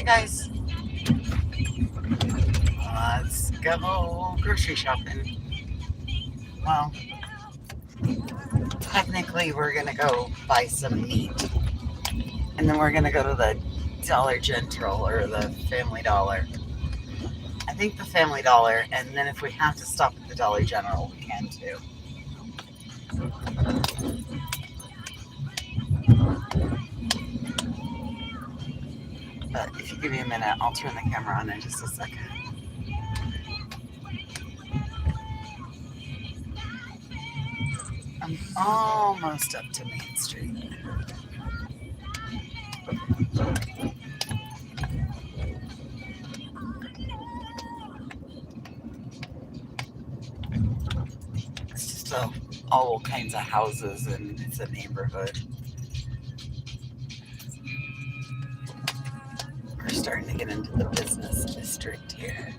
guys, let's go grocery shopping. Well, technically, we're gonna go buy some meat, and then we're gonna go to the Dollar General or the Family Dollar. I think the Family Dollar, and then if we have to stop at the Dollar General, we can too. But if you give me a minute, I'll turn the camera on in just a second. I'm almost up to Main Street. It's just all kinds of houses, and it's a neighborhood. We're starting to get into the business district here.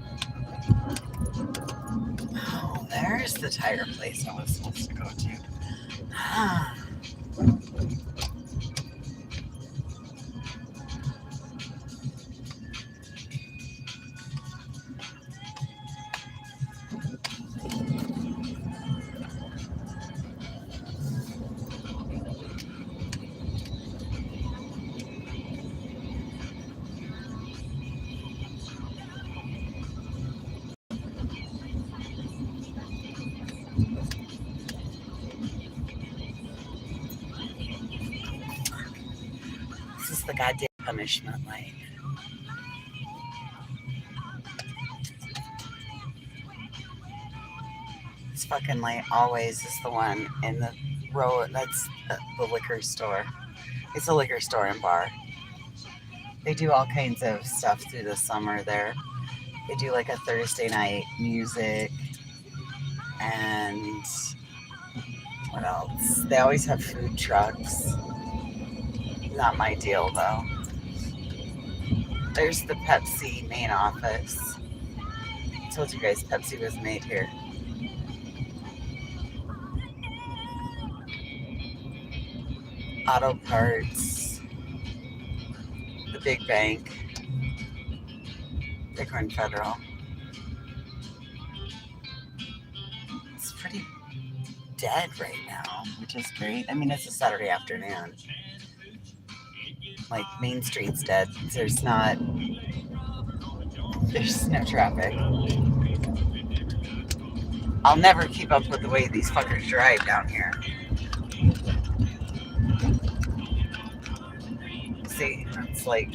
Oh, there's the tire place I was supposed to go to. Ah, this is the goddamn punishment light. This fucking light always is the one in the row. That's the liquor store. It's a liquor store and bar. They do all kinds of stuff through the summer there. They do like a Thursday night music and what else? They always have food trucks. Not my deal though. There's the Pepsi main office. I told you guys Pepsi was made here. Auto parts, the big bank, Bighorn Federal. It's pretty dead right now, which is great. I mean, it's a Saturday afternoon. Like Main Street's dead. There's no traffic. I'll never keep up with the way these fuckers drive down here. See, it's like,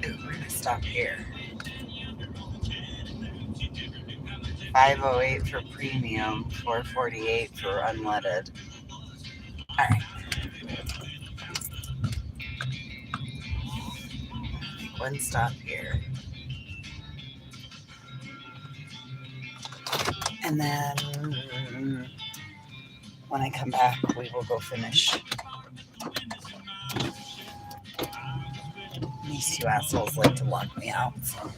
ooh, we're gonna stop here. 508 for premium, 448 for unleaded. All right. One stop here. And then when I come back, we will go finish. These two assholes like to lock me out. So.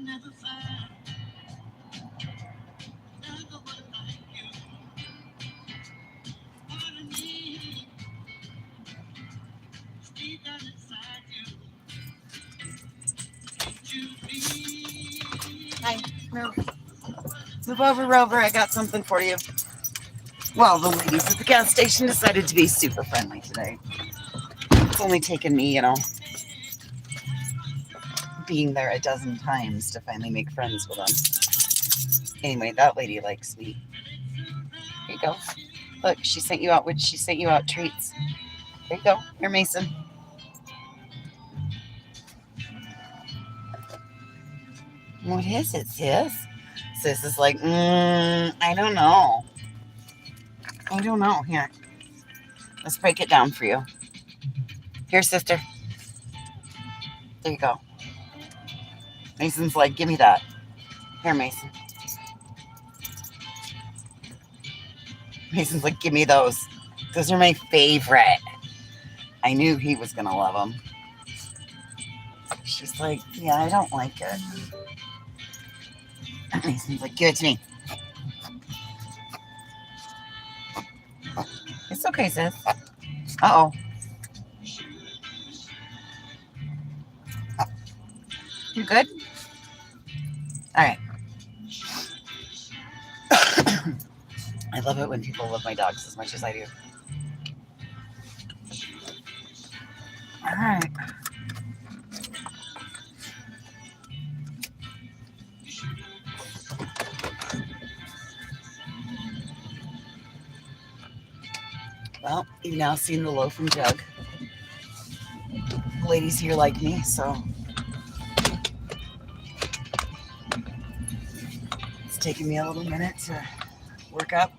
Hi, move over, Rover. I got something for you. Well, the ladies at the gas station decided to be super friendly today. It's only taken me, being there a dozen times to finally make friends with them. Anyway, that lady likes me. Here you go. Look, she sent you out treats. There you go. Here, Mason. What is it, sis? Sis is like, I don't know. Here, let's break it down for you. Here, sister. There you go. Mason's like, give me that. Here, Mason. Mason's like, give me those. Those are my favorite. I knew he was going to love them. She's like, yeah, I don't like it. Mason's like, give it to me. It's okay, sis. Uh-oh. You good? All right. I love it when people love my dogs as much as I do. All right. Well, you've now seen the loaf and jug. The ladies here like me, so it's taking me a little minute to work up.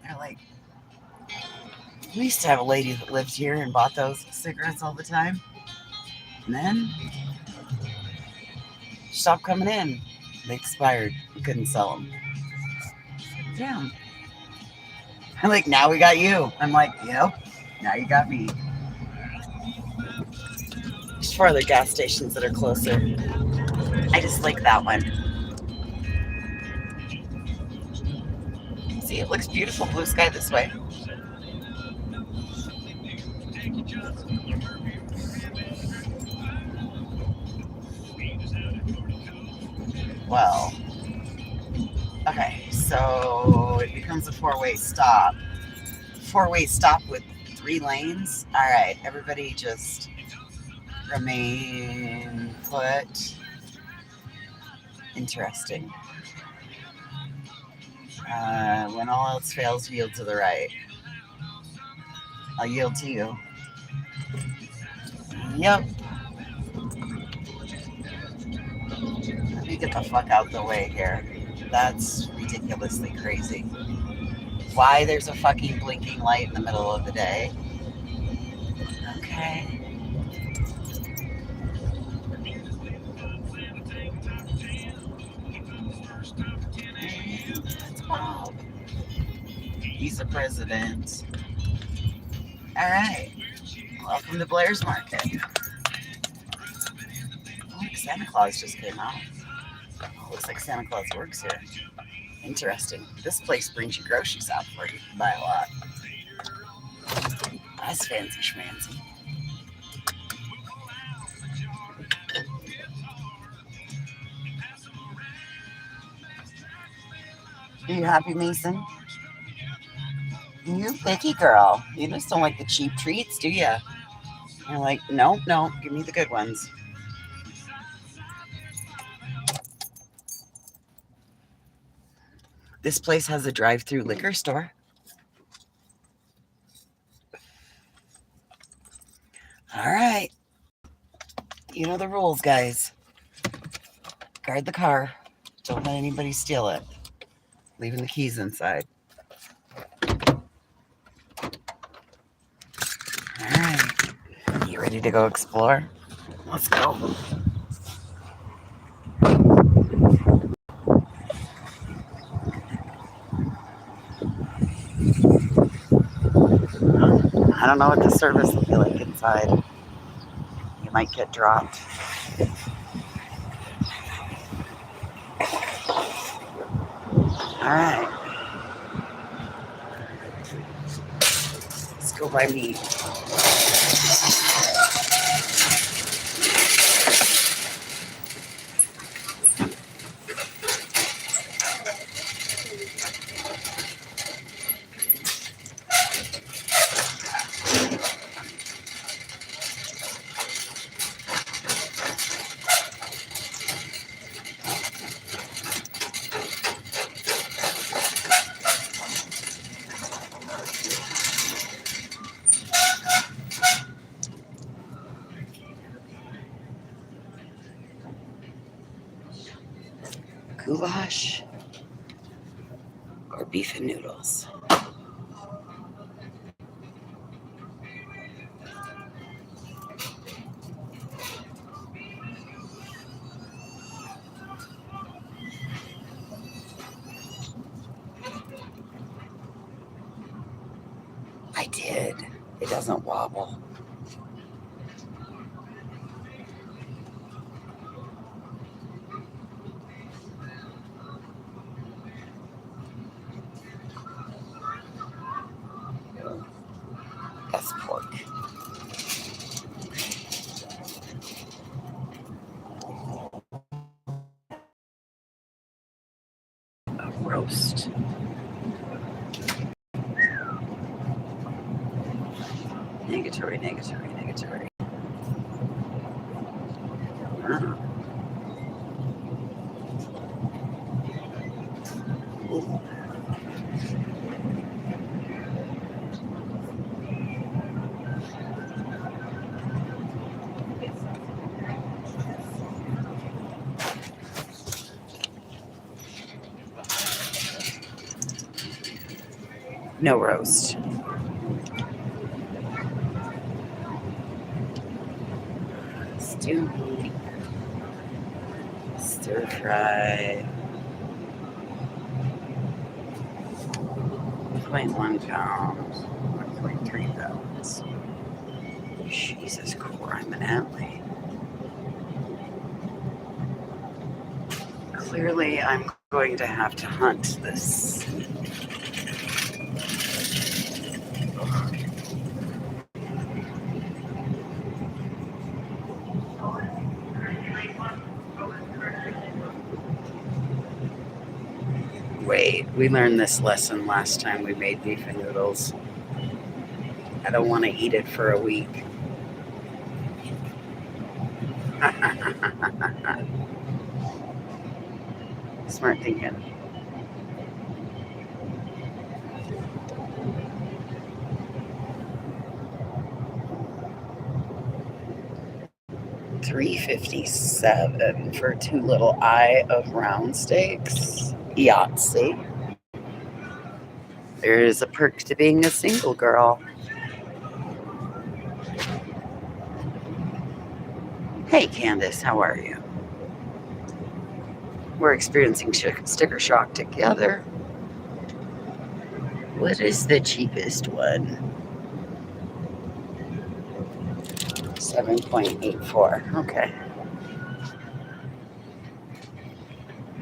They're like, we used to have a lady that lived here and bought those cigarettes all the time. And then she stopped coming in. They expired. We couldn't sell them. Damn. I'm like, now we got you. I'm like, yep, now you got me. There's 4 other gas stations that are closer. I just like that one. See, it looks beautiful blue sky this way. Well, okay, so it becomes a 4-way stop. 4-way stop with 3 lanes. All right, everybody just remain put. Interesting. When all else fails, yield to the right. I'll yield to you. Yep. Let me get the fuck out the way here. That's ridiculously crazy. Why there's a fucking blinking light in the middle of the day? Okay. That's Bob. He's the president. All right. Welcome to Blair's Market. Oh, Santa Claus just came out. Looks like Santa Claus works here. Interesting. This place brings you groceries out for you. Buy a lot. That's fancy schmancy. Are you happy, Mason? You picky girl. You just don't like the cheap treats, do you? You're like, no, give me the good ones. This place has a drive-through liquor store. All right. You know the rules, guys. Guard the car. Don't let anybody steal it. Leaving the keys inside. All right. You ready to go explore? Let's go. I don't know what the service will be like inside. You might get dropped. All right. Let's go buy meat. Goulash or beef and noodles? I did. It doesn't wobble. That's pork. A roast. Negatory, negatory, negatory. Ooh. No roast. Stew. Stir fry. 0.1 pounds. 1.3 pounds. Jesus criminally. Clearly, I'm going to have to hunt this. Wait, we learned this lesson last time we made beef and noodles. I don't want to eat it for a week. Smart thinking. $3.57 for 2 little eye of round steaks. Yahtzee. There is a perk to being a single girl. Hey Candace, how are you? We're experiencing sticker shock together. What is the cheapest one? 7.84. Okay.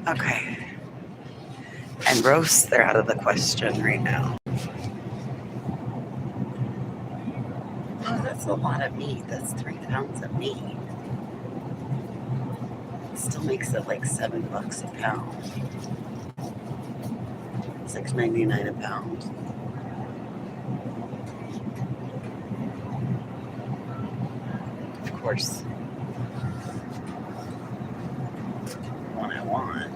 Okay. And roasts, they're out of the question right now. Oh, that's a lot of meat. That's 3 pounds of meat. Still makes it like $7 a pound. $6.99 a pound. Of course. One I want.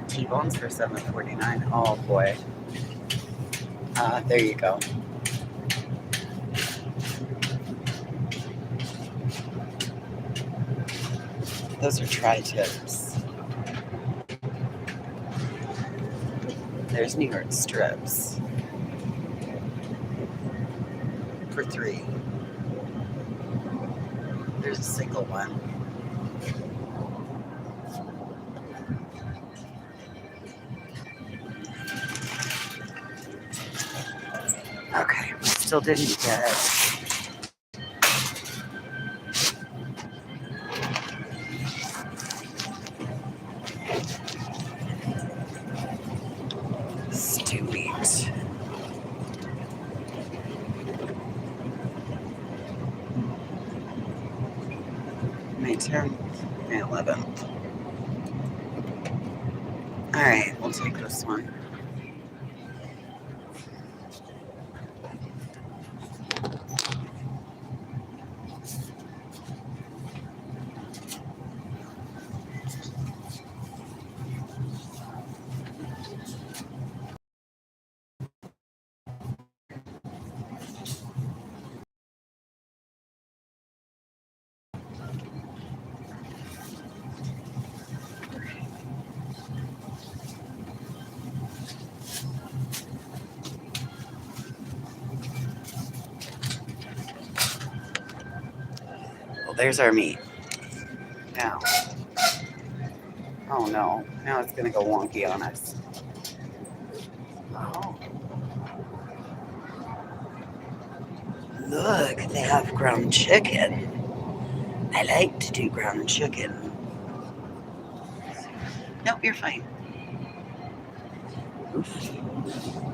T-bones for $7.49. Oh boy. There you go. Those are tri-tips. There's New York strips. For $3. There's a single one. Okay, still didn't get May 10th, May 11th. Alright, we'll take this one. Well, there's our meat. Now. Oh no, now it's gonna go wonky on us. Oh. Look, they have ground chicken. I like to do ground chicken. Nope, you're fine. Oof.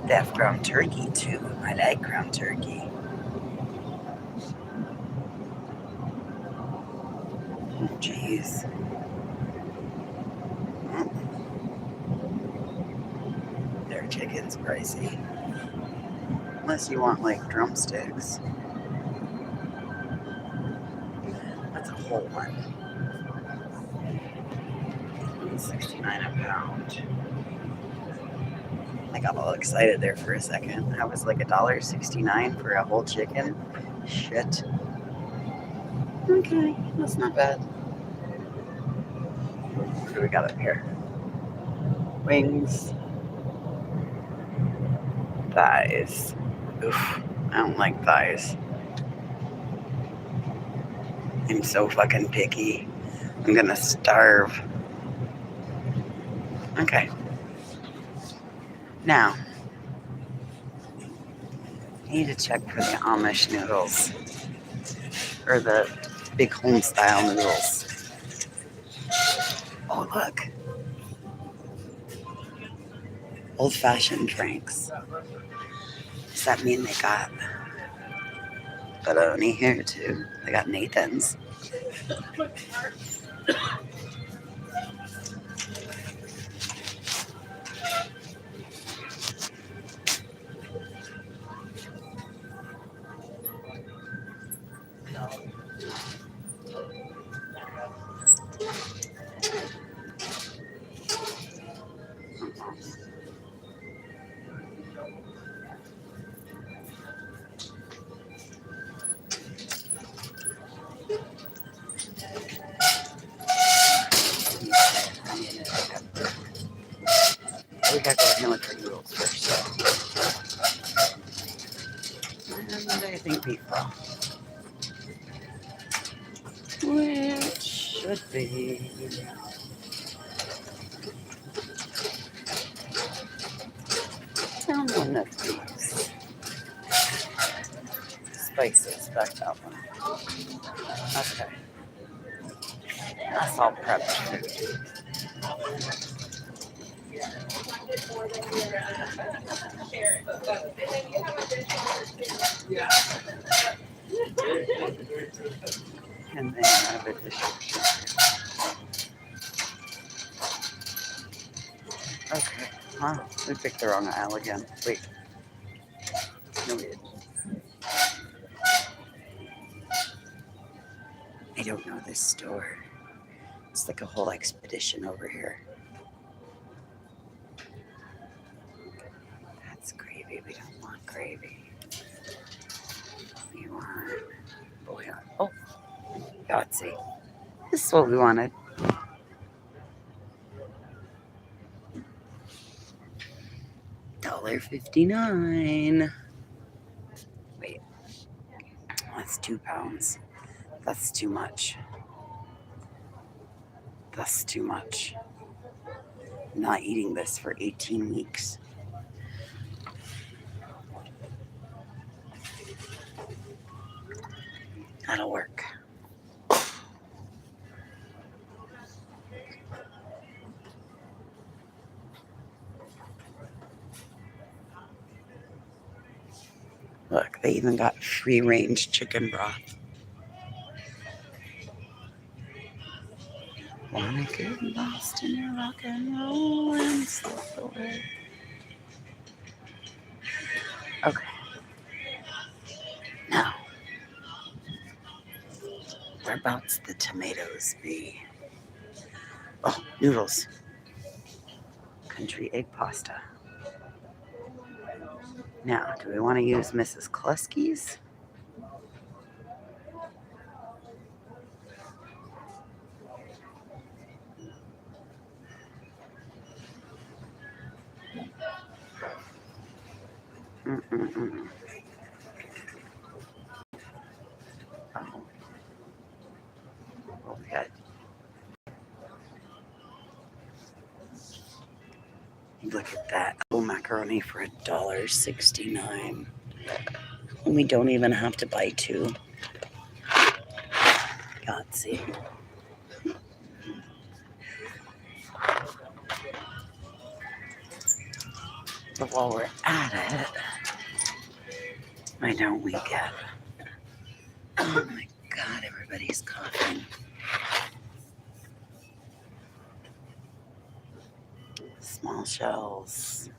They have ground turkey too. I like ground turkey. Oh, jeez. Their chicken's pricey. Unless you want like drumsticks. That's a whole one. $69 a pound. I got all excited there for a second. That was like $1.69 for a whole chicken. Shit. Okay, that's not bad. What do we got up here? Wings. Thighs. Oof, I don't like thighs. I'm so fucking picky. I'm gonna starve. Okay. Now, I need to check for the Amish noodles. Or the big home style noodles. Oh, look. Old fashioned drinks. Does that mean they got bologna here too? They got Nathan's. We gotta go in with our noodles first. And I think beef broth. Which should be down one of these. Spices, back that one. Okay. That's all prepped food. And then I have a dish. Okay. Huh? We picked the wrong aisle again. Wait. No, we didn't. I don't know this store. It's like a whole expedition over here. That's gravy. We don't want gravy. We want bouillon. Oh, Yahtzee. This is what we wanted. $1.59. Wait, that's 2 pounds. That's too much. That's too much. I'm not eating this for 18 weeks. That'll work. Look, they even got free range chicken broth. Wanna get lost in your rock and roll and slip away. Okay. Now, whereabouts the tomatoes be? Oh, noodles. Country egg pasta. Now, do we want to use Mrs. Kluski's? Mm-mm-mm. Oh. Well, we got. Look at that. Oh, macaroni for $1.69. And we don't even have to buy two. Yahtzee. But while we're at it, why don't we get... Oh my God, everybody's coughing. Small shells.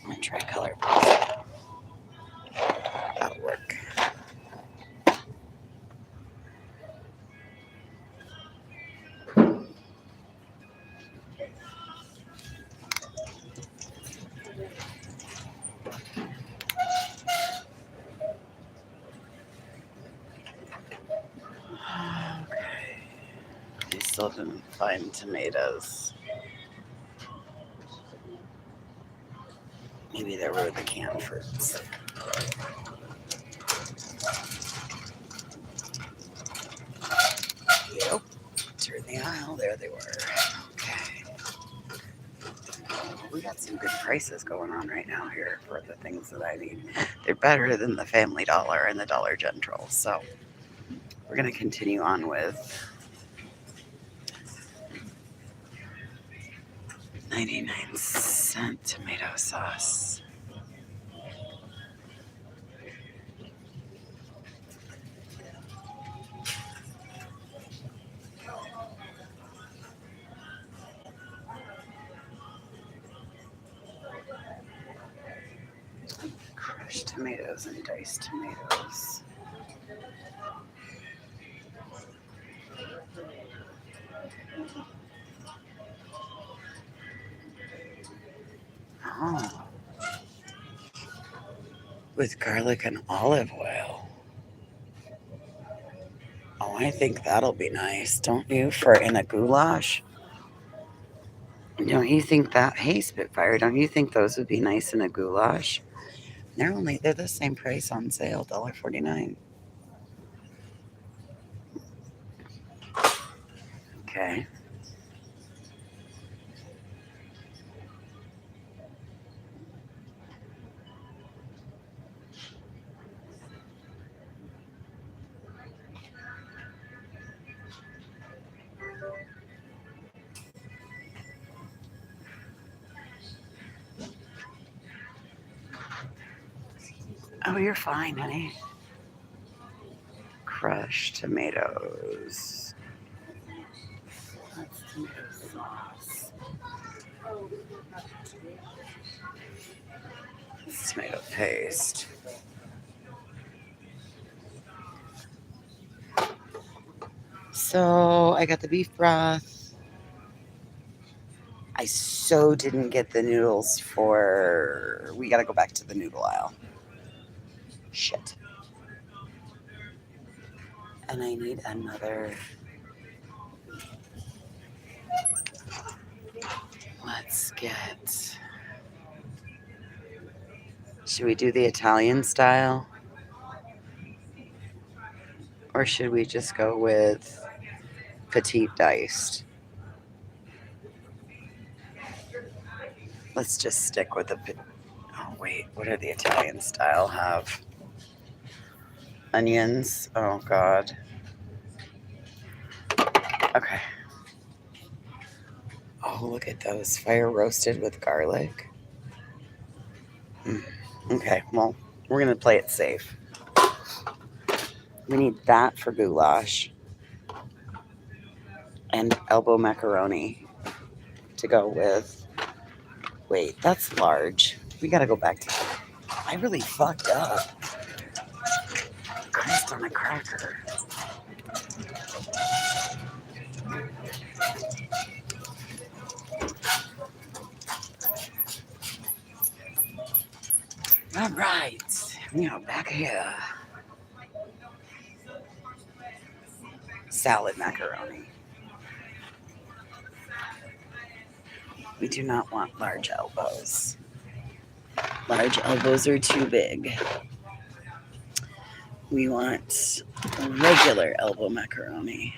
My tricolor. That'll work. Okay. I still didn't find tomatoes. Maybe there were the canned fruits. Yep. Turn the aisle. There they were. Okay. We got some good prices going on right now here for the things that I need. They're better than the Family Dollar and the Dollar General. So we're going to continue on with 99-cent tomato sauce. Crushed tomatoes and diced tomatoes. Oh. With garlic and olive oil. Oh, I think that'll be nice, don't you? For in a goulash? Don't you think that? Hey, Spitfire, don't you think those would be nice in a goulash? They're the same price on sale, $1.49. Okay. Oh, you're fine, honey. Crushed tomatoes. That's tomato sauce. It's tomato paste. So I got the beef broth. I so didn't get the noodles for... We got to go back to the noodle aisle. Shit. And I need another... Let's get... Should we do the Italian style? Or should we just go with petite diced? Let's just stick with the... Oh, wait. What do the Italian style have? Onions. Oh, God. Okay. Oh, look at those. Fire roasted with garlic. Okay, well, we're going to play it safe. We need that for goulash. and elbow macaroni to go with. Wait, that's large. We gotta go back to. I really fucked up. Christ on a cracker. All right, we are back here. Salad macaroni. We do not want large elbows. Large elbows are too big. We want regular elbow macaroni.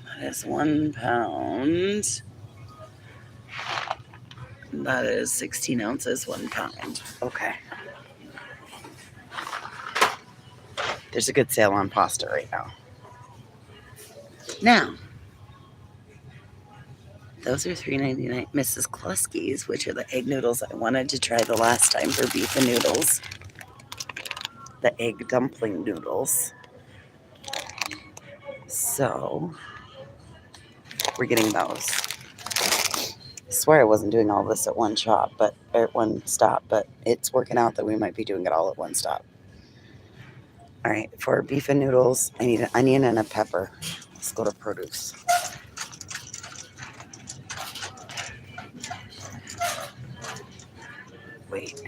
That is 1 pound. That is 16 ounces, 1 pound. Okay. There's a good sale on pasta right now. Now, those are $3.99. Mrs. Kluski's, which are the egg noodles I wanted to try the last time for beef and noodles. The egg dumpling noodles. So, we're getting those. I swear I wasn't doing all this at one stop, but it's working out that we might be doing it all at one stop. All right, for beef and noodles, I need an onion and a pepper. Let's go to produce. Wait.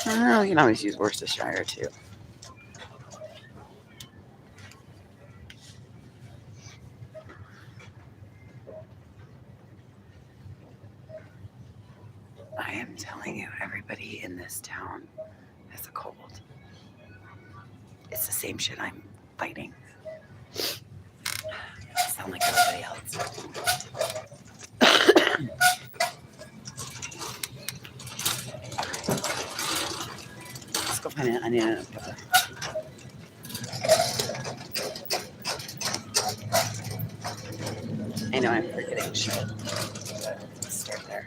Oh, you can always use Worcestershire too. I am telling you, everybody in this town has a cold. It's the same shit I'm fighting. I sound like everybody else. Let's go find an onion and a pepper. I know I'm forgetting shit. Let's start there.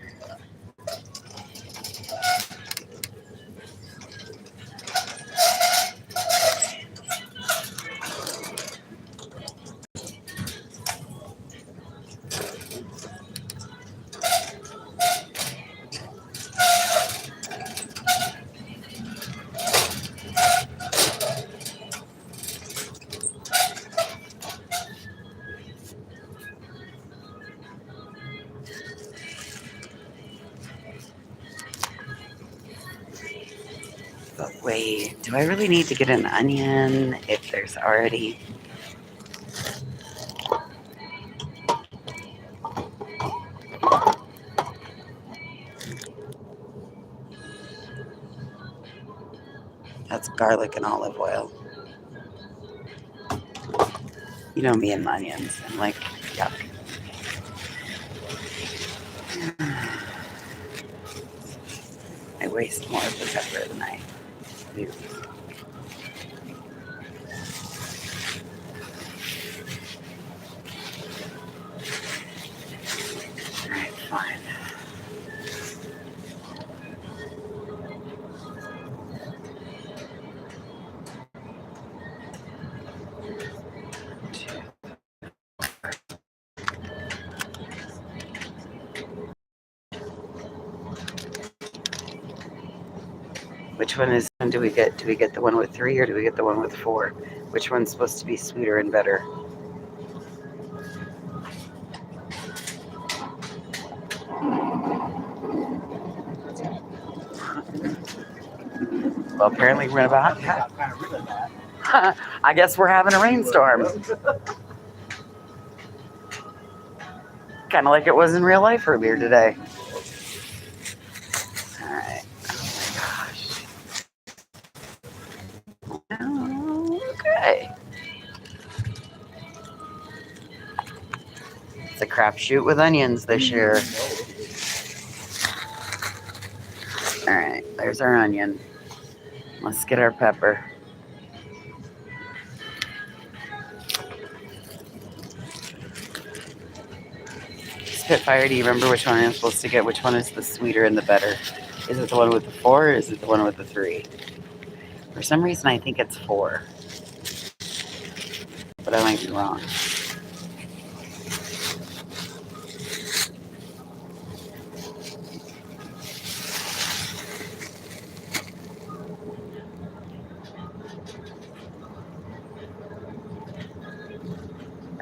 But wait, do I really need to get an onion if there's already... That's garlic and olive oil. You know me and my onions. I'm like, yuck. I waste more of the pepper than I do. Alright, fine. Which one do we get? Do we get the one with 3 or do we get the one with 4? Which one's supposed to be sweeter and better? Well, apparently we're about I guess we're having a rainstorm. Kind of like it was in real life earlier today. Alright. Oh my gosh. Okay. It's a crapshoot with onions this year. Alright, there's our onion. Let's get our pepper. Spitfire, do you remember which one I'm supposed to get? Which one is the sweeter and the better? Is it the one with the 4 or is it the one with the 3? For some reason, I think it's 4, but I might be wrong.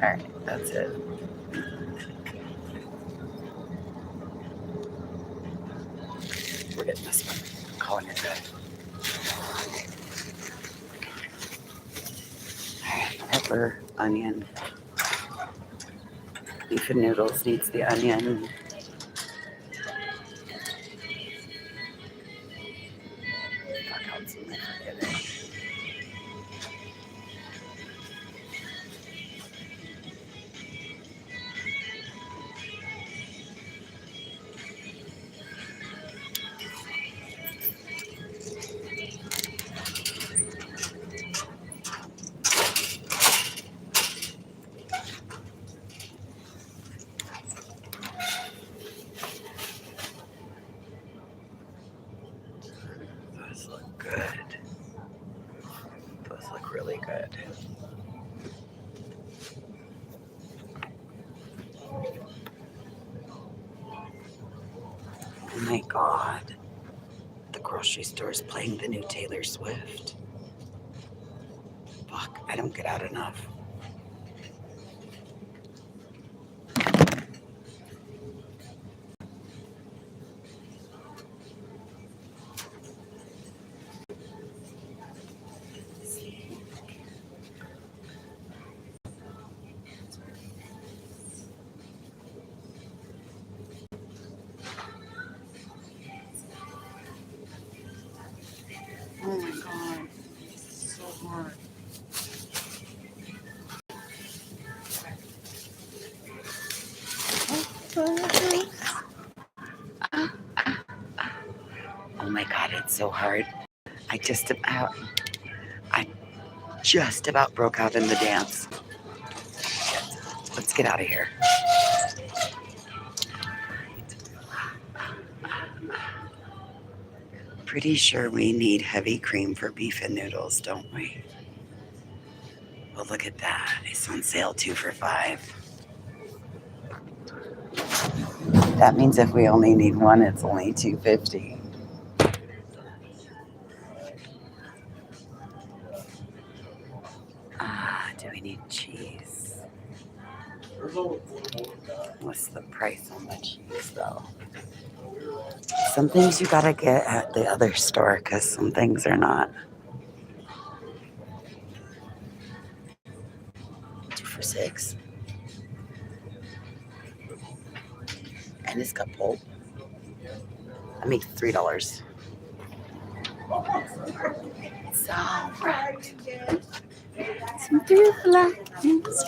All right, that's it. We're getting this one. Calling it good. All right, pepper, onion. Beef and noodles needs the onion. Fuck else am I forgetting? Those look good. Those look really good. Oh my God. The grocery store is playing the new Taylor Swift. Fuck, I don't get out enough. Oh my God, it's so hard. Oh my God, it's so hard. I just about broke out in the dance. Let's get out of here. Pretty sure we need heavy cream for beef and noodles, don't we? Well, look at that. It's on sale 2 for $5. That means if we only need one, it's only $2.50. Do we need cheese? What's the price on the cheese, though? Some things you gotta get at the other store because some things are not. 2 for $6. And it's got pulp. I make $3. It's all right. Some feelings.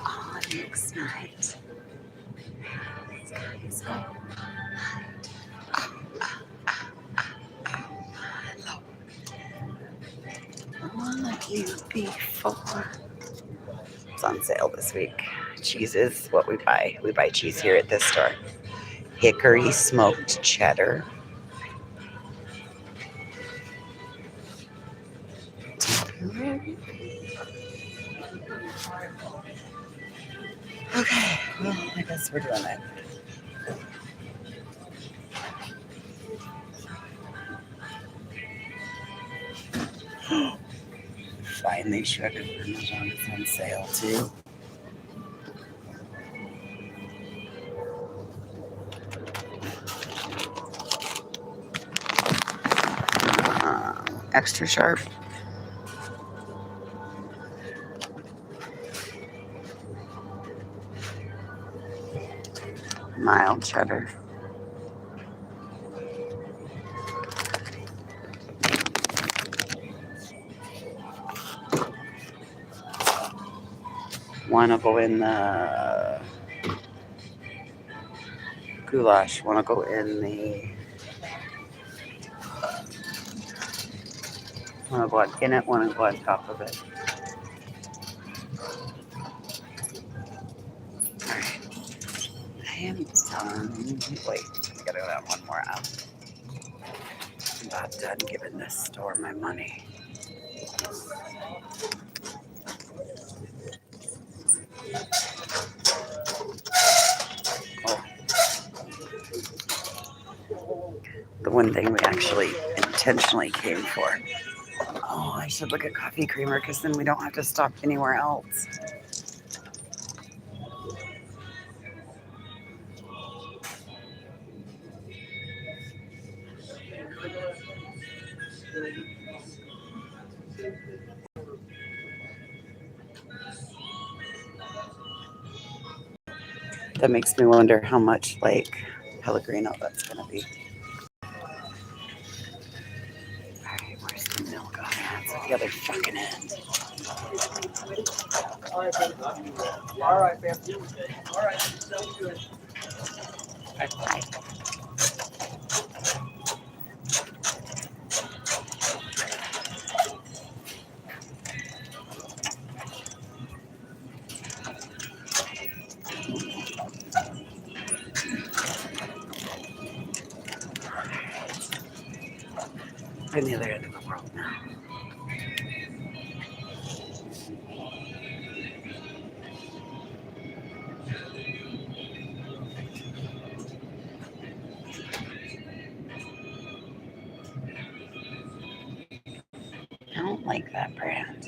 Oh, it looks nice. It's all like you before. It's on sale this week. Cheese is what we buy. We buy cheese here at this store. Hickory smoked cheddar. Okay, well, I guess we're doing it. Finally, shredded Parmesan is on sale too. Extra sharp. Mild cheddar. One will go in the goulash. One will go in the. One will go in it. One will go on top of it. All right. I am done. Wait, I gotta go down one more out. I'm about done giving this store my money. Oh, the one thing we actually intentionally came for. Oh, I should look at Coffee Creamer because then we don't have to stop anywhere else. That makes me wonder how much like Pellegrino that's going to be. Alright, where's the milk? Oh, yeah, it's at the other fucking end. All right, man. All right, sounds good. Bye. We're in the other end of the world now. I don't like that brand.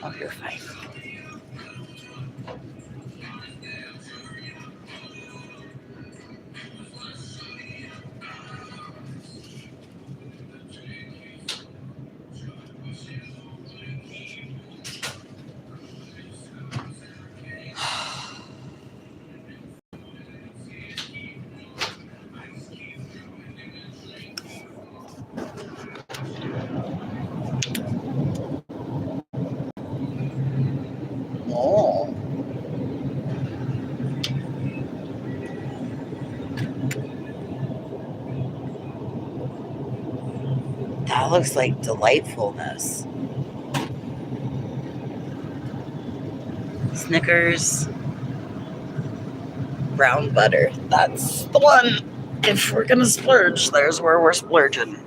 Oh, you're fine. Oh. That looks like delightfulness. Snickers, brown butter. That's the one. If we're gonna splurge, there's where we're splurging.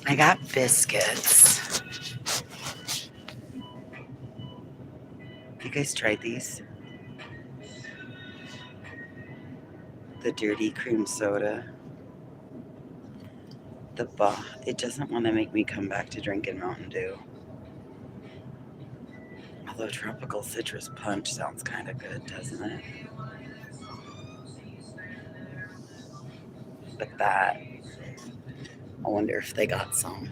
I got biscuits. You guys tried these? The dirty cream soda. It doesn't want to make me come back to drinking Mountain Dew. Although tropical citrus punch sounds kind of good, doesn't it? But that, I wonder if they got some.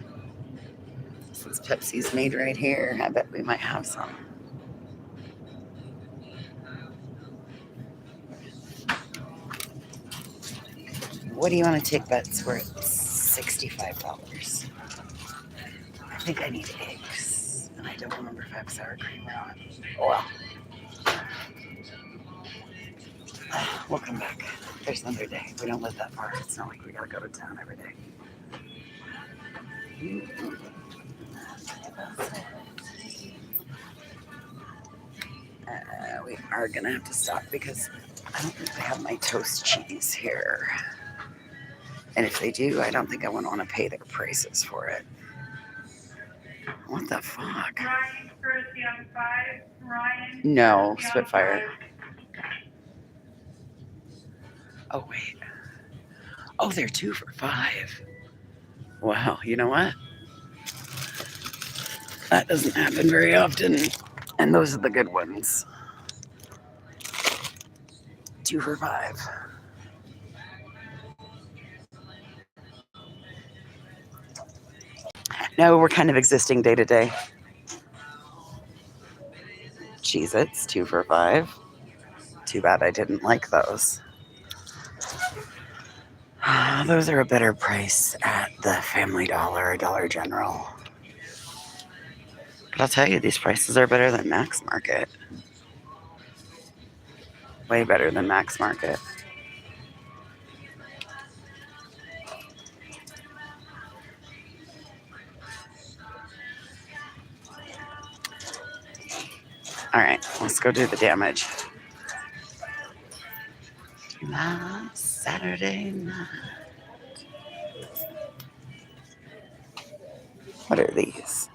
Since Pepsi's made right here, I bet we might have some. What do you want to take bets? We're at $65. I think I need eggs. And I don't remember if I have sour cream or not. Oh well. We'll come back. There's another day. We don't live that far. It's not like we gotta go to town every day. We are gonna have to stop because I don't think they have my toast cheese here. And if they do, I don't think I would want to pay their prices for it. What the fuck? Ryan, Thursday on 5. Ryan. No, Spitfire. Oh, wait. Oh, they're 2 for $5. Wow, you know what? That doesn't happen very often. And those are the good ones. 2 for $5. No, we're kind of existing day to day. Cheez-Its, 2 for $5. Too bad I didn't like those. Those are a better price at the Family Dollar or Dollar General. But I'll tell you, these prices are better than Max Market. Way better than Max Market. All right, let's go do the damage. Last Saturday night. What are these?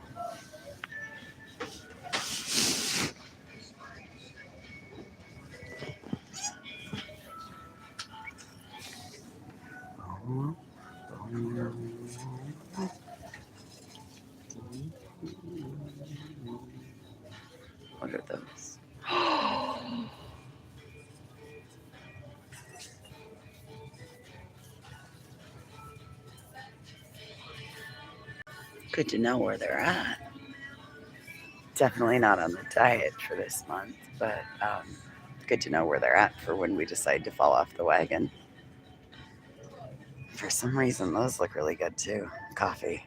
What are those? Good to know where they're at. Definitely not on the diet for this month, but good to know where they're at for when we decide to fall off the wagon. For some reason, those look really good too. Coffee.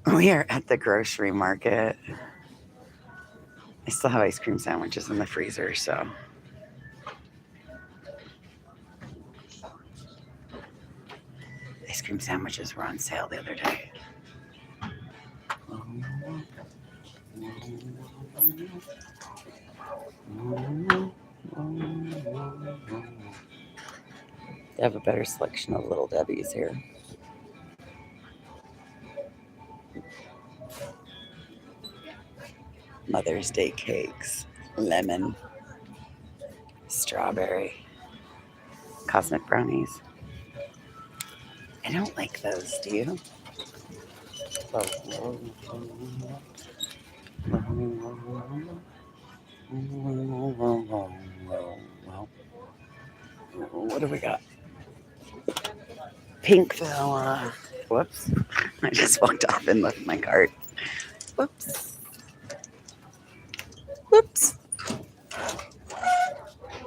We are at the grocery market. I still have ice cream sandwiches in the freezer, so. Ice cream sandwiches were on sale the other day. They have a better selection of Little Debbie's here. Mother's Day cakes, lemon, strawberry, cosmic brownies. I don't like those, do you? What do we got? Pink vanilla. Whoops. I just walked off and left my cart. Whoops. Whoops.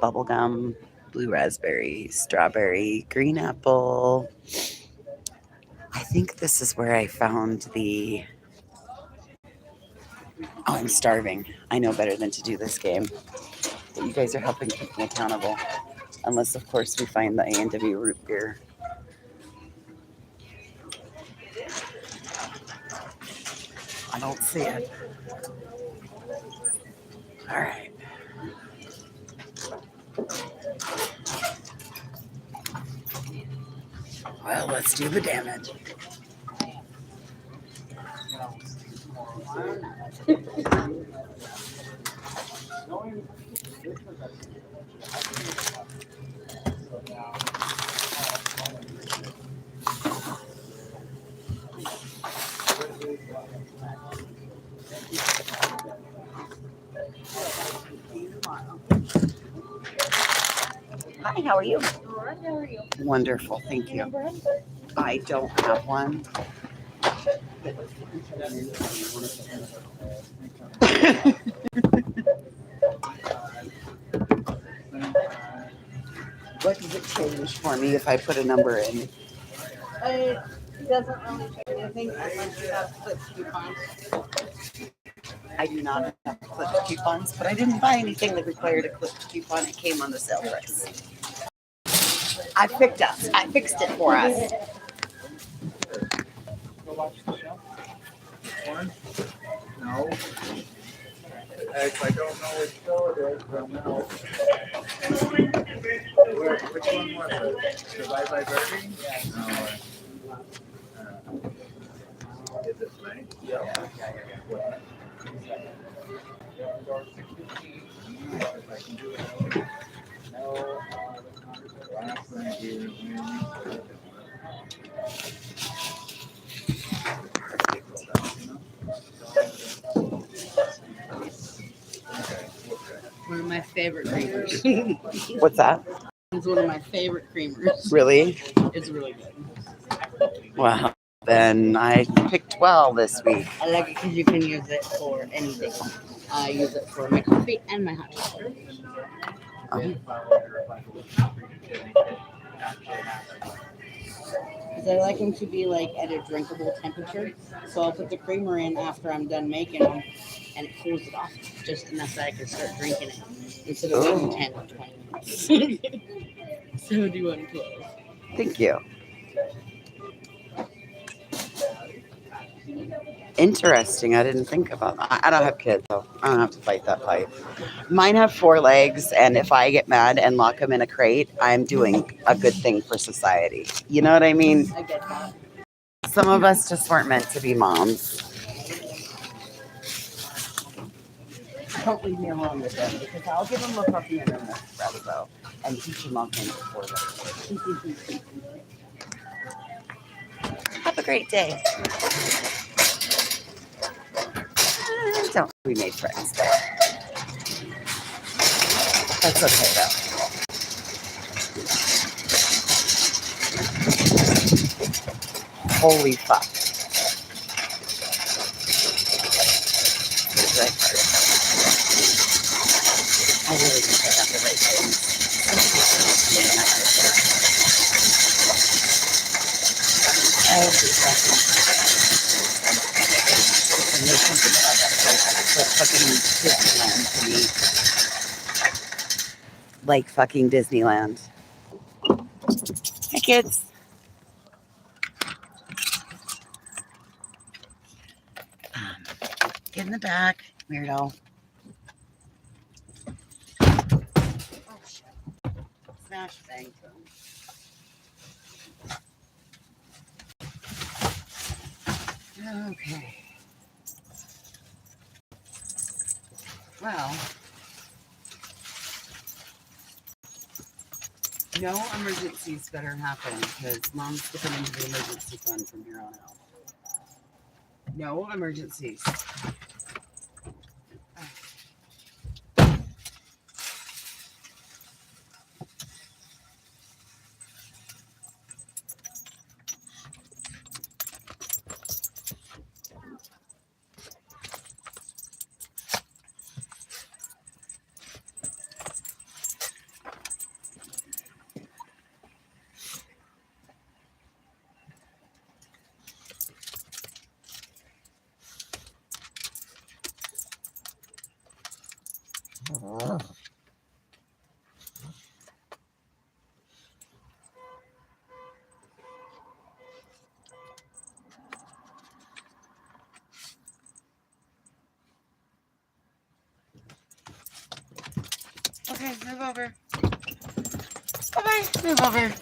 Bubblegum, blue raspberry, strawberry, green apple. I think this is where I found the... Oh, I'm starving. I know better than to do this game. But you guys are helping keep me accountable. Unless, of course, we find the A&W root beer. I don't see it. All right. Well, let's do the damage. Hi, how are you? All right, how are you? Wonderful, thank you. I don't have one. What does it change for me if I put a number in? It doesn't really change anything unless you have clip coupons. I do not have clipped coupons, but I didn't buy anything that required a clipped coupon. It came on the sale price. I fixed it for us. No. If I don't know which store it is, I'll know. Which one was it? The Bye Bye Birdie? Yeah. Is it blank? Yeah. If I can do it. No. Last one here. One of my favorite creamers. What's that? It's one of my favorite creamers. Really? It's really good. Wow. then I picked well this week. I like it because you can use it for anything. I use it for my coffee and my hot chocolate. Because I like them to be like at a drinkable temperature. So I'll put the creamer in after I'm done making them, and it cools it off just enough that I can start drinking it instead of waiting 10 or 20 minutes. 71 12. Thank you. Interesting. I didn't think about that. I don't have kids, so I don't have to fight that fight. Mine have 4 legs, and if I get mad and lock them in a crate, I'm doing a good thing for society. You know what I mean? I get that. Some of us just weren't meant to be moms. Don't leave me alone with them, because I'll give them a puppy and a espresso and teach them all kinds of 4 legs. Have a great day. Don't we made friends there. That's okay though. Holy fuck. I really think I got the right things. Like fucking Disneyland. Hey kids. Get in the back, weirdo. Oh shit. Smash bang. Okay. Well, no emergencies better happen because Mom's skipping into the emergency fund from here on out. No emergencies. Okay, move over. Bye-bye. Move over.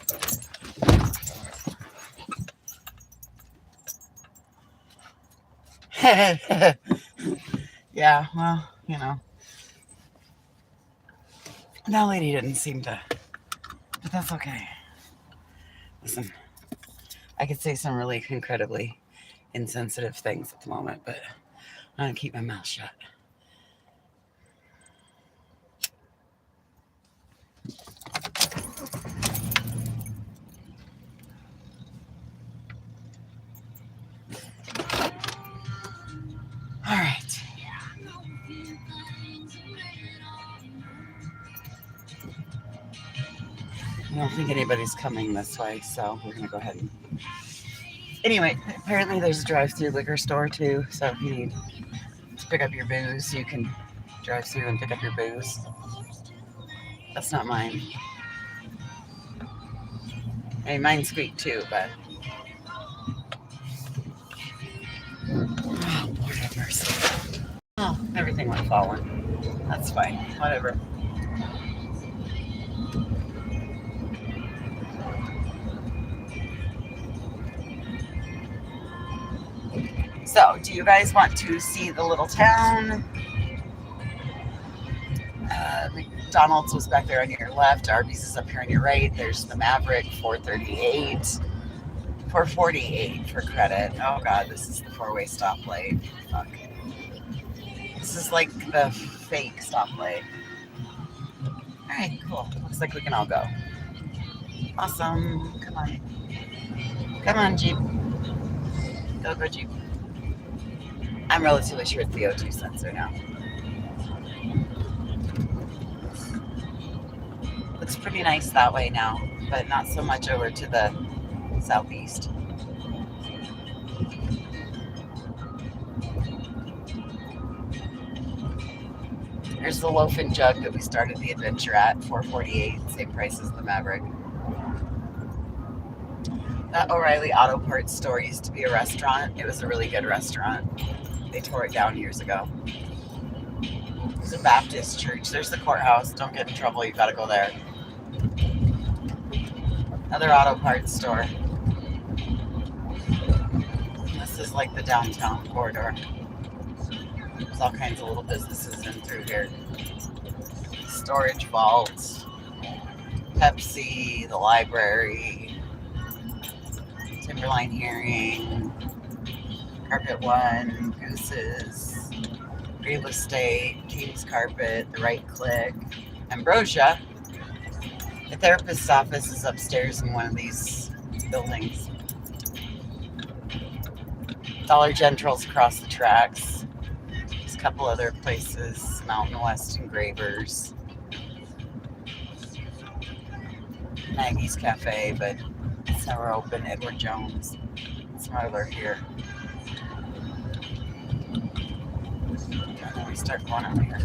Yeah, well, you know. That lady didn't seem to, but that's okay. Listen, I could say some really incredibly insensitive things at the moment, but I'm gonna keep my mouth shut. All right. I don't think anybody's coming this way, so we're gonna go ahead and. Anyway, apparently there's a drive-through liquor store too, so if you need to pick up your booze, you can drive through and pick up your booze. That's not mine. I mean, mine squeaked too, but. Oh, Lord have mercy. Oh, everything went falling. That's fine. Whatever. So, do you guys want to see the little town? McDonald's was back there on your left. Arby's is up here on your right. There's the Maverick, 438. 448 for credit. Oh God, this is the 4-way stoplight. Fuck. This is like the fake stoplight. All right, cool. Looks like we can all go. Awesome. Come on. Come on, Jeep. Go Jeep. I'm relatively sure it's the O2 sensor now. Looks pretty nice that way now, but not so much over to the southeast. Here's the Loaf and Jug that we started the adventure at, $4.48, same price as the Maverick. That O'Reilly Auto Parts store used to be a restaurant. It was a really good restaurant. They tore it down years ago. There's a Baptist church. There's the courthouse. Don't get in trouble. You gotta go there. Another auto parts store. This is like the downtown corridor. There's all kinds of little businesses in through here. Storage vault, Pepsi, the library, Timberline Hearing, Carpet One, Goose's, Real Estate, King's Carpet, The Right Click, Ambrosia. The therapist's office is upstairs in one of these buildings. Dollar General's across the tracks. There's a couple other places, Mountain West Engravers, Maggie's Cafe, but it's never open. Edward Jones, Smuggler here. And then we start going out here.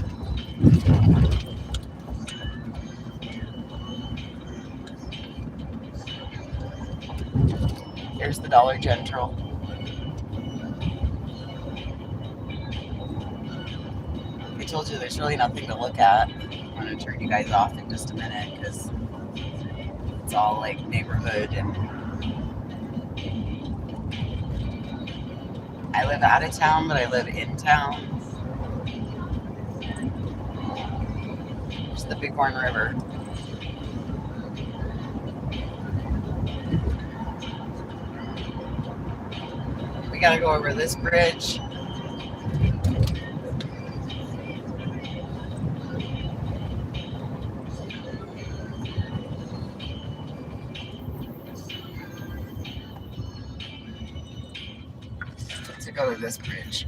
Here's the Dollar General. I told you there's really nothing to look at. I'm going to turn you guys off in just a minute because it's all like neighborhood, and I live out of town, but I live in town. There's the Bighorn River. We gotta go over this bridge. To go to this bridge.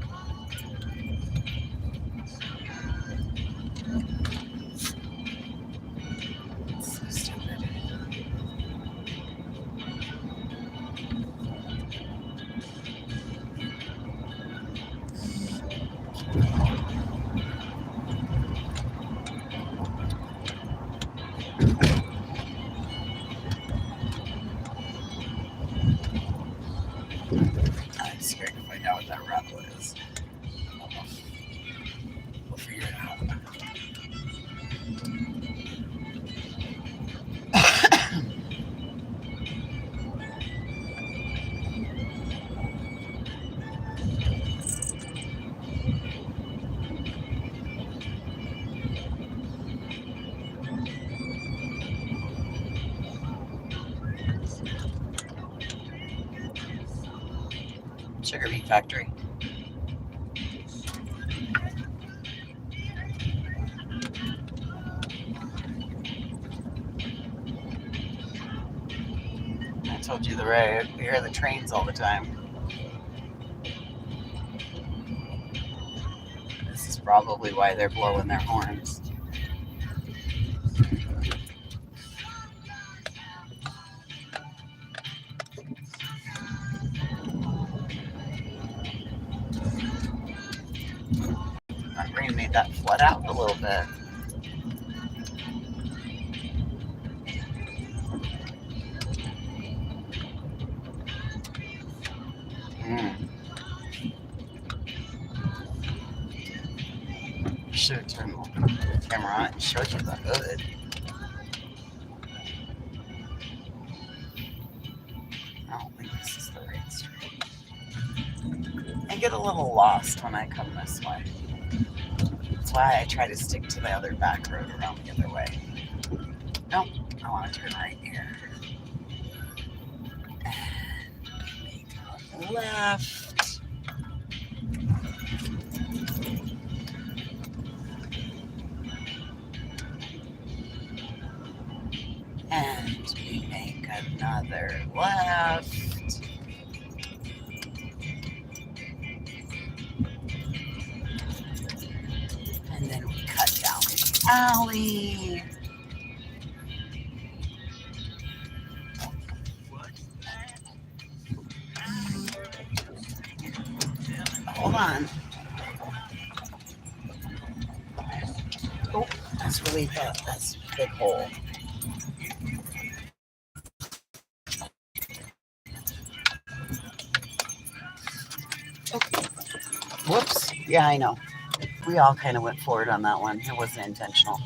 It's so stupid. I'm scared to find out what that rattle is. We'll figure it out. Sugar Beet Factory. I told you we hear the trains all the time. This is probably why they're blowing their horns. My brain made that flood out a little bit. Should have turned the camera on and showed you the hood. I don't think this is the right street. I get a little lost when I come this way. That's why I try to stick to the other back road around the other way. Nope, I want to turn right here. And make a left. And we make another left. Allie. Hold on. Oh, that's really bad. That's a big hole. Okay. Whoops. Yeah, I know. We all kind of went forward on that one. It wasn't intentional.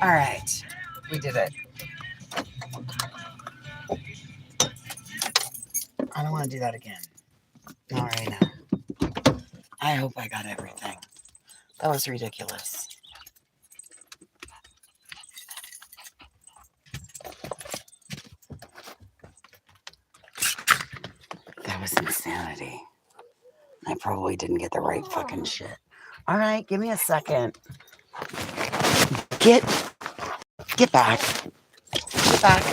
All right. We did it. I don't want to do that again. Not right now. I hope I got everything. That was ridiculous. That was insanity. I probably didn't get the right fucking shit. All right, give me a second. Get back. Get back.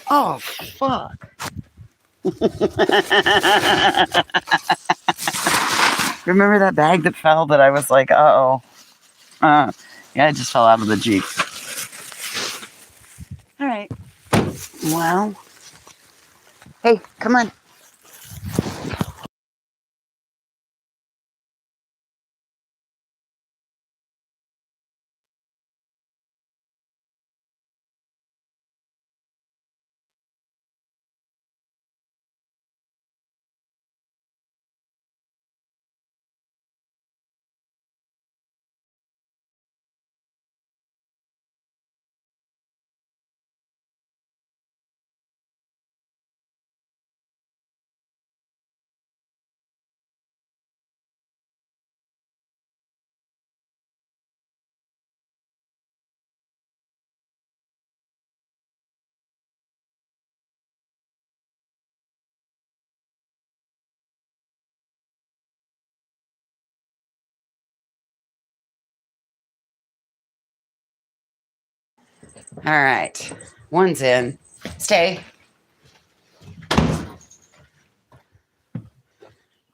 Oh, fuck. Remember that bag that fell that I was like, uh-oh. Yeah, it just fell out of the Jeep. All right. Well. Hey, come on. All right. One's in. Stay.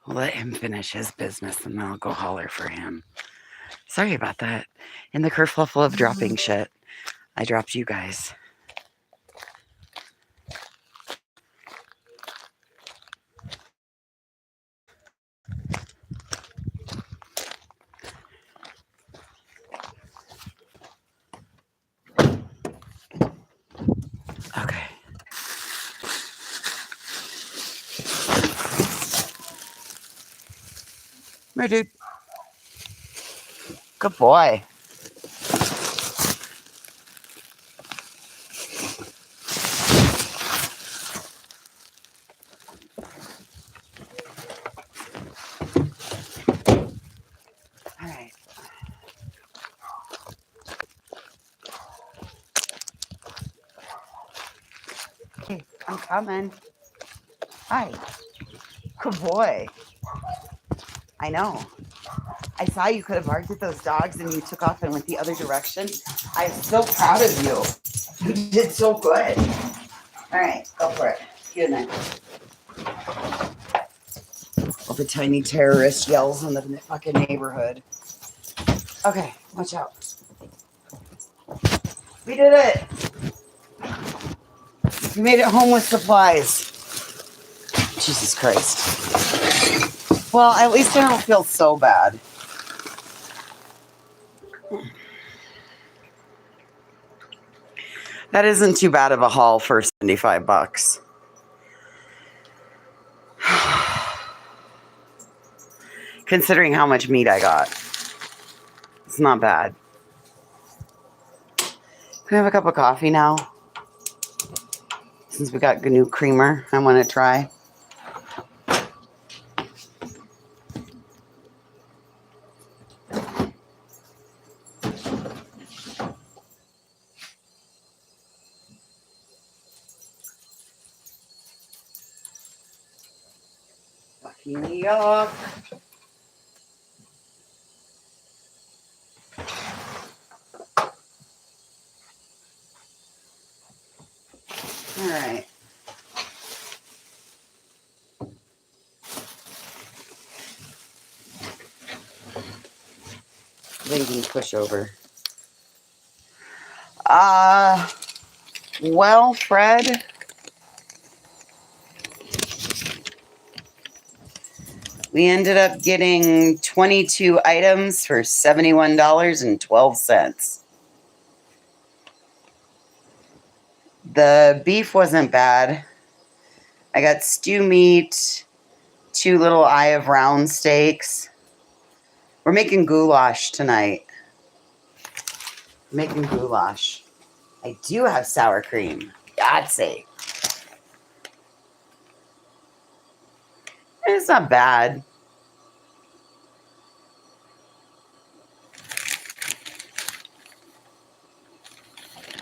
We'll let him finish his business and then I'll go holler for him. Sorry about that. In the kerfuffle of dropping shit, I dropped you guys. Okay. My dude. Good boy. All right. Hey, I'm coming. Hi. Good boy. I know. I saw you could have barked at those dogs and you took off and went the other direction. I'm so proud of you. You did so good. All right, go for it. Good night. Well, the tiny terrorist yells in the fucking neighborhood. Okay, watch out. We did it. We made it home with supplies. Jesus Christ. Well, at least I don't feel so bad. That isn't too bad of a haul for $75. Considering how much meat I got. It's not bad. Can we have a cup of coffee now? Since we got new creamer, I want to try. Fucking New York. All right. thinking pushover. Well, Fred, we ended up getting 22 items for $71.12. The beef wasn't bad. I got stew meat, 2 little eye of round steaks. We're making goulash tonight. Making goulash. I do have sour cream. Yahtzee. It's not bad.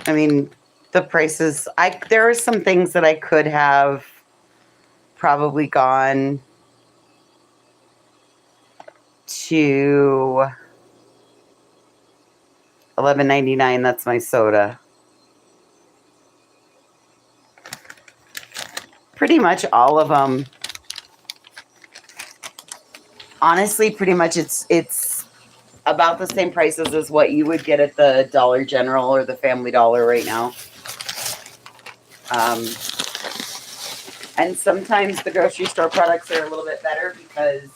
I mean, the prices, there are some things that I could have probably gone to $11.99. That's my soda. Pretty much all of them. Honestly, pretty much it's about the same prices as what you would get at the Dollar General or the Family Dollar right now. And sometimes the grocery store products are a little bit better because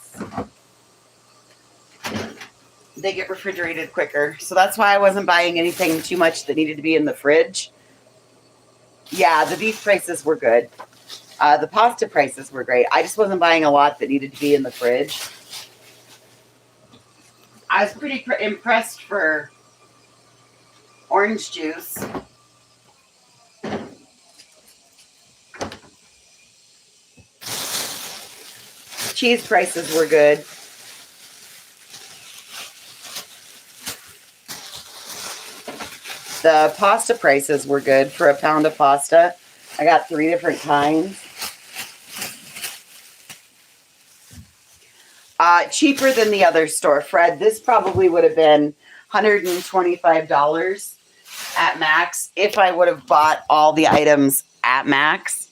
they get refrigerated quicker. So that's why I wasn't buying anything too much that needed to be in the fridge. Yeah, the beef prices were good. The pasta prices were great. I just wasn't buying a lot that needed to be in the fridge. I was pretty impressed for orange juice. Cheese prices were good. The pasta prices were good for a pound of pasta. I got 3 different kinds. Cheaper than the other store, Fred. This probably would have been $125 at max if I would have bought all the items at max.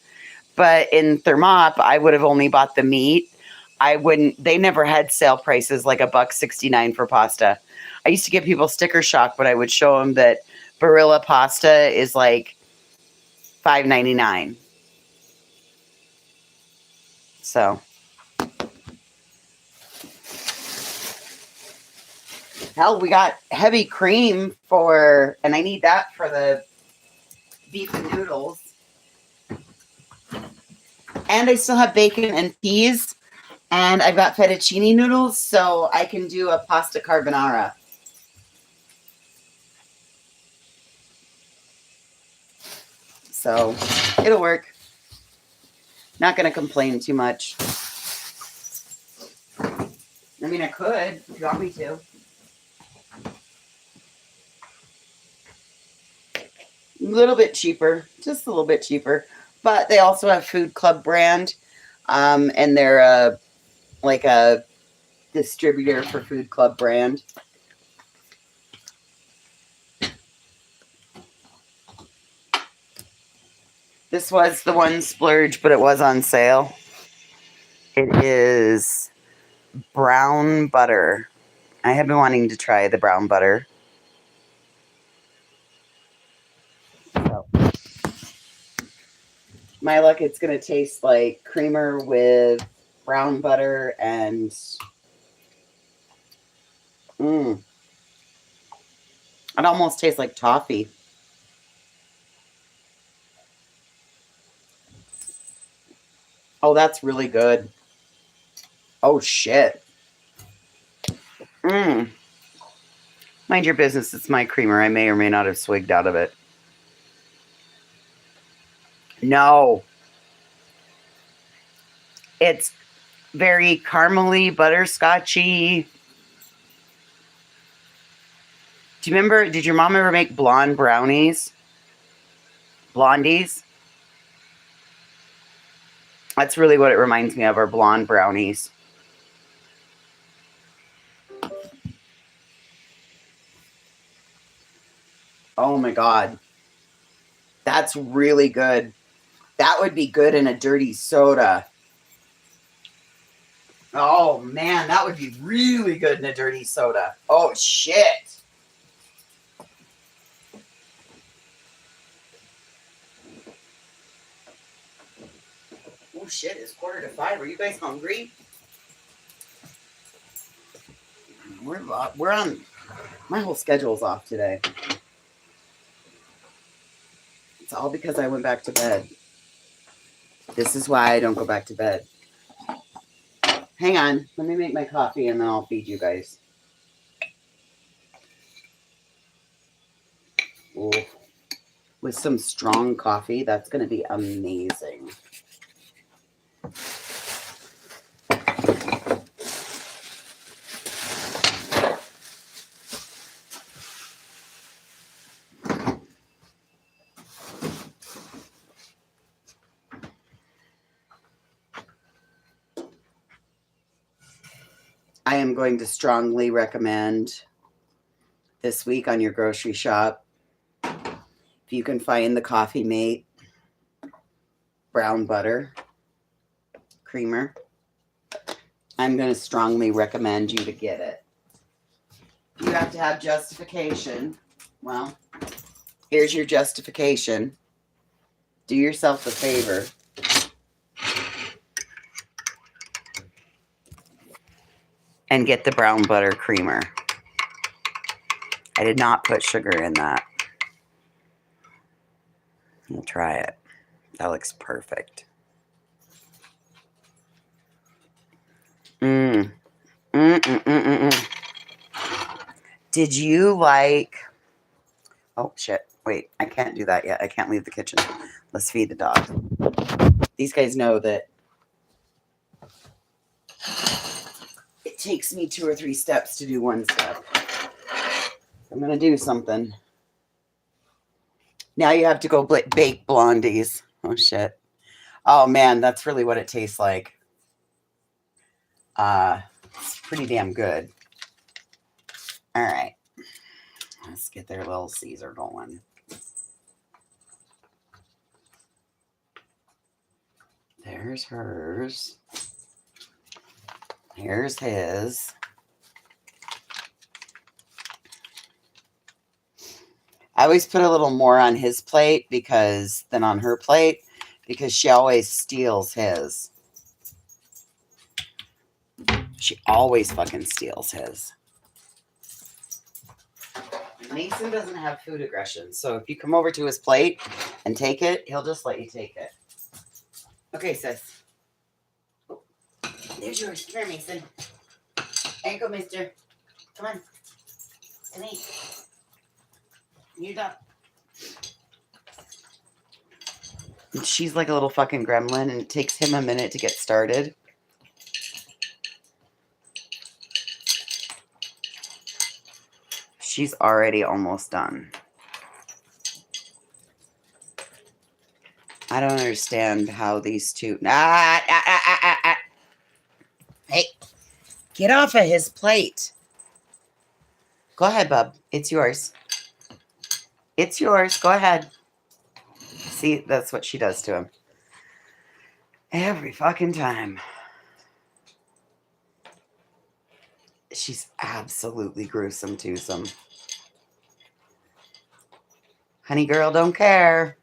But in Thermop, I would have only bought the meat. They never had sale prices like $1.69 for pasta. I used to give people sticker shock when I would show them that Barilla pasta is like $5.99. So, hell, we got heavy cream and I need that for the beef and noodles. And I still have bacon and peas. And I've got fettuccine noodles, so I can do a pasta carbonara. So, it'll work. Not going to complain too much. I mean, I could, if you want me to. A little bit cheaper. Just a little bit cheaper. But they also have Food Club brand. And they're like a distributor for Food Club brand. This was the one splurge, but it was on sale. It is brown butter. I have been wanting to try the brown butter. So, my luck, it's going to taste like creamer with brown butter and it almost tastes like toffee. Oh, that's really good. Oh, shit. Mind your business. It's my creamer. I may or may not have swigged out of it. No. It's very caramely, butterscotchy. Do you remember, did your mom ever make blonde brownies? Blondies? That's really what it reminds me of, are blonde brownies. Oh my God. That's really good. That would be good in a dirty soda. Oh man, that would be really good in a dirty soda. Oh shit. Oh shit, it's 4:45. Are you guys hungry? We're on. My whole schedule's off today. It's all because I went back to bed. This is why I don't go back to bed. Hang on. Let me make my coffee and then I'll feed you guys. Ooh. With some strong coffee, that's going to be amazing. I am going to strongly recommend this week on your grocery shop, if you can find the Coffee Mate brown butter creamer, I'm going to strongly recommend you to get it. You have to have justification. Well, here's your justification. Do yourself a favor. And get the brown butter creamer. I did not put sugar in that. We'll try it. That looks perfect. Did you like... Oh, shit. Wait, I can't do that yet. I can't leave the kitchen. Let's feed the dog. These guys know that it takes me 2 or 3 steps to do one step. I'm going to do something. Now you have to go bake blondies. Oh, shit. Oh, man, that's really what it tastes like. It's pretty damn good. All right. Let's get their little Caesar going. There's hers. Here's his. I always put a little more on his plate than on her plate because she always steals his. She always fucking steals his. Mason doesn't have food aggression, so if you come over to his plate and take it, he'll just let you take it. Okay, sis. Oh, there's yours. Come here, Mason. There you go, mister. Come on. Come eat. You're done. She's like a little fucking gremlin, and it takes him a minute to get started. She's already almost done. I don't understand how these two... Hey, get off of his plate. Go ahead, bub. It's yours. It's yours. Go ahead. See, that's what she does to him. Every fucking time. She's absolutely gruesome twosome. Honey girl don't care.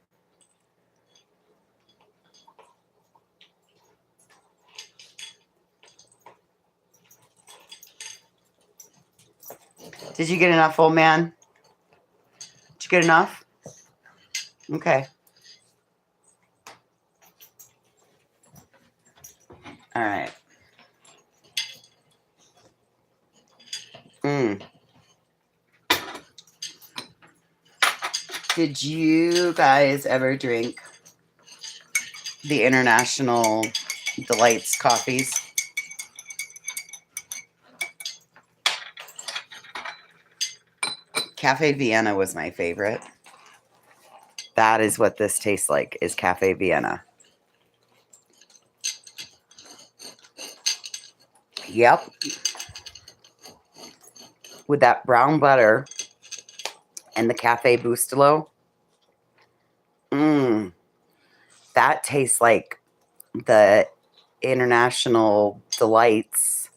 Did you get enough, old man? Did you get enough? Okay. All right. Did you guys ever drink the International Delights coffees? Cafe Vienna was my favorite. That is what this tastes like, is Cafe Vienna. Yep. With that brown butter and the Cafe Bustelo. That tastes like the International the Lights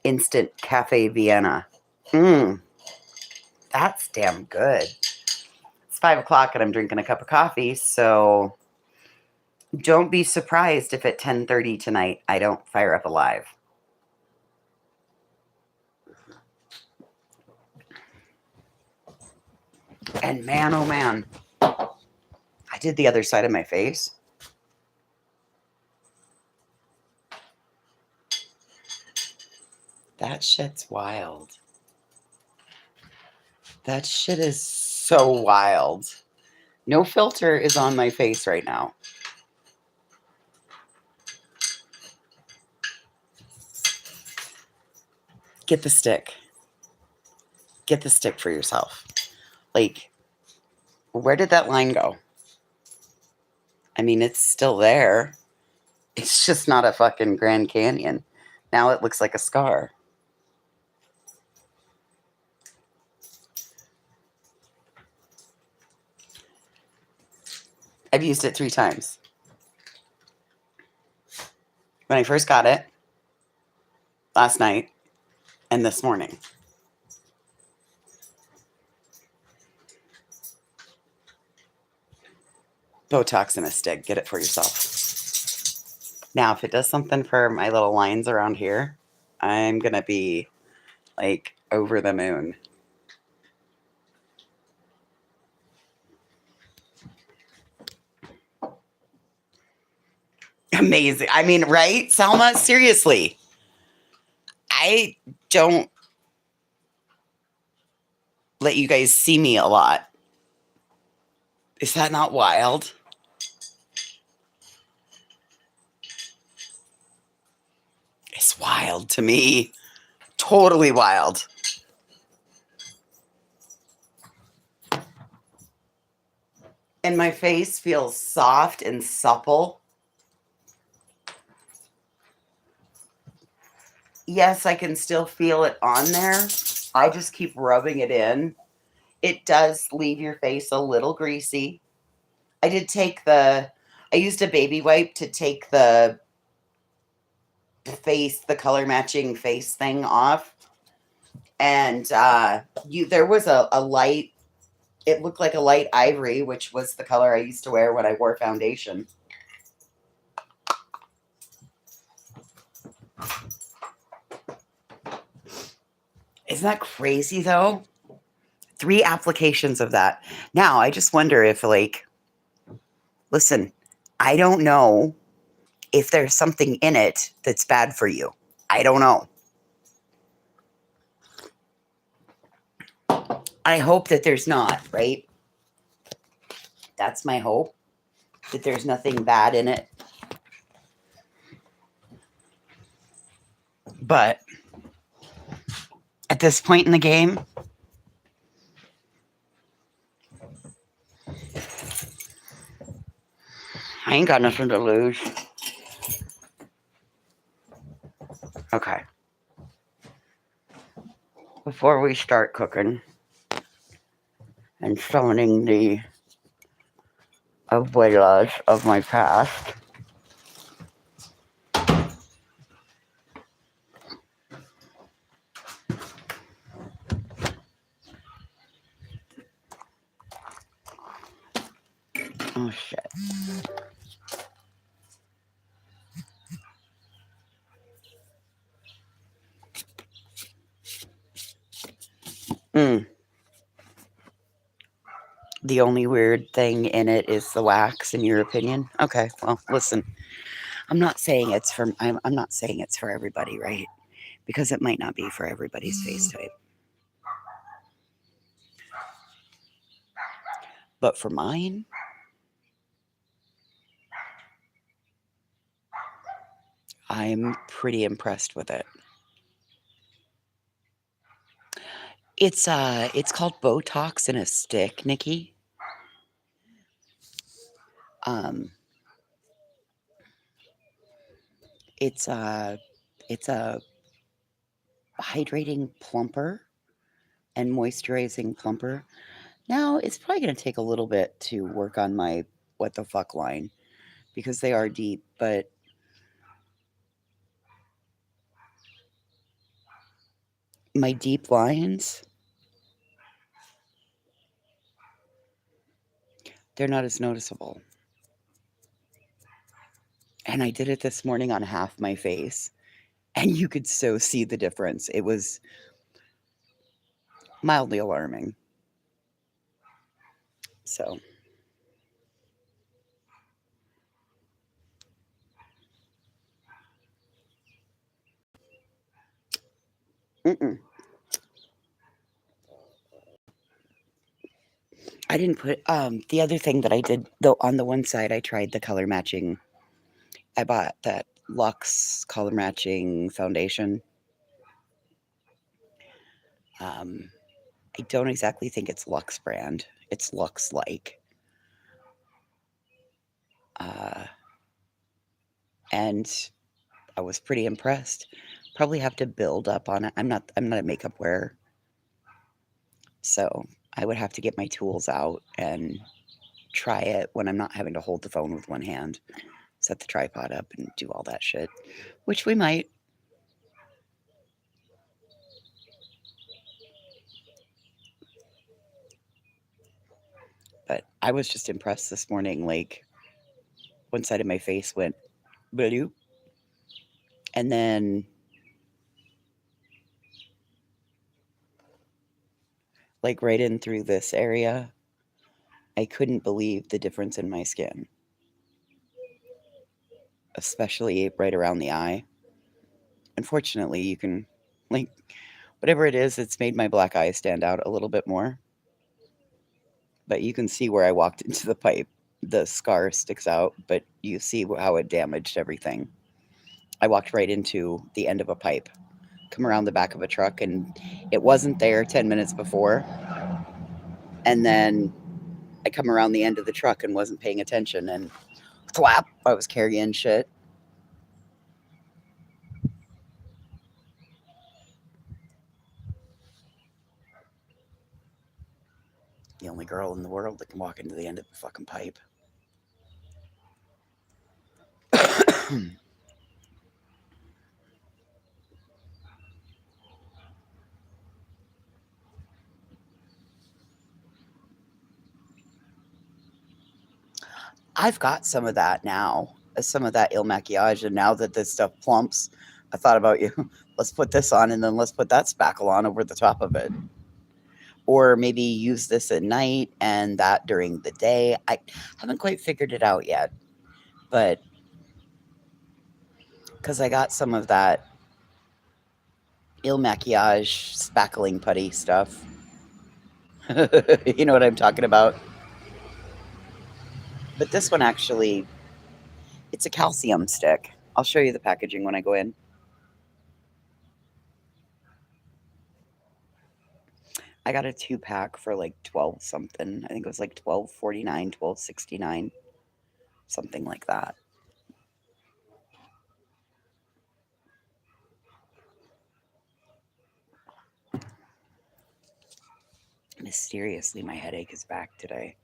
Instant Cafe Vienna. Mmm. That's damn good. It's 5 o'clock and I'm drinking a cup of coffee, so don't be surprised if at 10:30 tonight I don't fire up a live. And man, oh man, I did the other side of my face. That shit's wild. That shit is so wild. No filter is on my face right now. Get the stick. Get the stick for yourself. Like, where did that line go? I mean, it's still there. It's just not a fucking Grand Canyon. Now it looks like a scar. I've used it 3 times. When I first got it, last night, and this morning. Botox in a stick. Get it for yourself. Now, if it does something for my little lines around here, I'm going to be, like, over the moon. Amazing. I mean, right, Salma? Seriously. I don't let you guys see me a lot. Is that not wild? It's wild to me. Totally wild. And my face feels soft and supple. Yes, I can still feel it on there. I just keep rubbing it in. It does leave your face a little greasy. I used a baby wipe to take the color matching face thing off. And there was a light, it looked like a light ivory, which was the color I used to wear when I wore foundation. Isn't that crazy, though? 3 applications of that. Now, I just wonder if, like, listen, I don't know if there's something in it that's bad for you. I don't know. I hope that there's not, right? That's my hope, that there's nothing bad in it. But at this point in the game, I ain't got nothing to lose. Okay. Before we start cooking and summoning the abuelas of my past, oh shit. The only weird thing in it is the wax, in your opinion? Okay, well, listen. I'm not saying it's for everybody, right? Because it might not be for everybody's face type. But for mine, I'm pretty impressed with it. It's called Botox in a stick, Nikki. It's a hydrating plumper and moisturizing plumper. Now, it's probably going to take a little bit to work on my what the fuck line because they are deep, but my deep lines, they're not as noticeable. And I did it this morning on half my face, and you could so see the difference. It was mildly alarming. So, mm-mm. I didn't put the other thing that I did though on the one side I tried the color matching. I bought that Lux color matching foundation. I don't exactly think it's Lux brand. It's Lux like. And I was pretty impressed. Probably have to build up on it. I'm not a makeup wearer. So I would have to get my tools out and try it when I'm not having to hold the phone with one hand, set the tripod up and do all that shit, which we might. But I was just impressed this morning. Like, one side of my face went blue, and then like right in through this area, I couldn't believe the difference in my skin, especially right around the eye. Unfortunately, you can, like, whatever it is, it's made my black eye stand out a little bit more. But you can see where I walked into the pipe. The scar sticks out, but you see how it damaged everything. I walked right into the end of a pipe, come around the back of a truck, and it wasn't there 10 minutes before. And then I come around the end of the truck and wasn't paying attention, and thwap, I was carrying shit. The only girl in the world that can walk into the end of a fucking pipe. I've got some of that now, some of that Il Maquillage, and now that this stuff plumps, I thought about you. Let's put this on, and then let's put that spackle on over the top of it. Or maybe use this at night and that during the day. I haven't quite figured it out yet, but because I got some of that Il Maquillage spackling putty stuff. You know what I'm talking about? But this one actually, it's a calcium stick. I'll show you the packaging when I go in. I got a 2-pack for like 12 something. I think it was like $12.49, $12.69, something like that. Mysteriously, my headache is back today.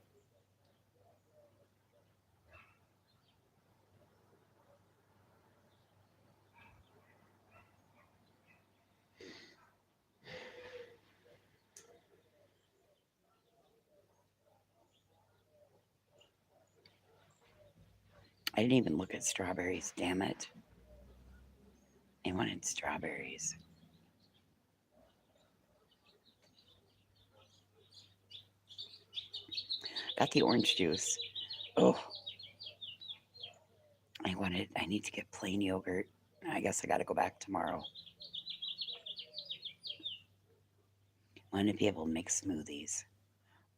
I didn't even look at strawberries, damn it. I wanted strawberries. Got the orange juice. Oh, I need to get plain yogurt. I guess I got to go back tomorrow. I want to be able to make smoothies.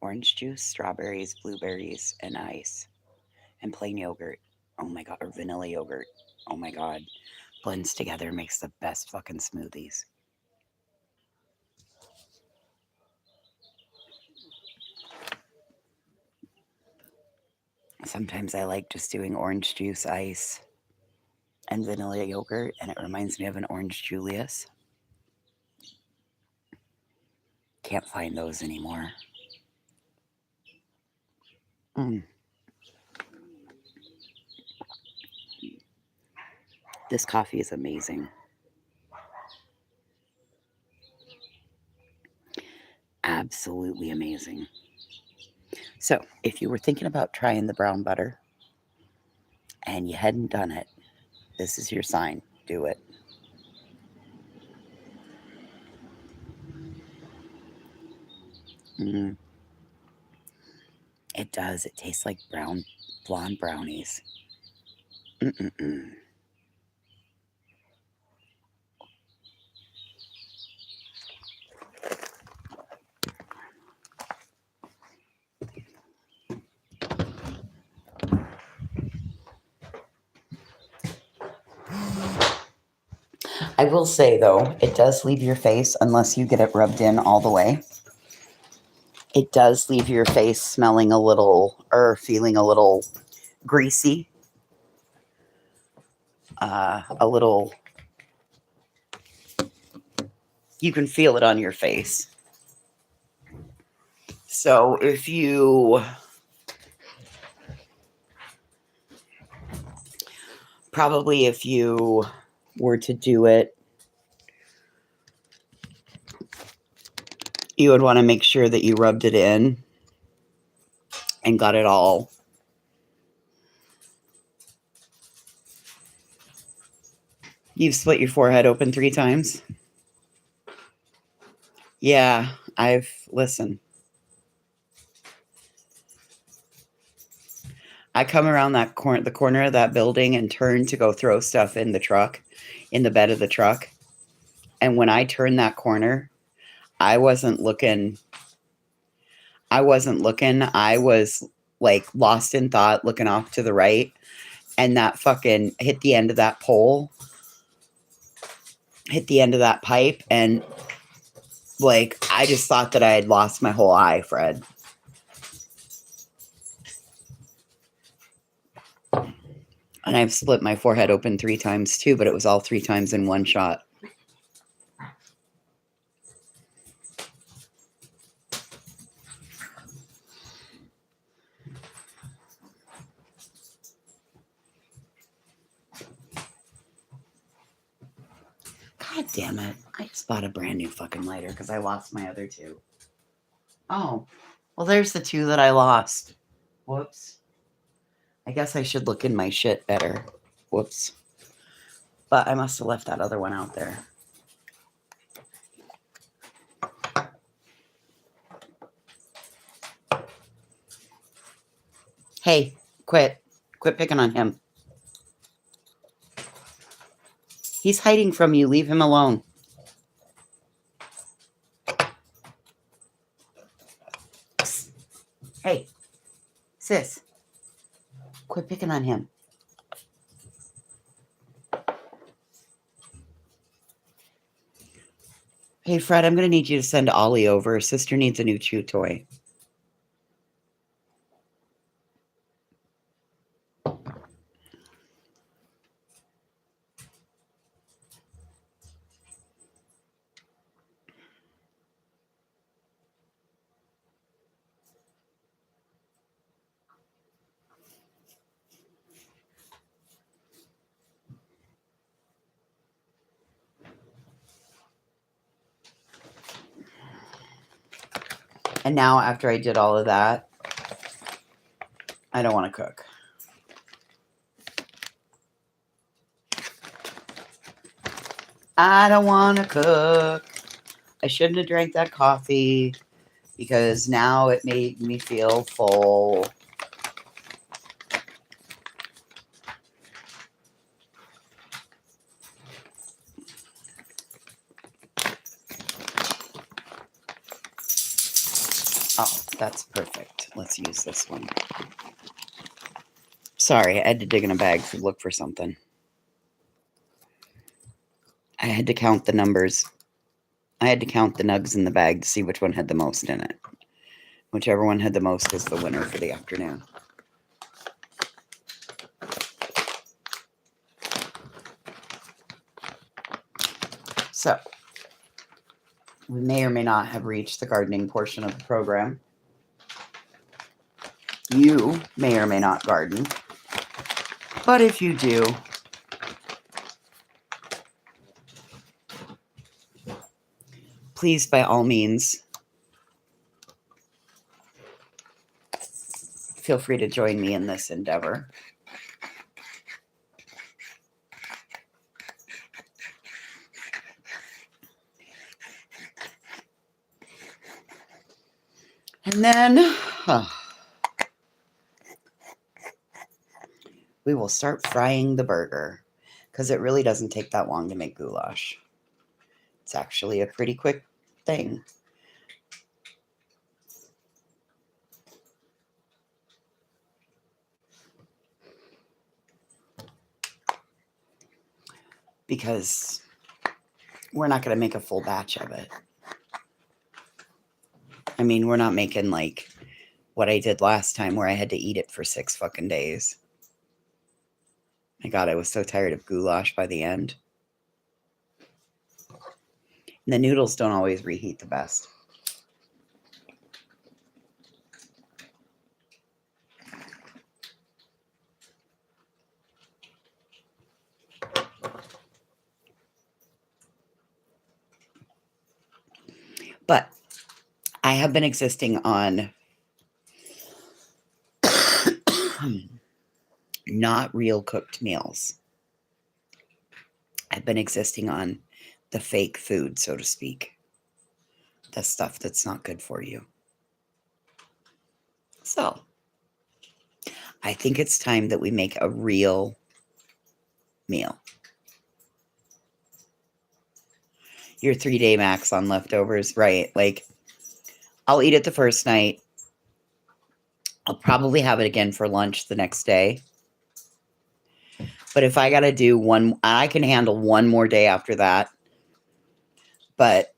Orange juice, strawberries, blueberries, and ice. And plain yogurt. Oh my god, or vanilla yogurt. Oh my god. Blends together, makes the best fucking smoothies. Sometimes I like just doing orange juice, ice, and vanilla yogurt, and it reminds me of an Orange Julius. Can't find those anymore. This coffee is amazing. absolutely amazing. So, if you were thinking about trying the brown butter and you hadn't done it, this is your sign. Do it. Mm. It does. It tastes like blonde brownies. Mm-mm-mm. I will say, though, it does leave your face, unless you get it rubbed in all the way, it does leave your face smelling a little, or feeling a little greasy. A little, you can feel it on your face. So if you were to do it, you would want to make sure that you rubbed it in and got it all. You've split your forehead open 3 times? Yeah, listen. I come around the corner of that building and turn to go throw stuff in the truck, in the bed of the truck. And when I turned that corner, I wasn't looking. I was like lost in thought, looking off to the right. And that fucking hit the end of that pole, hit the end of that pipe. And like, I just thought that I had lost my whole eye, Fred. And I've split my forehead open 3 times too, but it was all 3 times in one shot. God damn it. I just bought a brand new fucking lighter because I lost my other 2. Oh, well, there's the 2 that I lost. Whoops. I guess I should look in my shit better. Whoops. But I must have left that other one out there. Hey, quit. Quit picking on him. He's hiding from you. Leave him alone. Hey, sis. Quit picking on him. Hey, Fred, I'm going to need you to send Ollie over. Sister needs a new chew toy. And now, after I did all of that, I don't want to cook. I don't want to cook. I shouldn't have drank that coffee because now it made me feel full. Oh, that's perfect. Let's use this one. Sorry, I had to dig in a bag to look for something. I had to count the numbers. I had to count the nugs in the bag to see which one had the most in it. Whichever one had the most was the winner for the afternoon. So, we may or may not have reached the gardening portion of the program. You may or may not garden. But if you do, please, by all means, feel free to join me in this endeavor. And then we will start frying the burger because it really doesn't take that long to make goulash. It's actually a pretty quick thing. Because we're not going to make a full batch of it. I mean, we're not making like what I did last time where I had to eat it for 6 fucking days. My God, I was so tired of goulash by the end. And the noodles don't always reheat the best. But I have been existing on not real cooked meals. I've been existing on the fake food, so to speak. The stuff that's not good for you. So, I think it's time that we make a real meal. Your 3-day max on leftovers, right? Like, I'll eat it the first night. I'll probably have it again for lunch the next day. But if I got to do one, I can handle one more day after that. But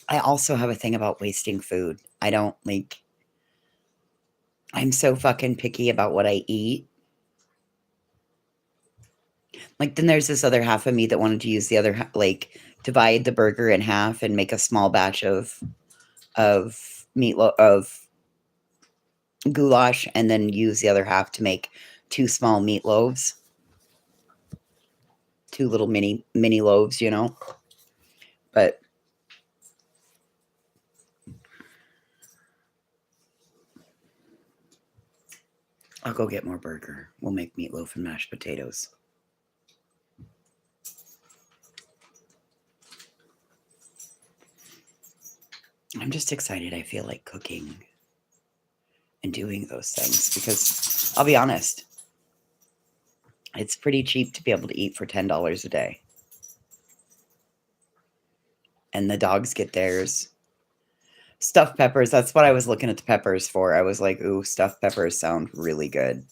I also have a thing about wasting food. I don't like, I'm so fucking picky about what I eat. Like, then there's this other half of me that wanted to use the other, like, divide the burger in half and make a small batch of meatloaf, of goulash, and then use the other half to make 2 small meatloaves. 2 little mini loaves, you know. But I'll go get more burger. We'll make meatloaf and mashed potatoes. I'm just excited. I feel like cooking and doing those things because I'll be honest, it's pretty cheap to be able to eat for $10 a day. And the dogs get theirs. Stuffed peppers, that's what I was looking at the peppers for. I was like, ooh, stuffed peppers sound really good.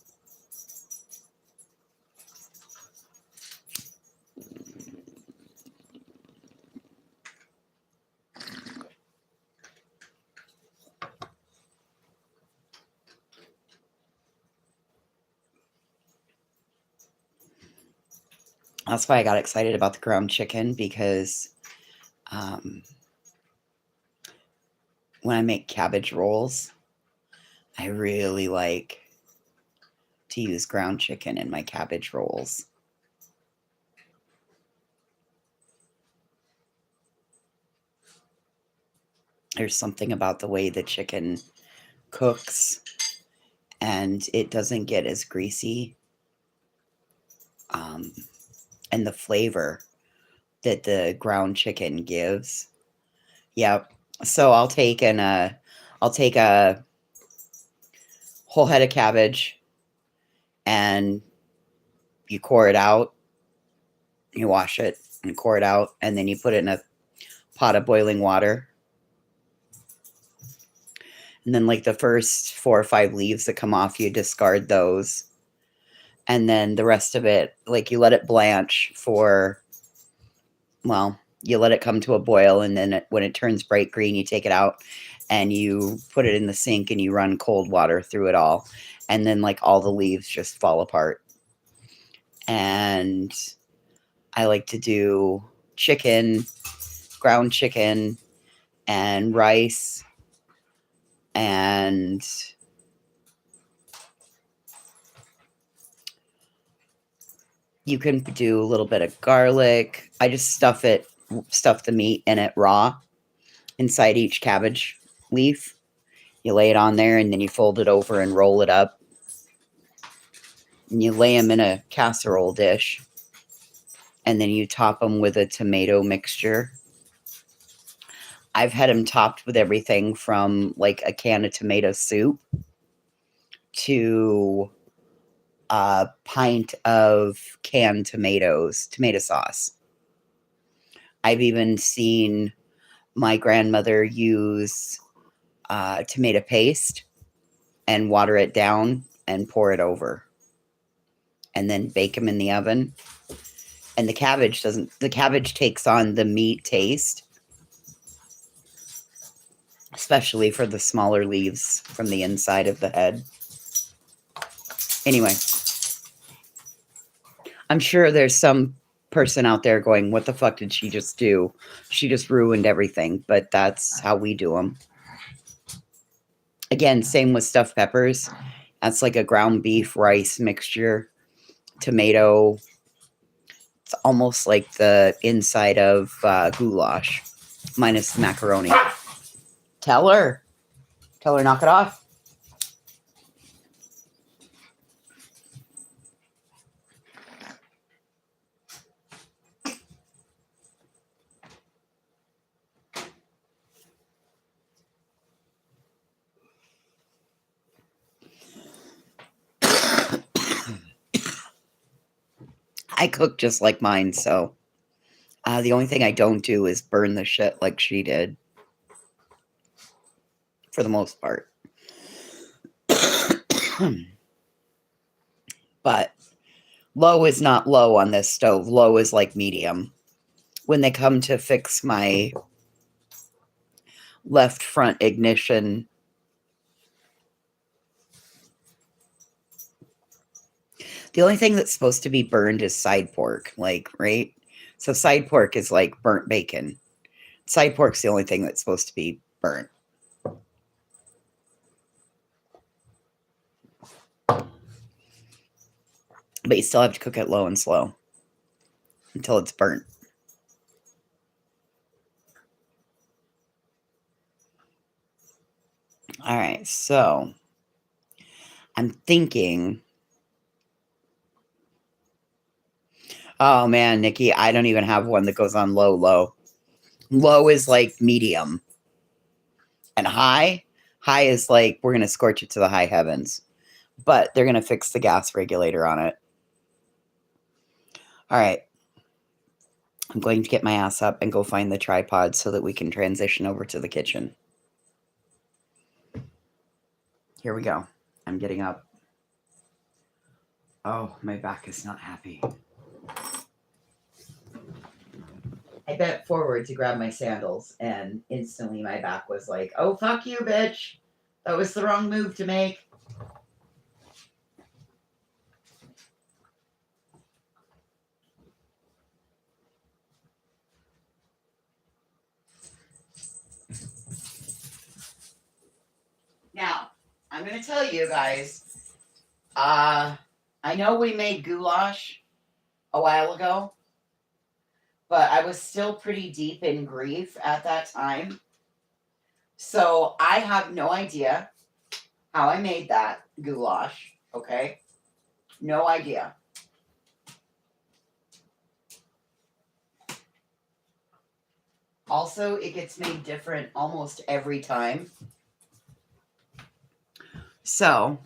That's why I got excited about the ground chicken because when I make cabbage rolls, I really like to use ground chicken in my cabbage rolls. There's something about the way the chicken cooks and it doesn't get as greasy. And the flavor that the ground chicken gives. Yep. So I'll take a whole head of cabbage and you core it out. You wash it and core it out, and then you put it in a pot of boiling water. And then like the first 4 or 5 leaves that come off, you discard those. And then the rest of it, like you let it blanch for, well, you let it come to a boil. And then when it turns bright green, you take it out and you put it in the sink and you run cold water through it all. And then like all the leaves just fall apart. And I like to do chicken, ground chicken, and rice, and you can do a little bit of garlic. I just stuff the meat in it raw inside each cabbage leaf. You lay it on there and then you fold it over and roll it up and you lay them in a casserole dish, and then you top them with a tomato mixture. I've had them topped with everything from like a can of tomato soup to a pint of canned tomatoes, tomato sauce. I've even seen my grandmother use tomato paste and water it down and pour it over, and then bake them in the oven. And the cabbage takes on the meat taste, especially for the smaller leaves from the inside of the head. Anyway, I'm sure there's some person out there going, what the fuck did she just do? She just ruined everything, but that's how we do them. Again, same with stuffed peppers. That's like a ground beef rice mixture, tomato. It's almost like the inside of goulash, minus the macaroni. Tell her, knock it off. I cook just like mine, so the only thing I don't do is burn the shit like she did. For the most part. But low is not low on this stove. Low is like medium. When they come to fix my left front ignition, the only thing that's supposed to be burned is side pork, like, right? So side pork is like burnt bacon. Side pork's the only thing that's supposed to be burnt. But you still have to cook it low and slow until it's burnt. All right, so I'm thinking. Oh man, Nikki, I don't even have one that goes on low, low. Low is like medium. And high is like we're going to scorch it to the high heavens. But they're going to fix the gas regulator on it. All right. I'm going to get my ass up and go find the tripod so that we can transition over to the kitchen. Here we go. I'm getting up. Oh, my back is not happy. I bent forward to grab my sandals, and instantly my back was like, oh, fuck you, bitch. That was the wrong move to make. Now, I'm going to tell you guys, I know we made goulash a while ago, but I was still pretty deep in grief at that time. So I have no idea how I made that goulash, okay? No idea. Also, it gets made different almost every time. So,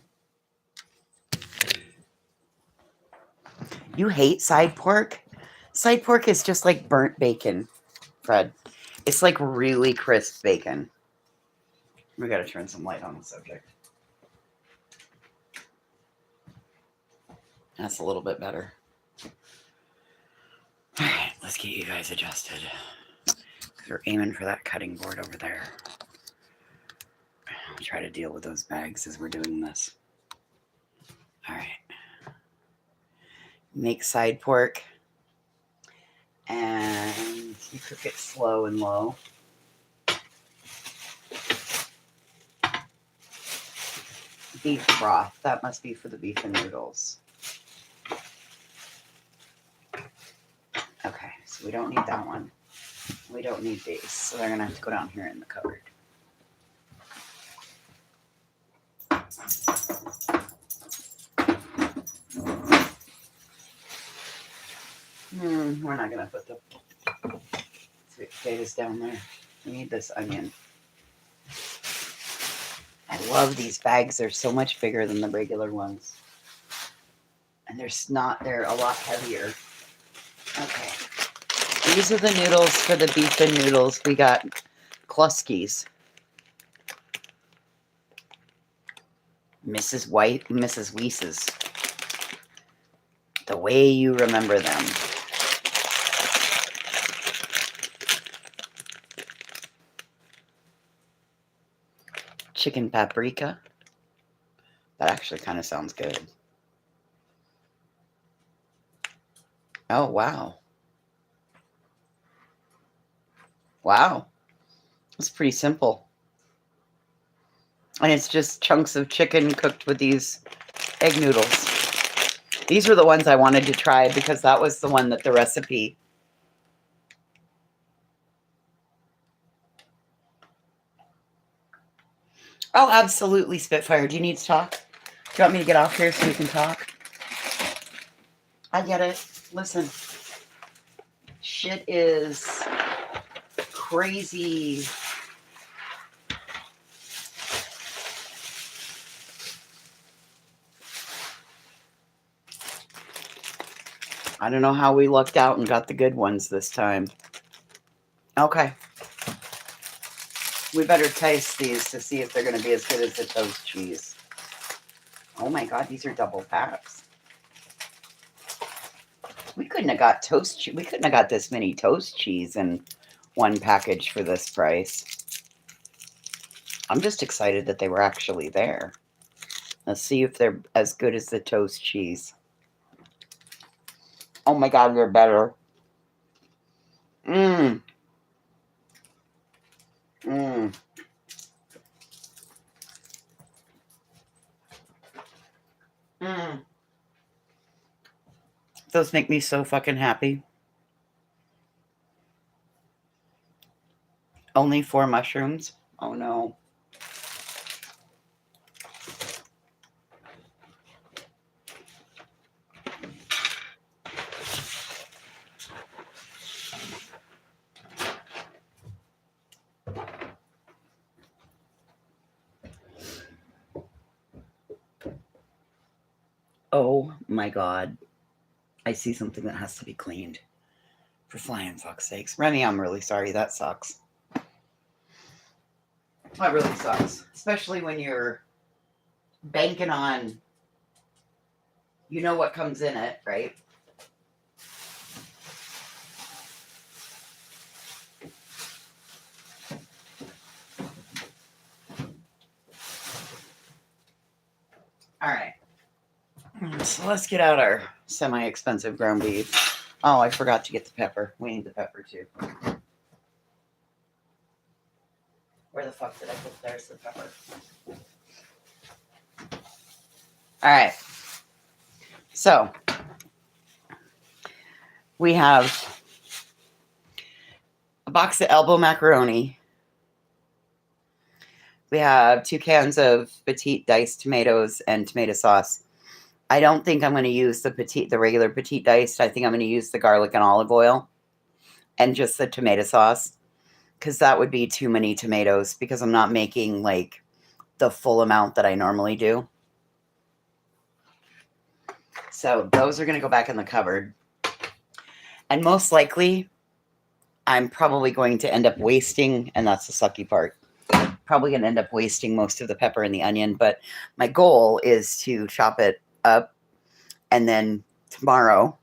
you hate side pork? Side pork is just like burnt bacon, Fred. It's like really crisp bacon. We gotta turn some light on the subject. That's a little bit better. All right, let's get you guys adjusted. We're aiming for that cutting board over there. I'll try to deal with those bags as we're doing this. All right. Make side pork. And you cook it slow and low. Beef broth. That must be for the beef and noodles. Okay, so we don't need that one. We don't need these. So they're going to have to go down here in the cupboard. not going to put the sweet potatoes down there. We need this onion. I love these bags. They're so much bigger than the regular ones. And they're a lot heavier. Okay. These are the noodles for the beef and noodles. We got Kluskies. Mrs. White, Mrs. Weese's. The way you remember them. Chicken paprika. That actually kind of sounds good. Oh, wow. Wow. It's pretty simple. And it's just chunks of chicken cooked with these egg noodles. These were the ones I wanted to try because that was the one that the recipe. Oh, absolutely, Spitfire. Do you need to talk? Do you want me to get off here so we can talk? I get it. Listen. Shit is crazy. I don't know how we lucked out and got the good ones this time. Okay. We better taste these to see if they're going to be as good as the toast cheese. Oh my God, these are double packs. We couldn't have got we couldn't have got this many toast cheese in one package for this price. I'm just excited that they were actually there. Let's see if they're as good as the toast cheese. Oh my God, they're better. Mmm. Mmm. Mmm. Those make me so fucking happy. Only 4 mushrooms? Oh no. Oh my God. I see something that has to be cleaned. For flying fuck's sakes. Remy, I'm really sorry. That sucks. That really sucks. Especially when you're banking on, you know what comes in it, right? All right. So let's get out our semi-expensive ground beef. Oh, I forgot to get the pepper. We need the pepper too. Where the fuck did I put? There's the pepper. All right. So we have a box of elbow macaroni. We have 2 cans of petite diced tomatoes and tomato sauce. I don't think I'm going to use the regular petite diced. I think I'm going to use the garlic and olive oil and just the tomato sauce because that would be too many tomatoes because I'm not making like the full amount that I normally do. So those are going to go back in the cupboard. And most likely, I'm probably going to end up wasting, and that's the sucky part, probably going to end up wasting most of the pepper and the onion. But my goal is to chop it up, and then tomorrow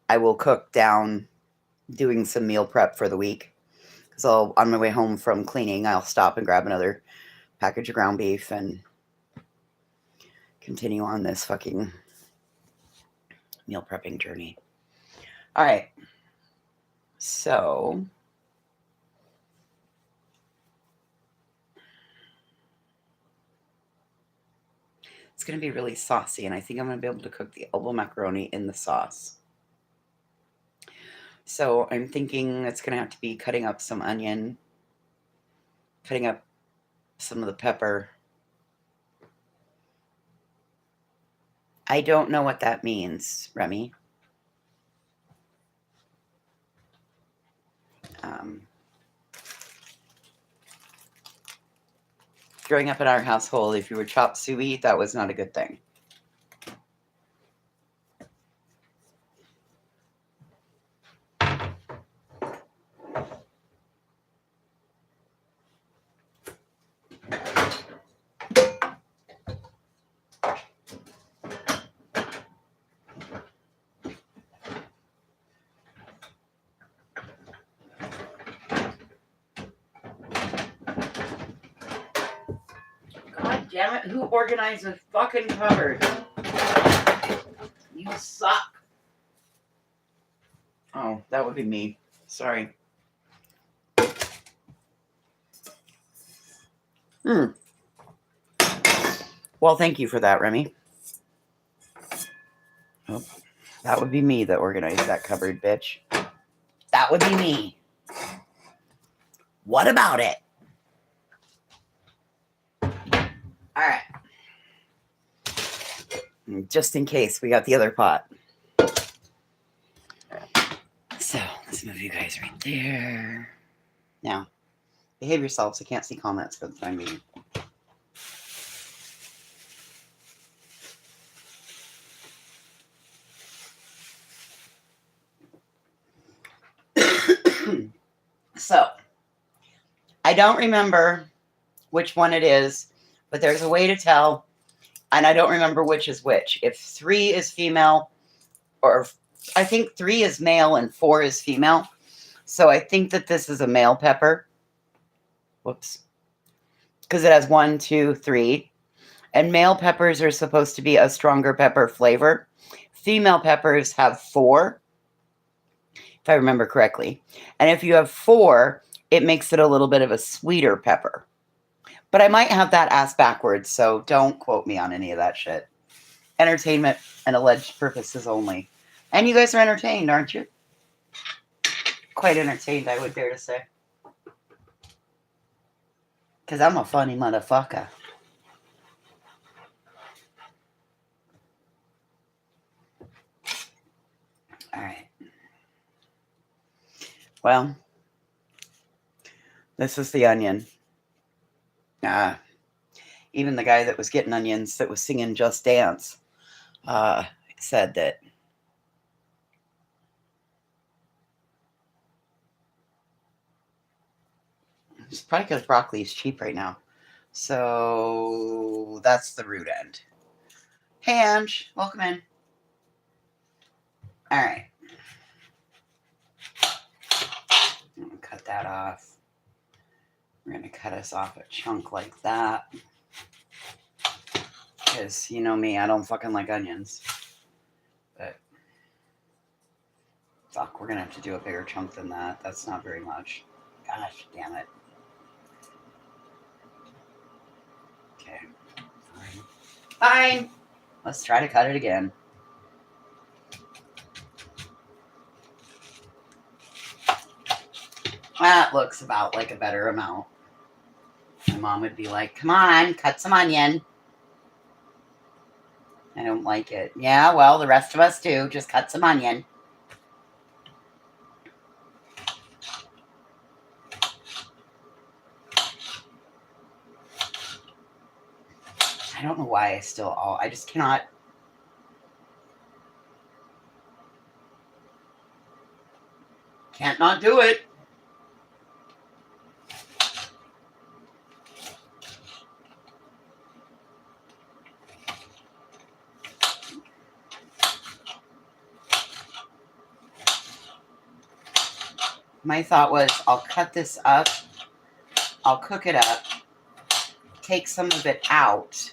I will cook down doing some meal prep for the week. So on my way home from cleaning, I'll stop and grab another package of ground beef and continue on this fucking meal prepping journey. All right. So it's going to be really saucy, and I think I'm going to be able to cook the elbow macaroni in the sauce. So I'm thinking it's going to have to be cutting up some onion, cutting up some of the pepper. I don't know what that means, Remy. Growing up in our household, if you were chop suey, that was not a good thing. God damn it, who organized a fucking cupboard? You suck. Oh, that would be me. Sorry. Well, thank you for that, Remy. Oh, that would be me that organized that cupboard, bitch. That would be me. What about it? All right. Just in case, we got the other pot. So, let's move you guys right there. Now, behave yourselves. I can't see comments for the time being. So, I don't remember which one it is, but there's a way to tell, and I don't remember which is which. If 3 is female, or I think 3 is male and 4 is female. So I think that this is a male pepper. Whoops. Because it has 1, 2, 3. And male peppers are supposed to be a stronger pepper flavor. Female peppers have 4, if I remember correctly. And if you have 4, it makes it a little bit of a sweeter pepper. But I might have that ass backwards, so don't quote me on any of that shit. Entertainment and alleged purposes only. And you guys are entertained, aren't you? Quite entertained, I would dare to say. Because I'm a funny motherfucker. All right. Well, this is the onion. Even the guy that was getting onions that was singing Just Dance said that it's probably because broccoli is cheap right now. So that's the root end. Hey, Ange, welcome in. All right. I'm going to cut that off. We're going to cut us off a chunk like that. Because, you know me, I don't fucking like onions. But, fuck, we're going to have to do a bigger chunk than that. That's not very much. Gosh, damn it. Okay, fine. Fine! Let's try to cut it again. That looks about like a better amount. My mom would be like, come on, cut some onion. I don't like it. Yeah, well, the rest of us do. Just cut some onion. I don't know why I just cannot. Can't not do it. My thought was, I'll cut this up, I'll cook it up, take some of it out,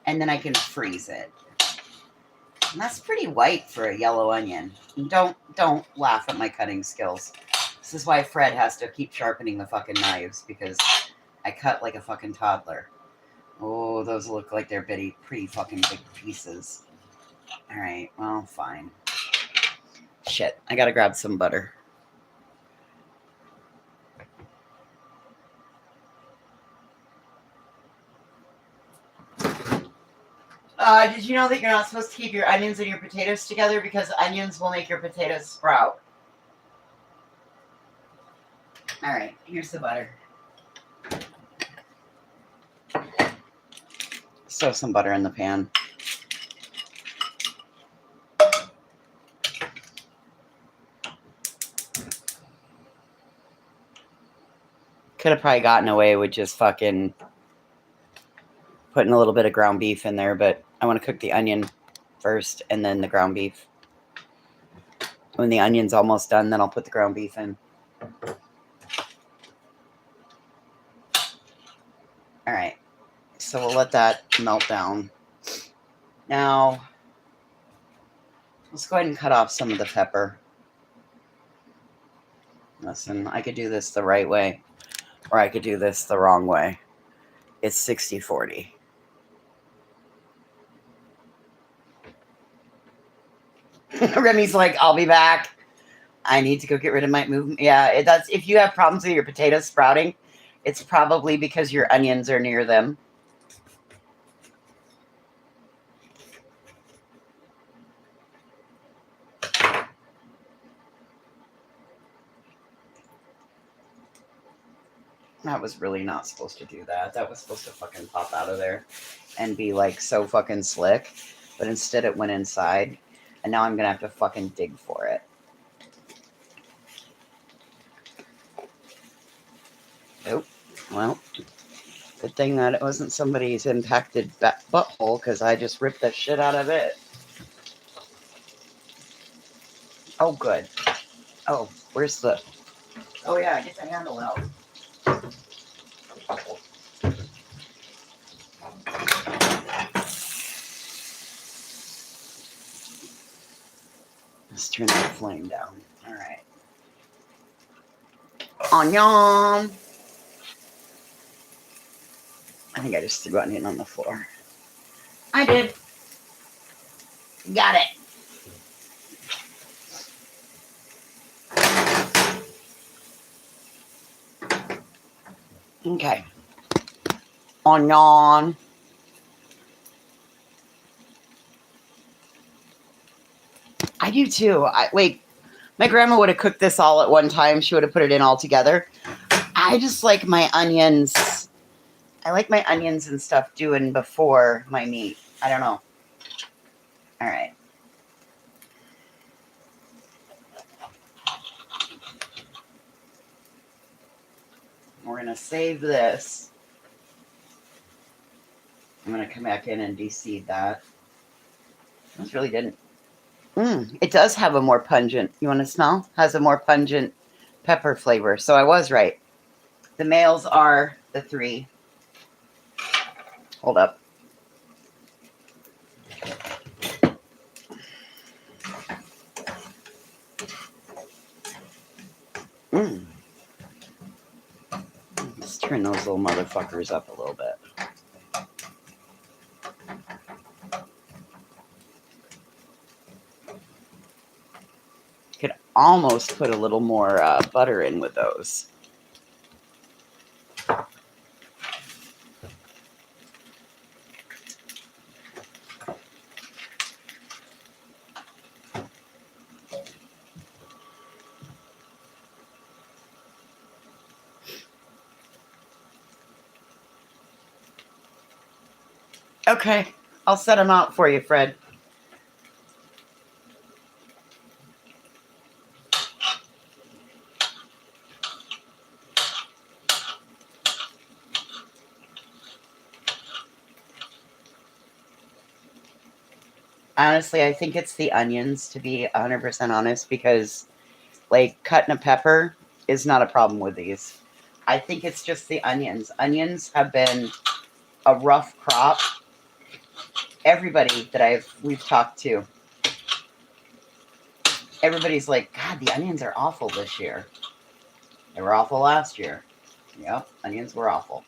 and then I can freeze it. And that's pretty white for a yellow onion. Don't laugh at my cutting skills. This is why Fred has to keep sharpening the fucking knives, because I cut like a fucking toddler. Oh, those look like they're pretty fucking big pieces. All right, well, fine. Shit, I gotta grab some butter. Did you know that you're not supposed to keep your onions and your potatoes together because onions will make your potatoes sprout? All right, here's the butter. Throw some butter in the pan. Could have probably gotten away with just fucking putting a little bit of ground beef in there, but I want to cook the onion first and then the ground beef. When the onion's almost done, then I'll put the ground beef in. All right, so we'll let that melt down. Now, let's go ahead and cut off some of the pepper. Listen, I could do this the right way, or I could do this the wrong way. It's 60-40. Remy's like, I'll be back. I need to go get rid of my movement. Yeah, that's if you have problems with your potatoes sprouting, it's probably because your onions are near them. That was really not supposed to do that. That was supposed to fucking pop out of there and be like so fucking slick. But instead it went inside. And now I'm going to have to fucking dig for it. Oh, well, good thing that it wasn't somebody's impacted butthole because I just ripped the shit out of it. Oh, good. Oh, where's the... Oh, yeah, get the handle out. Let's turn that flame down. All right. Onion. I think I just threw onion on the floor. I did. Got it. Okay. Onion. I do too. Wait, my grandma would have cooked this all at one time. She would have put it in all together. I just like my onions. I like my onions and stuff doing before my meat. I don't know. All right. We're going to save this. I'm going to come back in and de-seed that. This really didn't. It does have a more pungent, you want to smell? Has a more pungent pepper flavor. So I was right. The males are the 3. Hold up. Let's turn those little motherfuckers up a little bit. Could almost put a little more butter in with those. Okay, I'll set them out for you, Fred. Honestly, I think it's the onions, to be 100% honest, because, like, cutting a pepper is not a problem with these. I think it's just the onions. Onions have been a rough crop. Everybody that we've talked to, everybody's like, God, the onions are awful this year. They were awful last year. Yep, onions were awful.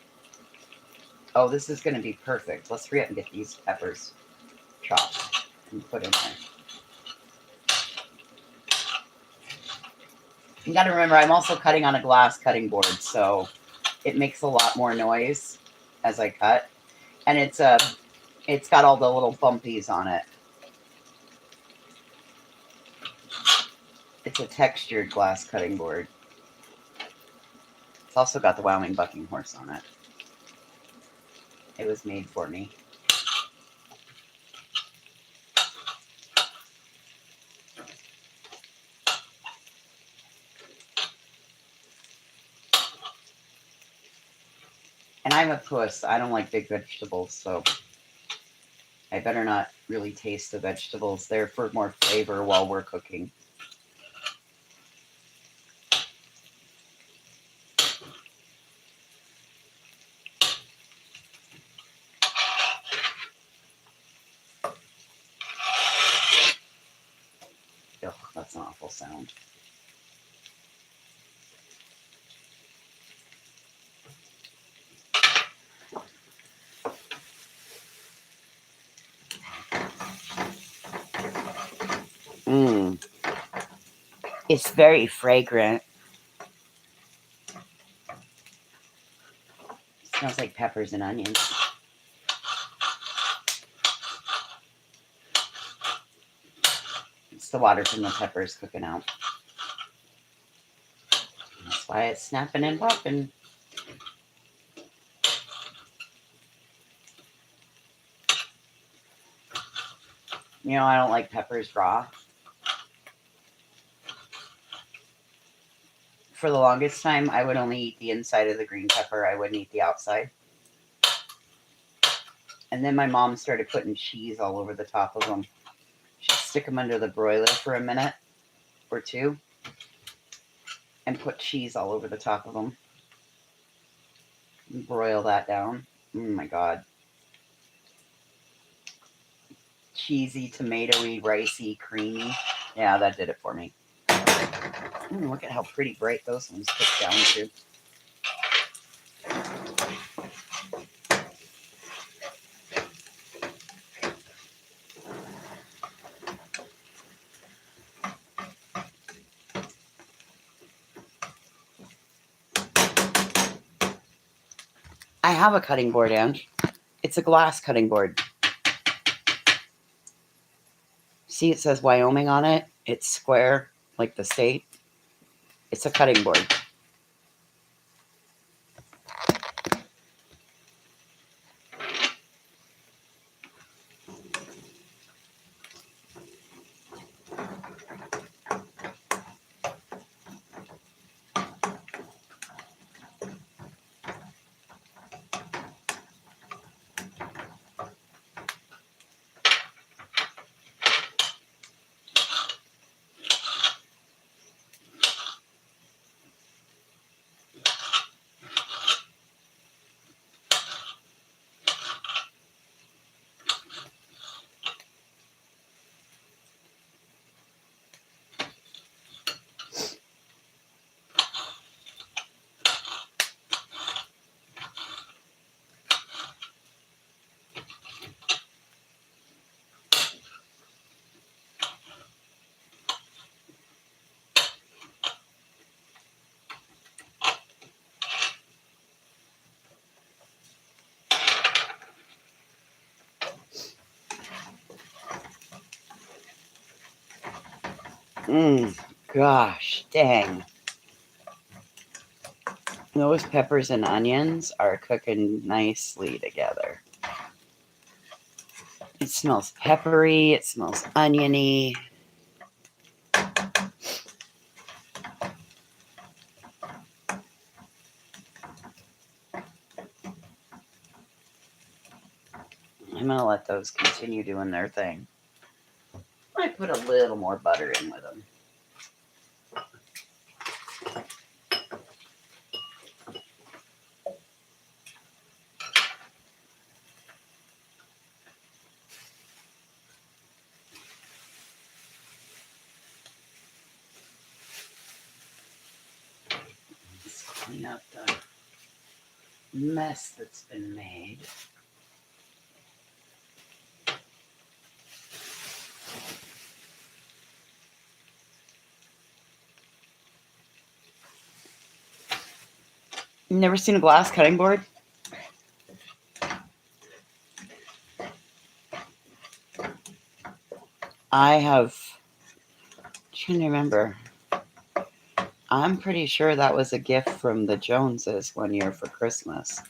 Oh, this is going to be perfect. Let's hurry up and get these peppers chopped and put in there. You got to remember, I'm also cutting on a glass cutting board, so it makes a lot more noise as I cut. And it's got all the little bumpies on it. It's a textured glass cutting board. It's also got the Wyoming bucking horse on it. It was made for me. And I'm a puss. I don't like big vegetables, so I better not really taste the vegetables. They're for more flavor while we're cooking. Ugh, that's an awful sound. Mmm. It's very fragrant. It smells like peppers and onions. It's the water from the peppers cooking out. That's why it's snapping and popping. You know, I don't like peppers raw. For the longest time, I would only eat the inside of the green pepper. I wouldn't eat the outside. And then my mom started putting cheese all over the top of them. She'd stick them under the broiler for a minute or two and put cheese all over the top of them. And broil that down. Oh my God. Cheesy, tomatoey, ricey, creamy. Yeah, that did it for me. Look at how pretty bright those ones cooked down to. I have a cutting board, Ange. It's a glass cutting board. See, it says Wyoming on it. It's square, like the state. It's a cutting board. Gosh, dang. Those peppers and onions are cooking nicely together. It smells peppery. It smells oniony. I'm going to let those continue doing their thing. I put a little more butter in with them. Let's clean up the mess that's been made. You've never seen a glass cutting board? I have, I'm trying to remember. I'm pretty sure that was a gift from the Joneses one year for Christmas.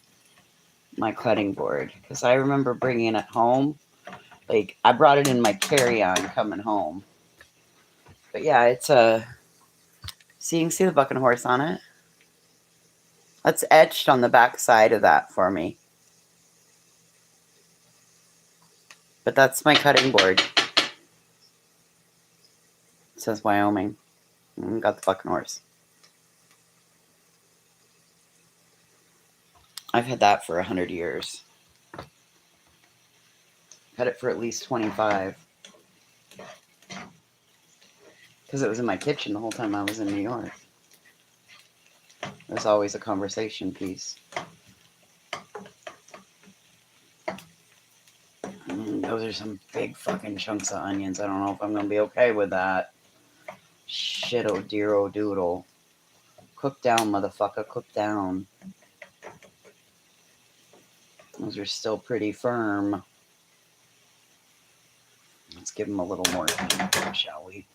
My cutting board. Because I remember bringing it home. Like, I brought it in my carry-on coming home. But yeah, it's a... So you can see the bucking horse on it. That's etched on the back side of that for me. But that's my cutting board. It says Wyoming. Got the bucking horse. I've had that for 100 years. Had it for at least 25. Because it was in my kitchen the whole time I was in New York. It was always a conversation piece. Those are some big fucking chunks of onions. I don't know if I'm going to be okay with that. Shit, oh dear, oh doodle. Cook down, motherfucker, cook down. Those are still pretty firm. Let's give them a little more time, shall we?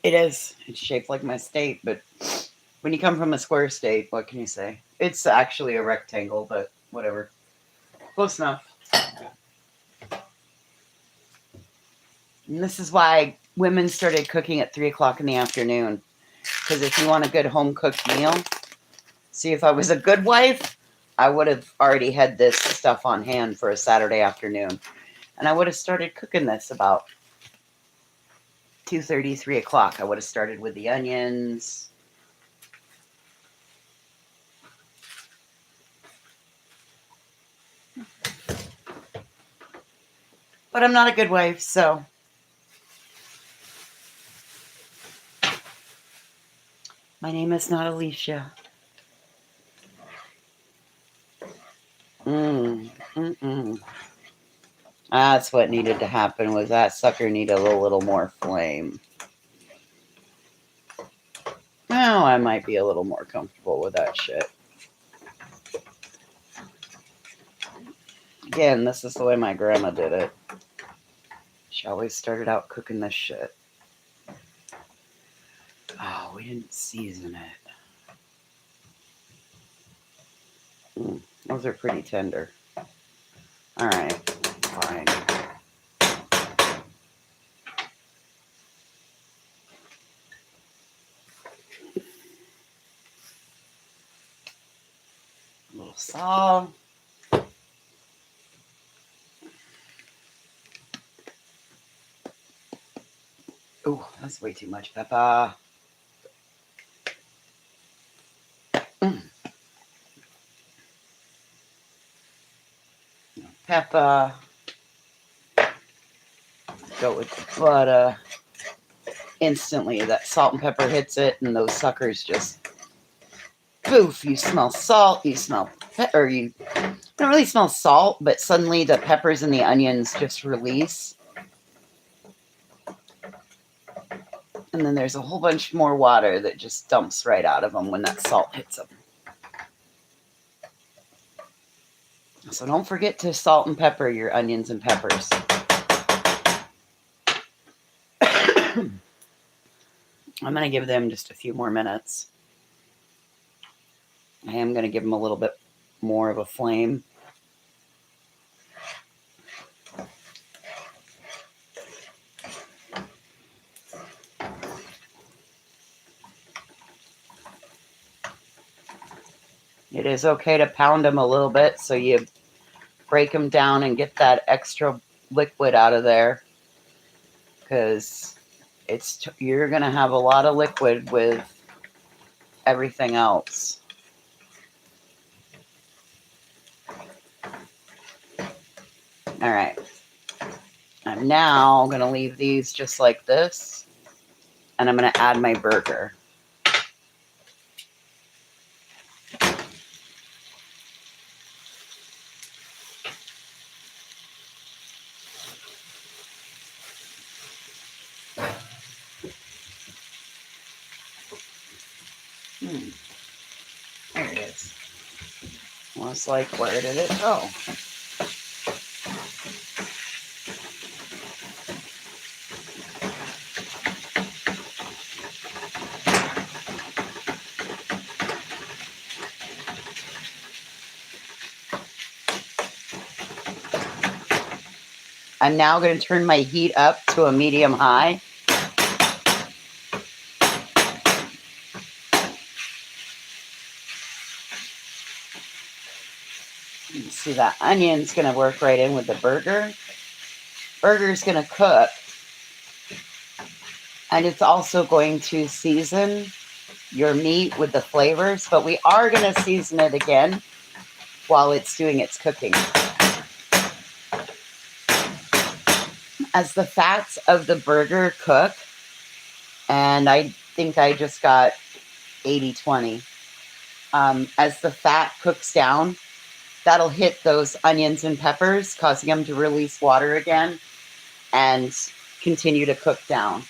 It is. It's shaped like my state, but when you come from a square state, what can you say? It's actually a rectangle, but whatever. Close enough. And this is why women started cooking at 3 o'clock in the afternoon. Because if you want a good home-cooked meal, see, if I was a good wife, I would have already had this stuff on hand for a Saturday afternoon. And I would have started cooking this about 2:30, 3 o'clock. I would have started with the onions. But I'm not a good wife, so... My name is not Alicia. That's what needed to happen, was that sucker needed a little more flame. Now I might be a little more comfortable with that shit. Again, this is the way my grandma did it. She always started out cooking this shit. Oh, we didn't season it. Those are pretty tender. Alright, fine. A little salt. Oh, that's way too much pepper. Pepper. Go with the butter. Instantly, that salt and pepper hits it, and those suckers just poof. You smell salt. You smell pepper. You don't really smell salt, but suddenly the peppers and the onions just release. And then there's a whole bunch more water that just dumps right out of them when that salt hits them. So don't forget to salt and pepper your onions and peppers. I'm going to give them just a few more minutes. I am going to give them a little bit more of a flame. It is okay to pound them a little bit so you break them down and get that extra liquid out of there. Because you're going to have a lot of liquid with everything else. All right. I'm now going to leave these just like this. And I'm going to add my burger. Was like, where did it go? I'm now going to turn my heat up to a medium high. You can see that onion's going to work right in with the burger. Burger's going to cook. And it's also going to season your meat with the flavors, but we are going to season it again while it's doing its cooking. As the fats of the burger cook, and I think I just got 80-20. As the fat cooks down, that'll hit those onions and peppers, causing them to release water again and continue to cook down.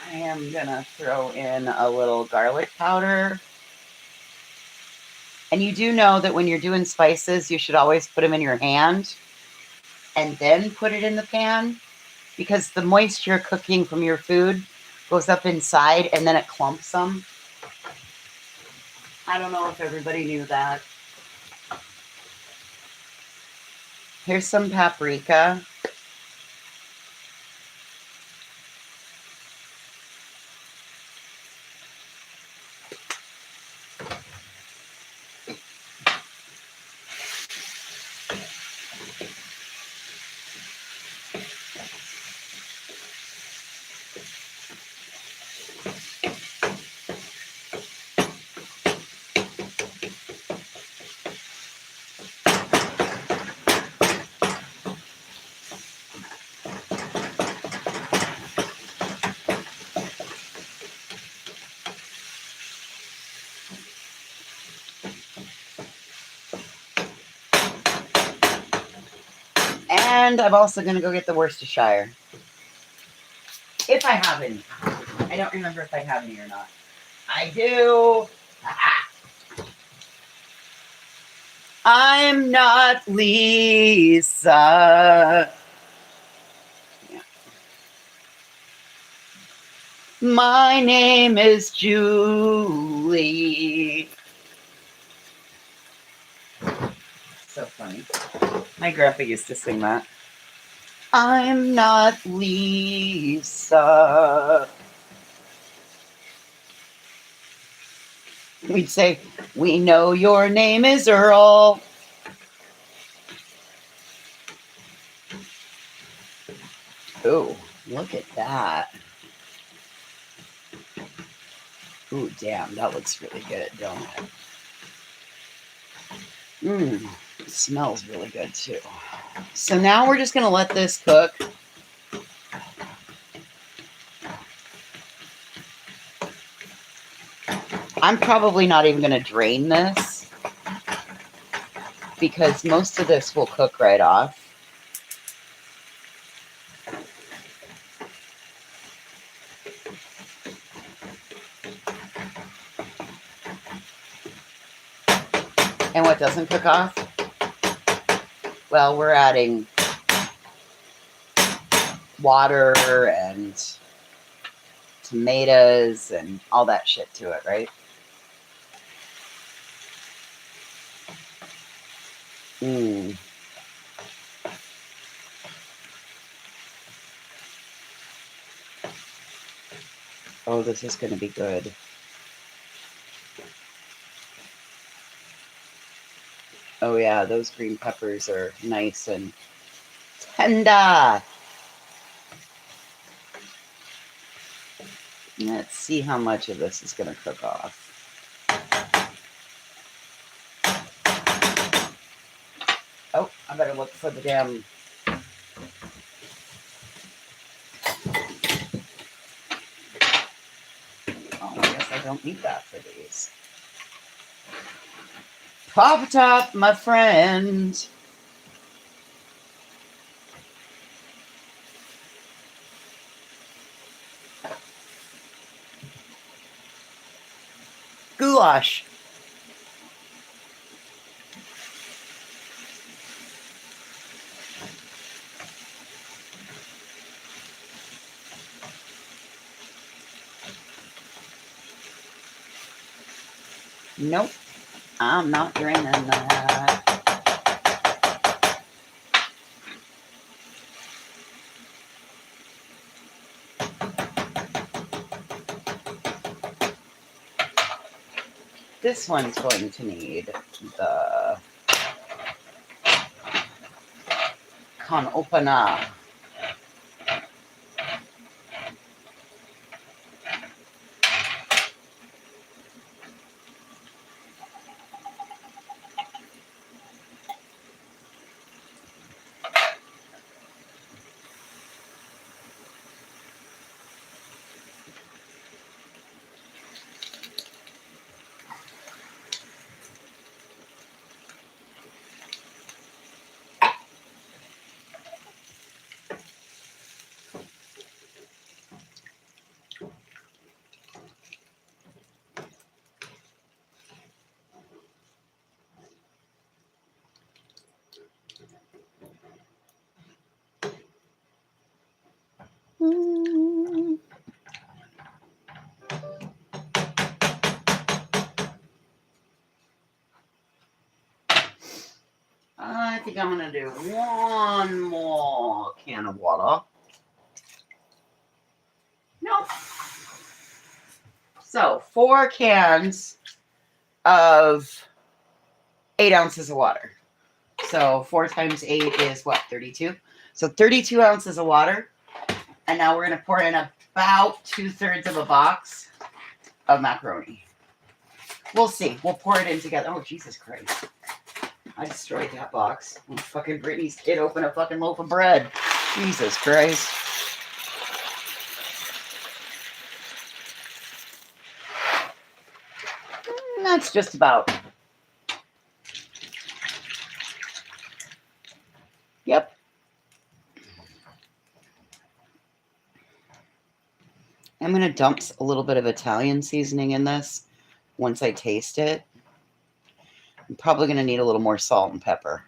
I am gonna throw in a little garlic powder. And you do know that when you're doing spices, you should always put them in your hand and then put it in the pan, because the moisture cooking from your food goes up inside and then it clumps them. I don't know if everybody knew that. Here's some paprika. And I'm also going to go get the Worcestershire. If I have any. I don't remember if I have any or not. I do. I'm not Lisa. Yeah. My name is Julie. So funny. My grandpa used to sing that. I'm not Lisa. We'd say, we know your name is Earl. Oh, look at that. Ooh, damn, that looks really good, don't it? Mmm, it smells really good too. So now we're just gonna let this cook. I'm probably not even gonna drain this because most of this will cook right off. And what doesn't cook off? Well, we're adding water and tomatoes and all that shit to it, right? Mmm. Oh, this is going to be good. Oh yeah, those green peppers are nice and tender. Let's see how much of this is going to cook off. Oh, I better look for the damn... Oh, I guess I don't need that for these. Pop top, my friend. goulash. Nope, I'm not draining that. This one's going to need the con opener. I think I'm going to do one more can of water. Nope. So 4 cans of 8 ounces of water. So 4 times 8 is what, 32? So 32 ounces of water. And now we're going to pour in about 2/3 of a box of macaroni. We'll see. We'll pour it in together. Oh, Jesus Christ. I destroyed that box. When fucking Brittany's kid opened a fucking loaf of bread. Jesus Christ. And that's just about. Yep. I'm going to dump a little bit of Italian seasoning in this once I taste it. I'm probably going to need a little more salt and pepper.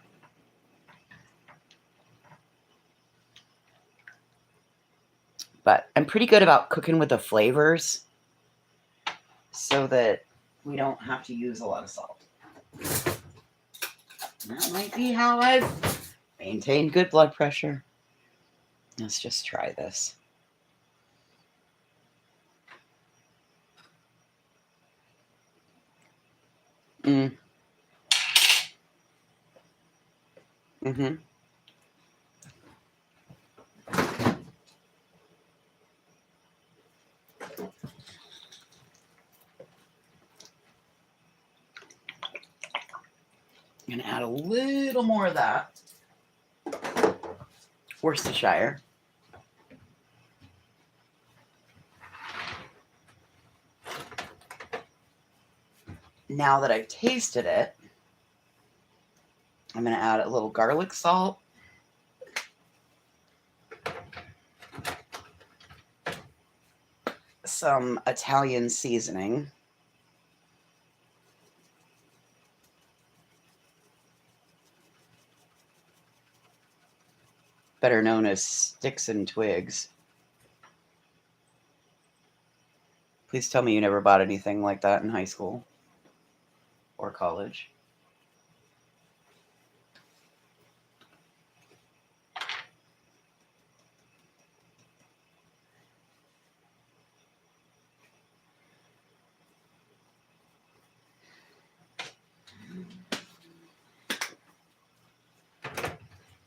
But I'm pretty good about cooking with the flavors so that we don't have to use a lot of salt. That might be how I've maintained good blood pressure. Let's just try this. Mm. Mm-hmm. I'm gonna add a little more of that. Worcestershire. Now that I've tasted it, I'm gonna add a little garlic salt. Some Italian seasoning. Better known as sticks and twigs. Please tell me you never bought anything like that in high school or college.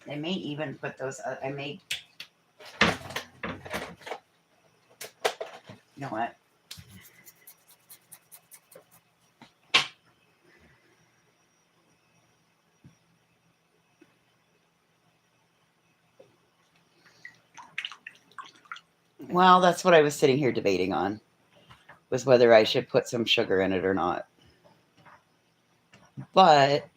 They may even put those, you know what? Well, that's what I was sitting here debating on, was whether I should put some sugar in it or not. But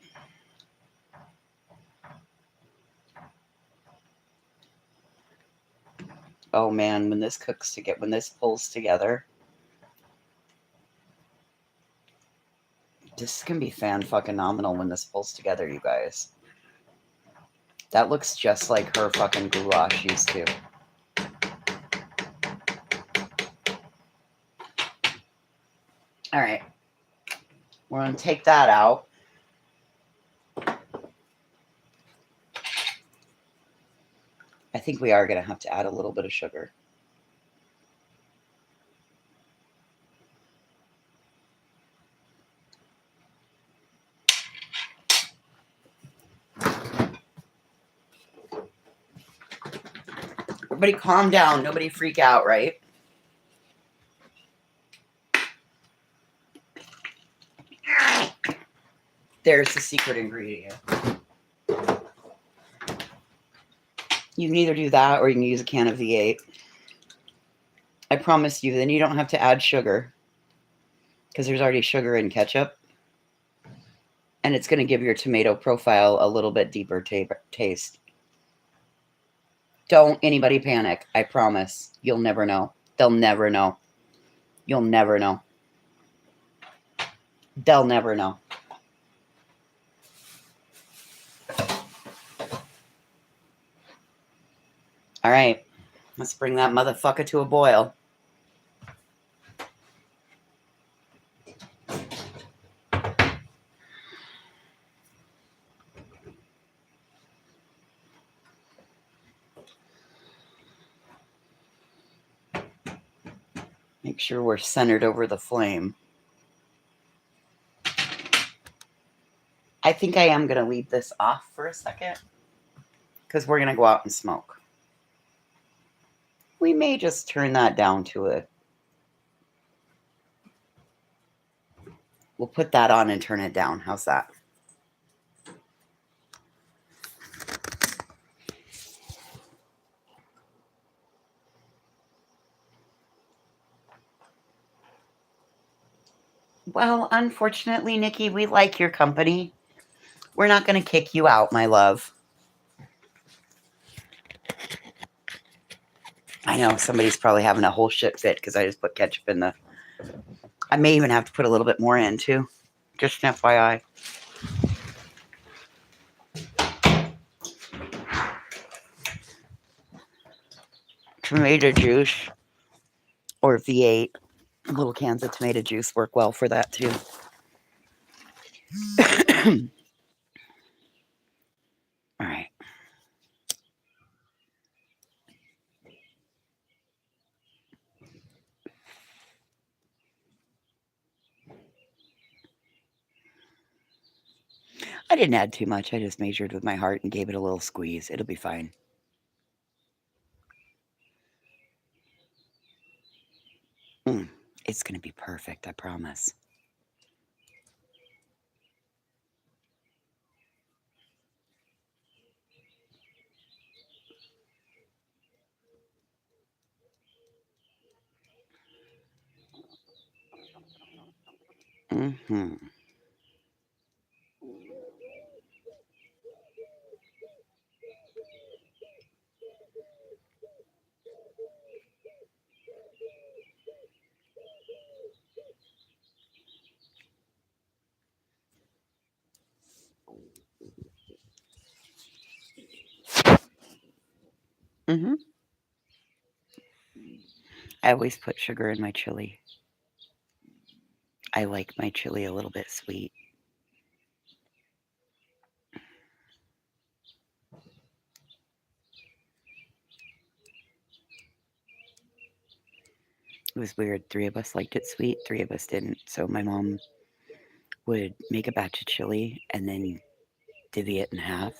oh man, when this pulls together, This is gonna be fan-fucking-nominal when this pulls together, you guys. That looks just like her fucking goulash used to. All right. We're gonna take that out. I think we are gonna have to add a little bit of sugar. Everybody calm down. Nobody freak out, right? There's the secret ingredient. You can either do that or you can use a can of V8. I promise you, then you don't have to add sugar because there's already sugar in ketchup. And it's going to give your tomato profile a little bit deeper taste. Don't anybody panic. I promise. You'll never know. They'll never know. You'll never know. They'll never know. All right. Let's bring that motherfucker to a boil. Make sure we're centered over the flame. I think I am going to leave this off for a second because we're going to go out and smoke. We may just turn that down to a... We'll put that on and turn it down. How's that? Well, unfortunately, Nikki, we like your company. We're not going to kick you out, my love. I know somebody's probably having a whole shit fit because I just put ketchup in the... I may even have to put a little bit more in, too. Just an FYI. Tomato juice or V8. Little cans of tomato juice work well for that, too. All right. I didn't add too much. I just measured with my heart and gave it a little squeeze. It'll be fine. It's going to be perfect, I promise. Mm-hmm. Mm-hmm. I always put sugar in my chili. I like my chili a little bit sweet. It was weird. 3 of us liked it sweet, 3 of us didn't. So my mom would make a batch of chili and then divvy it in half.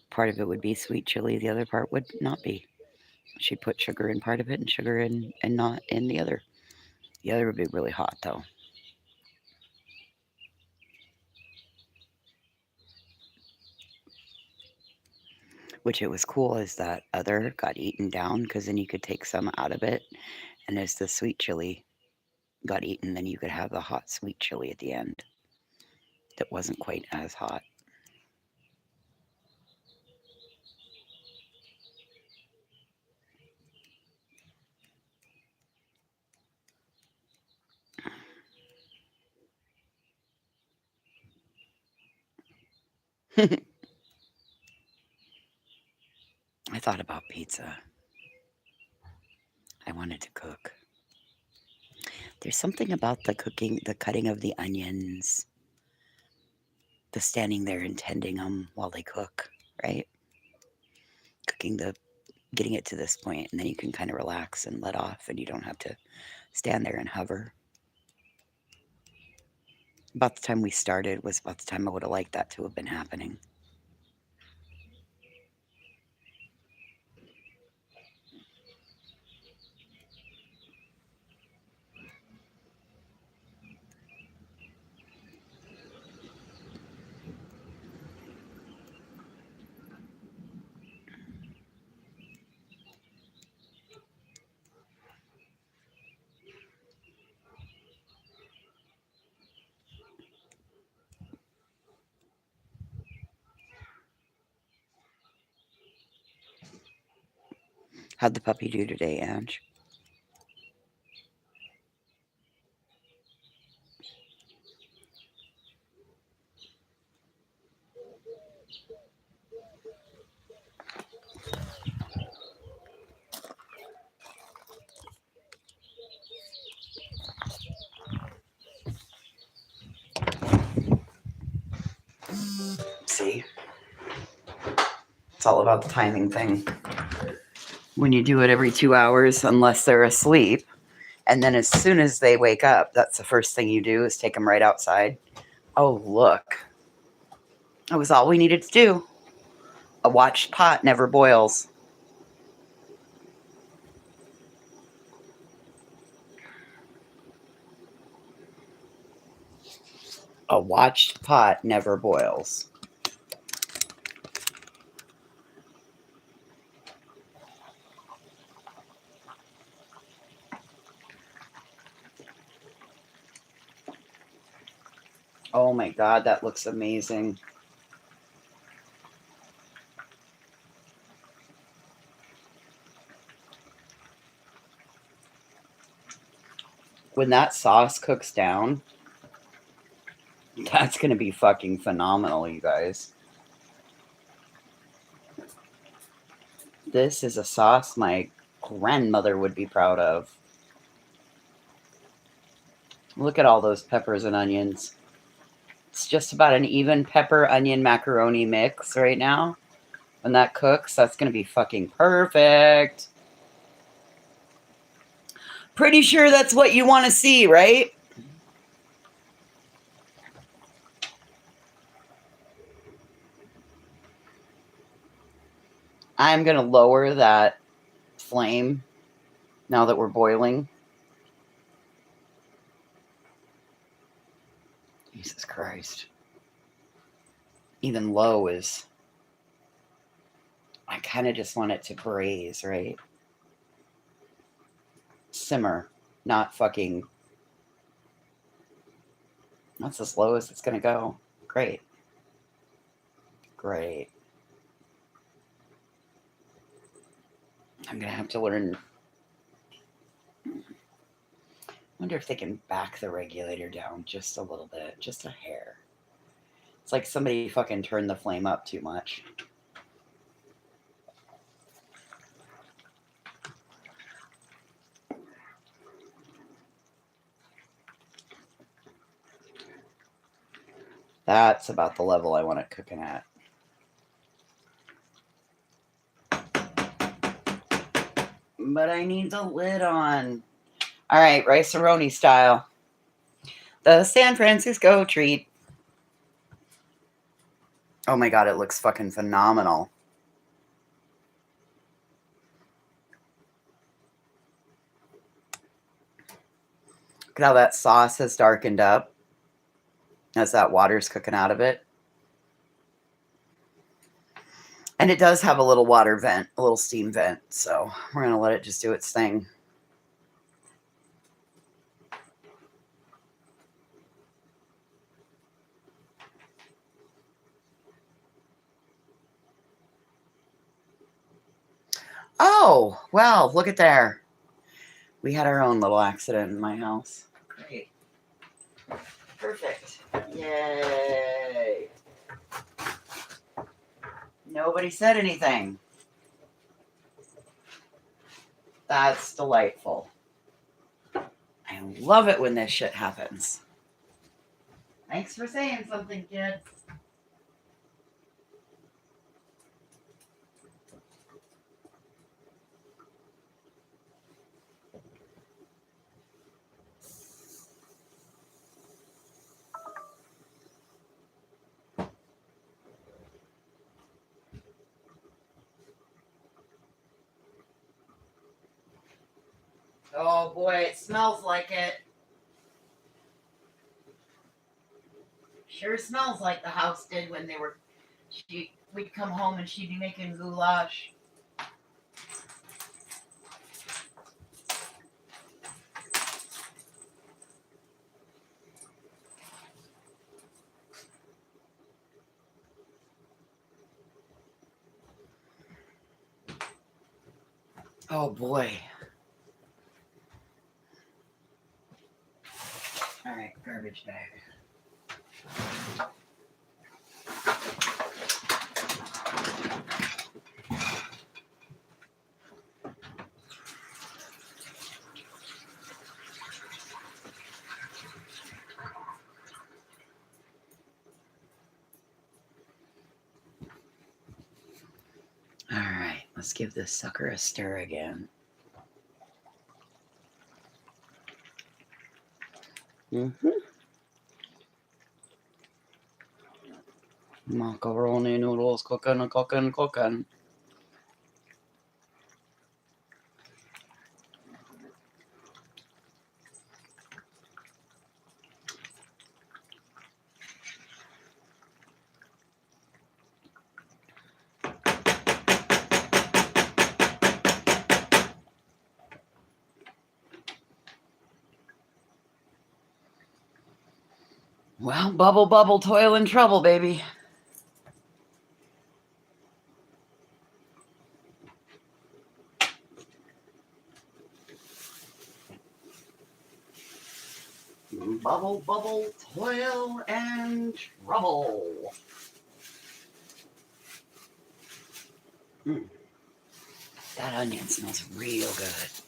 Part of it would be sweet chili, the other part would not be. She'd put sugar in part of it and sugar in and not in the other. The other would be really hot though. Which it was cool as that other got eaten down because then you could take some out of it. And as the sweet chili got eaten, then you could have the hot sweet chili at the end that wasn't quite as hot. I thought about pizza. I wanted to cook. There's something about the cooking, the cutting of the onions, the standing there and tending them while they cook, right? Getting it to this point, and then you can kind of relax and let off, and you don't have to stand there and hover. About the time we started was about the time I would have liked that to have been happening. How'd the puppy do today, Ange? See? It's all about the timing thing. When you do it every 2 hours, unless they're asleep, and then as soon as they wake up, that's the first thing you do is take them right outside. Oh, look. That was all we needed to do. A watched pot never boils. A watched pot never boils. Oh my God, that looks amazing. When that sauce cooks down, that's going to be fucking phenomenal, you guys. This is a sauce my grandmother would be proud of. Look at all those peppers and onions. It's just about an even pepper onion macaroni mix right now. When that cooks, that's going to be fucking perfect. Pretty sure that's what you want to see, right? I'm going to lower that flame now that we're boiling. Jesus Christ. Even low is... I kind of just want it to braise, right? Simmer, not fucking... That's as low as it's going to go. Great. Great. I'm going to have to learn... wonder if they can back the regulator down just a little bit, just a hair. It's like somebody fucking turned the flame up too much. That's about the level I want it cooking at. But I need the lid on. All right, rice-a-roni style. The San Francisco treat. Oh my God, it looks fucking phenomenal. Look at how that sauce has darkened up as that water's cooking out of it. And it does have a little water vent, a little steam vent. So we're going to let it just do its thing. Oh, well, look at there. We had our own little accident in my house. Great. Perfect. Yay. Nobody said anything. That's delightful. I love it when this shit happens. Thanks for saying something, kid. Oh boy, it smells like it. Sure smells like the house did when we'd come home and she'd be making goulash. Oh boy. All right, garbage bag. All right, let's give this sucker a stir again. Macaroni noodles, cooking. Well, bubble, toil and trouble, baby. Bubble, toil and trouble. That onion smells real good.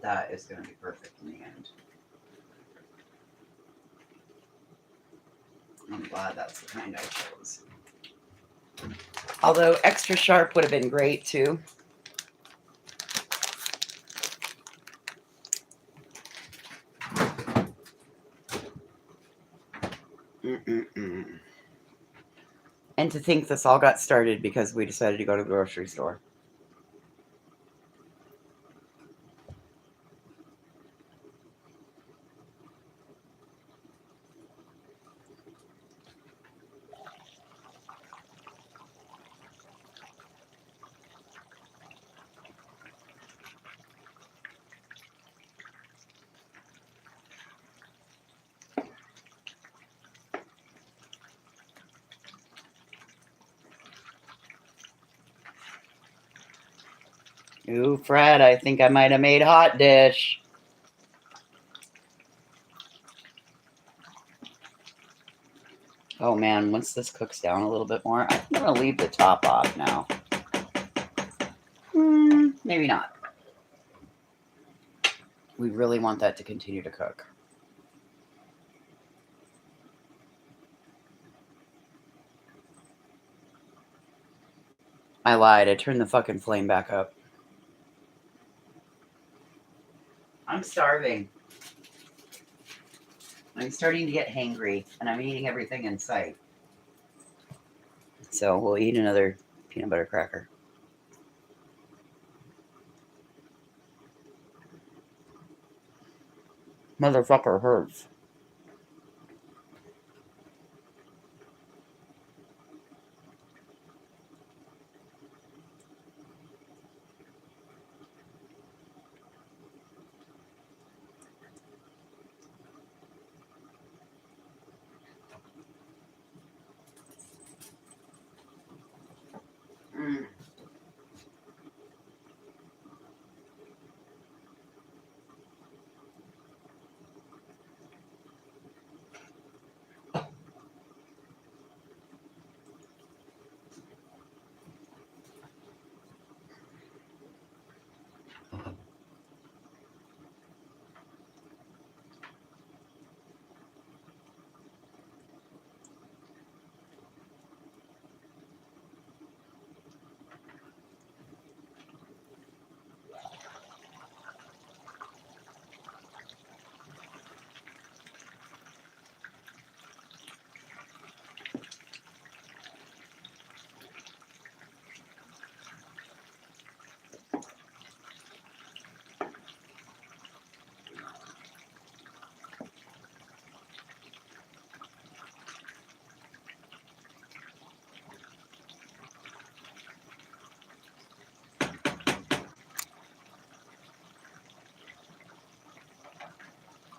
That is going to be perfect in the end. I'm glad that's the kind I chose. Although extra sharp would have been great too. And to think this all got started because we decided to go to the grocery store. Ooh, Fred, I think I might have made hot dish. Oh man, once this cooks down a little bit more, I'm going to leave the top off now. Maybe not. We really want that to continue to cook. I lied. I turned the fucking flame back up. I'm starving. I'm starting to get hangry, and I'm eating everything in sight. So we'll eat another peanut butter cracker. Motherfucker hurts. Mm.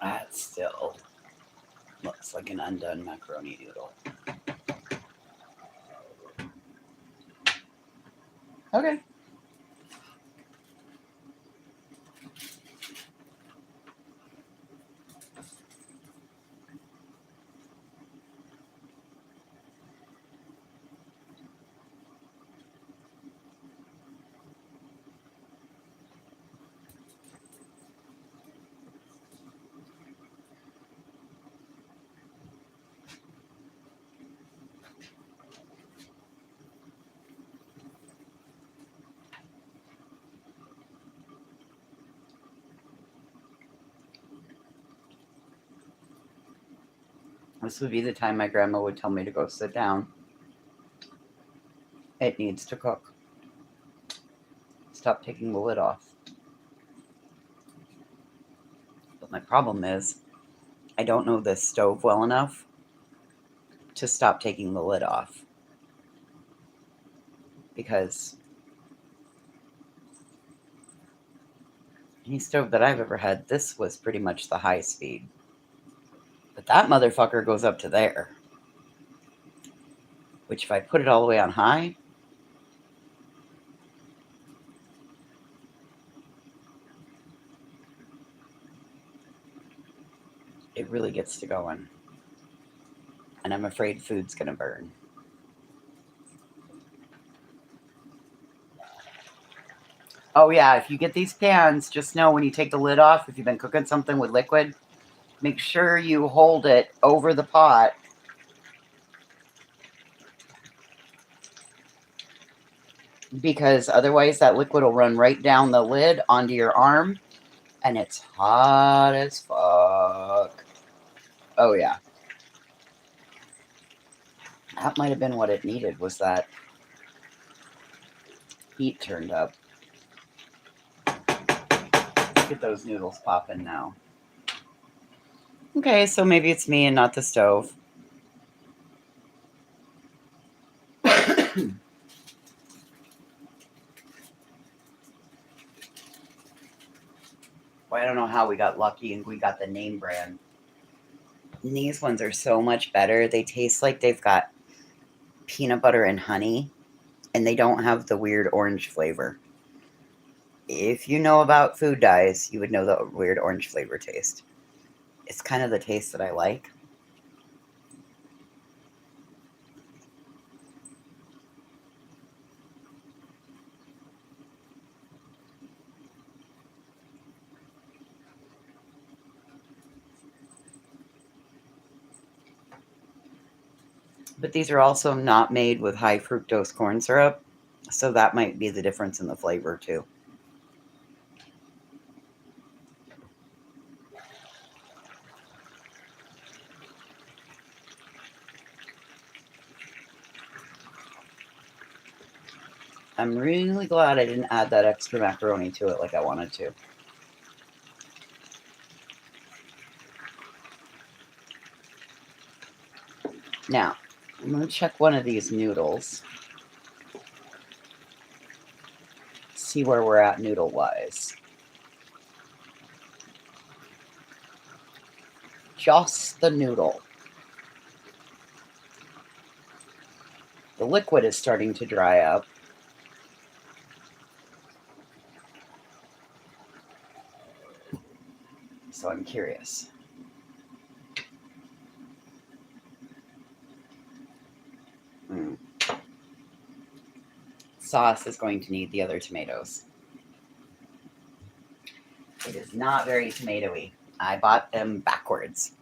That still looks like an undone macaroni noodle. Okay. This would be the time my grandma would tell me to go sit down. It needs to cook. Stop taking the lid off. But my problem is, I don't know this stove well enough to stop taking the lid off. Because any stove that I've ever had, this was pretty much the high speed. But that motherfucker goes up to there. Which if I put it all the way on high, it really gets to going. And I'm afraid food's going to burn. Oh yeah, if you get these pans, just know when you take the lid off, if you've been cooking something with liquid, make sure you hold it over the pot. Because otherwise that liquid will run right down the lid onto your arm. And it's hot as fuck. Oh yeah. That might have been what it needed, was that heat turned up. Get those noodles popping now. Okay, so maybe it's me and not the stove. Well, I don't know how we got lucky and we got the name brand. And these ones are so much better. They taste like they've got peanut butter and honey, and they don't have the weird orange flavor. If you know about food dyes, you would know the weird orange flavor taste. It's kind of the taste that I like. But these are also not made with high fructose corn syrup, so that might be the difference in the flavor too. I'm really glad I didn't add that extra macaroni to it like I wanted to. Now, I'm going to check one of these noodles. See where we're at noodle-wise. Just the noodle. The liquid is starting to dry up. So I'm curious. Sauce is going to need the other tomatoes. It is not very tomatoey. I bought them backwards.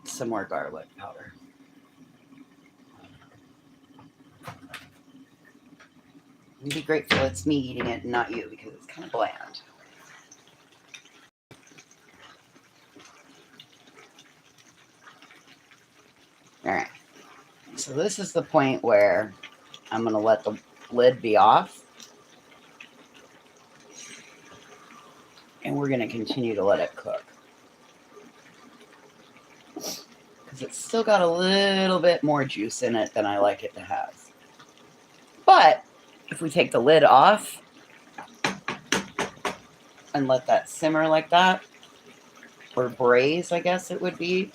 Some more garlic powder. And be grateful it's me eating it and not you because it's kind of bland. All right. So this is the point where I'm going to let the lid be off. And we're going to continue to let it cook. Because it's still got a little bit more juice in it than I like it to have. But if we take the lid off and let that simmer like that, or braise, I guess it would be,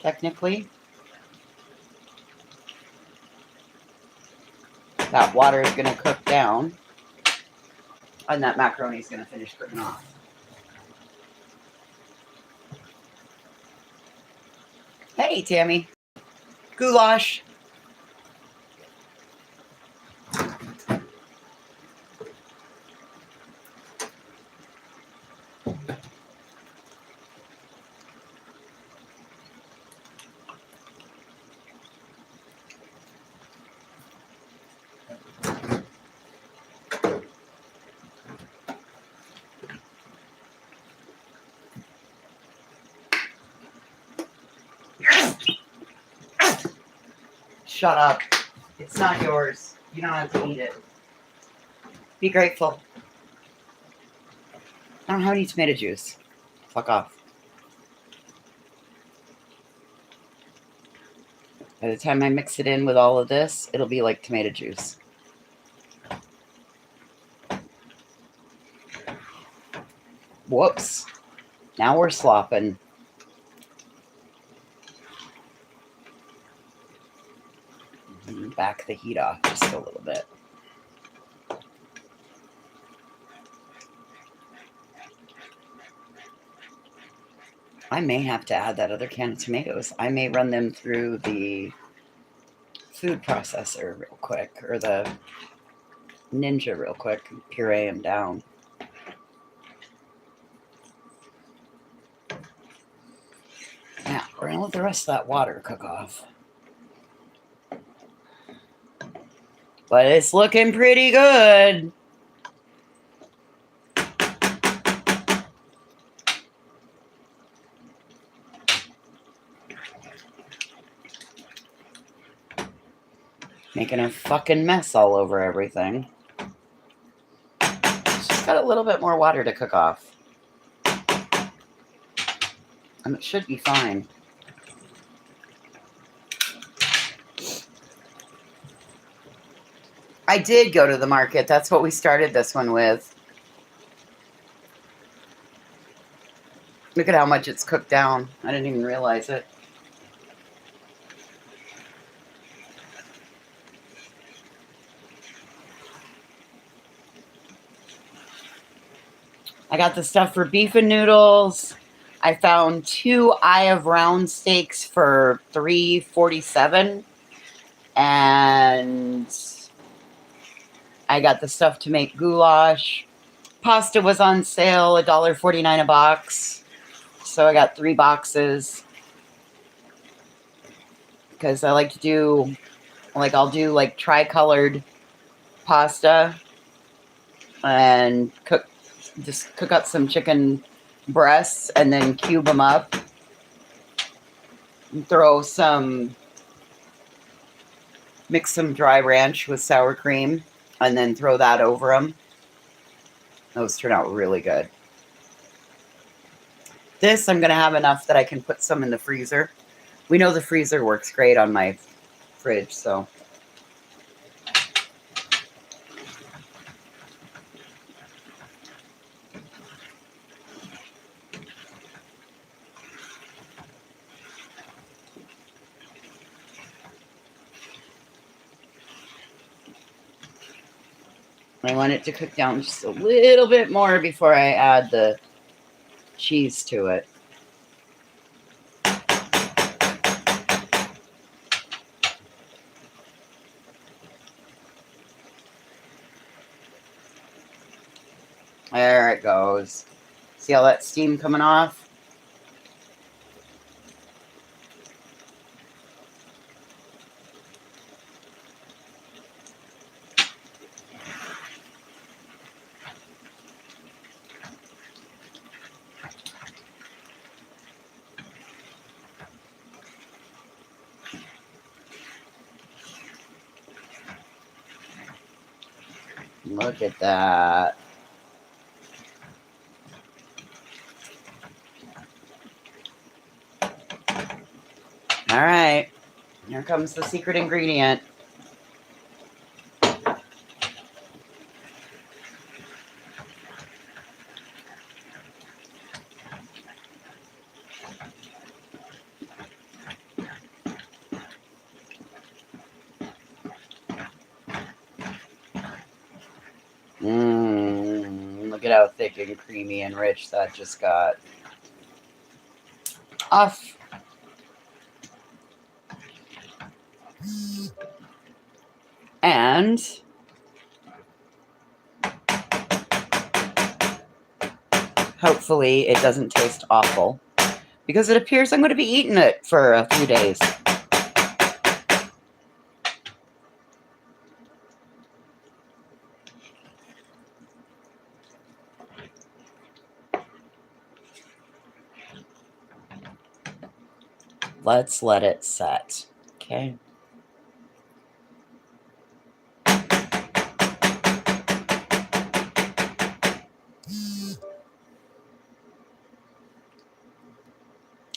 technically, that water is going to cook down, and that macaroni is going to finish cooking off. Hey, Tammy. Goulash. Shut up. It's not yours. You don't have to eat it. Be grateful. I don't have any tomato juice. Fuck off. By the time I mix it in with all of this, it'll be like tomato juice. Whoops. Now we're slopping. Back the heat off just a little bit. I may have to add that other can of tomatoes. I may run them through the food processor real quick, or the Ninja real quick, and puree them down. Now, we're going to let the rest of that water cook off. But it's looking pretty good. Making a fucking mess all over everything. Just got a little bit more water to cook off. And it should be fine. I did go to the market. That's what we started this one with. Look at how much it's cooked down. I didn't even realize it. I got the stuff for beef and noodles. I found 2 eye of round steaks for $3.47, and I got the stuff to make goulash. Pasta was on sale, $1.49 a box, so I got 3 boxes because I like to do, like, I'll do like tri-colored pasta and cook up some chicken breasts and then cube them up. Mix some dry ranch with sour cream and then throw that over them. Those turn out really good. This, I'm going to have enough that I can put some in the freezer. We know the freezer works great on my fridge, so. I want it to cook down just a little bit more before I add the cheese to it. There it goes. See all that steam coming off? Look at that. All right. Here comes the secret ingredient. Look at how thick and creamy and rich that just got. Off. And hopefully it doesn't taste awful, because it appears I'm going to be eating it for a few days. Let's let it set. Okay.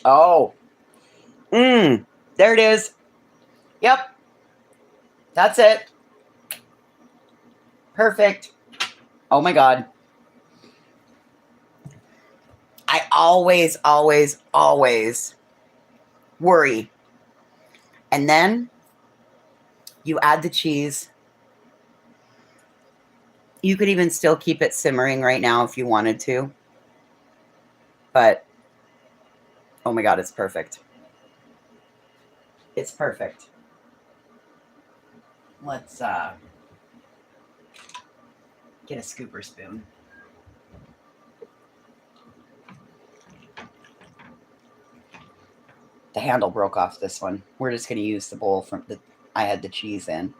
Oh. There it is. Yep. That's it. Perfect. Oh my God. I always worry. And then you add the cheese. You could even still keep it simmering right now if you wanted to. But, oh my God, it's perfect. It's perfect. Let's get a scooper spoon. The handle broke off this one. We're just going to use the bowl from that I had the cheese in.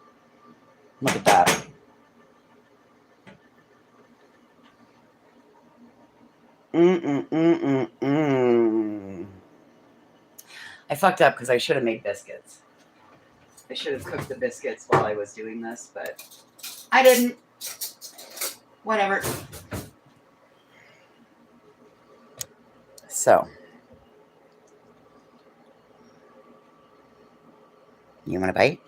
Look at that. I fucked up because I should have made biscuits. I should have cooked the biscuits while I was doing this, but I didn't. Whatever. So, you want a bite?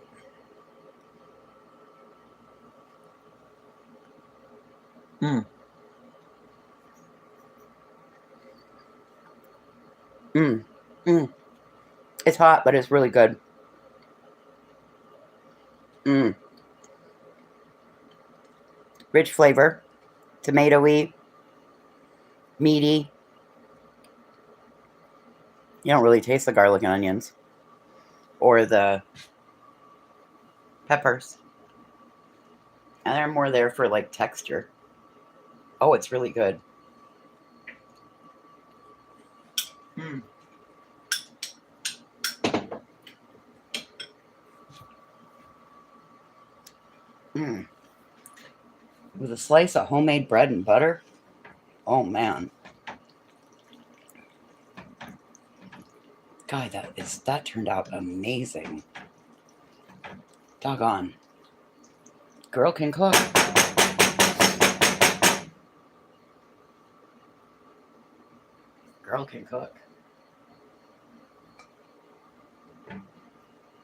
Mm. Mm. It's hot, but it's really good. Mm. Rich flavor. Tomatoey. Meaty. You don't really taste the garlic and onions. Or the peppers. And they're more there for like texture. Oh, it's really good. Mm. Mm. With a slice of homemade bread and butter. Oh man. God, that turned out amazing. Doggone. Girl can cook. Girl can cook.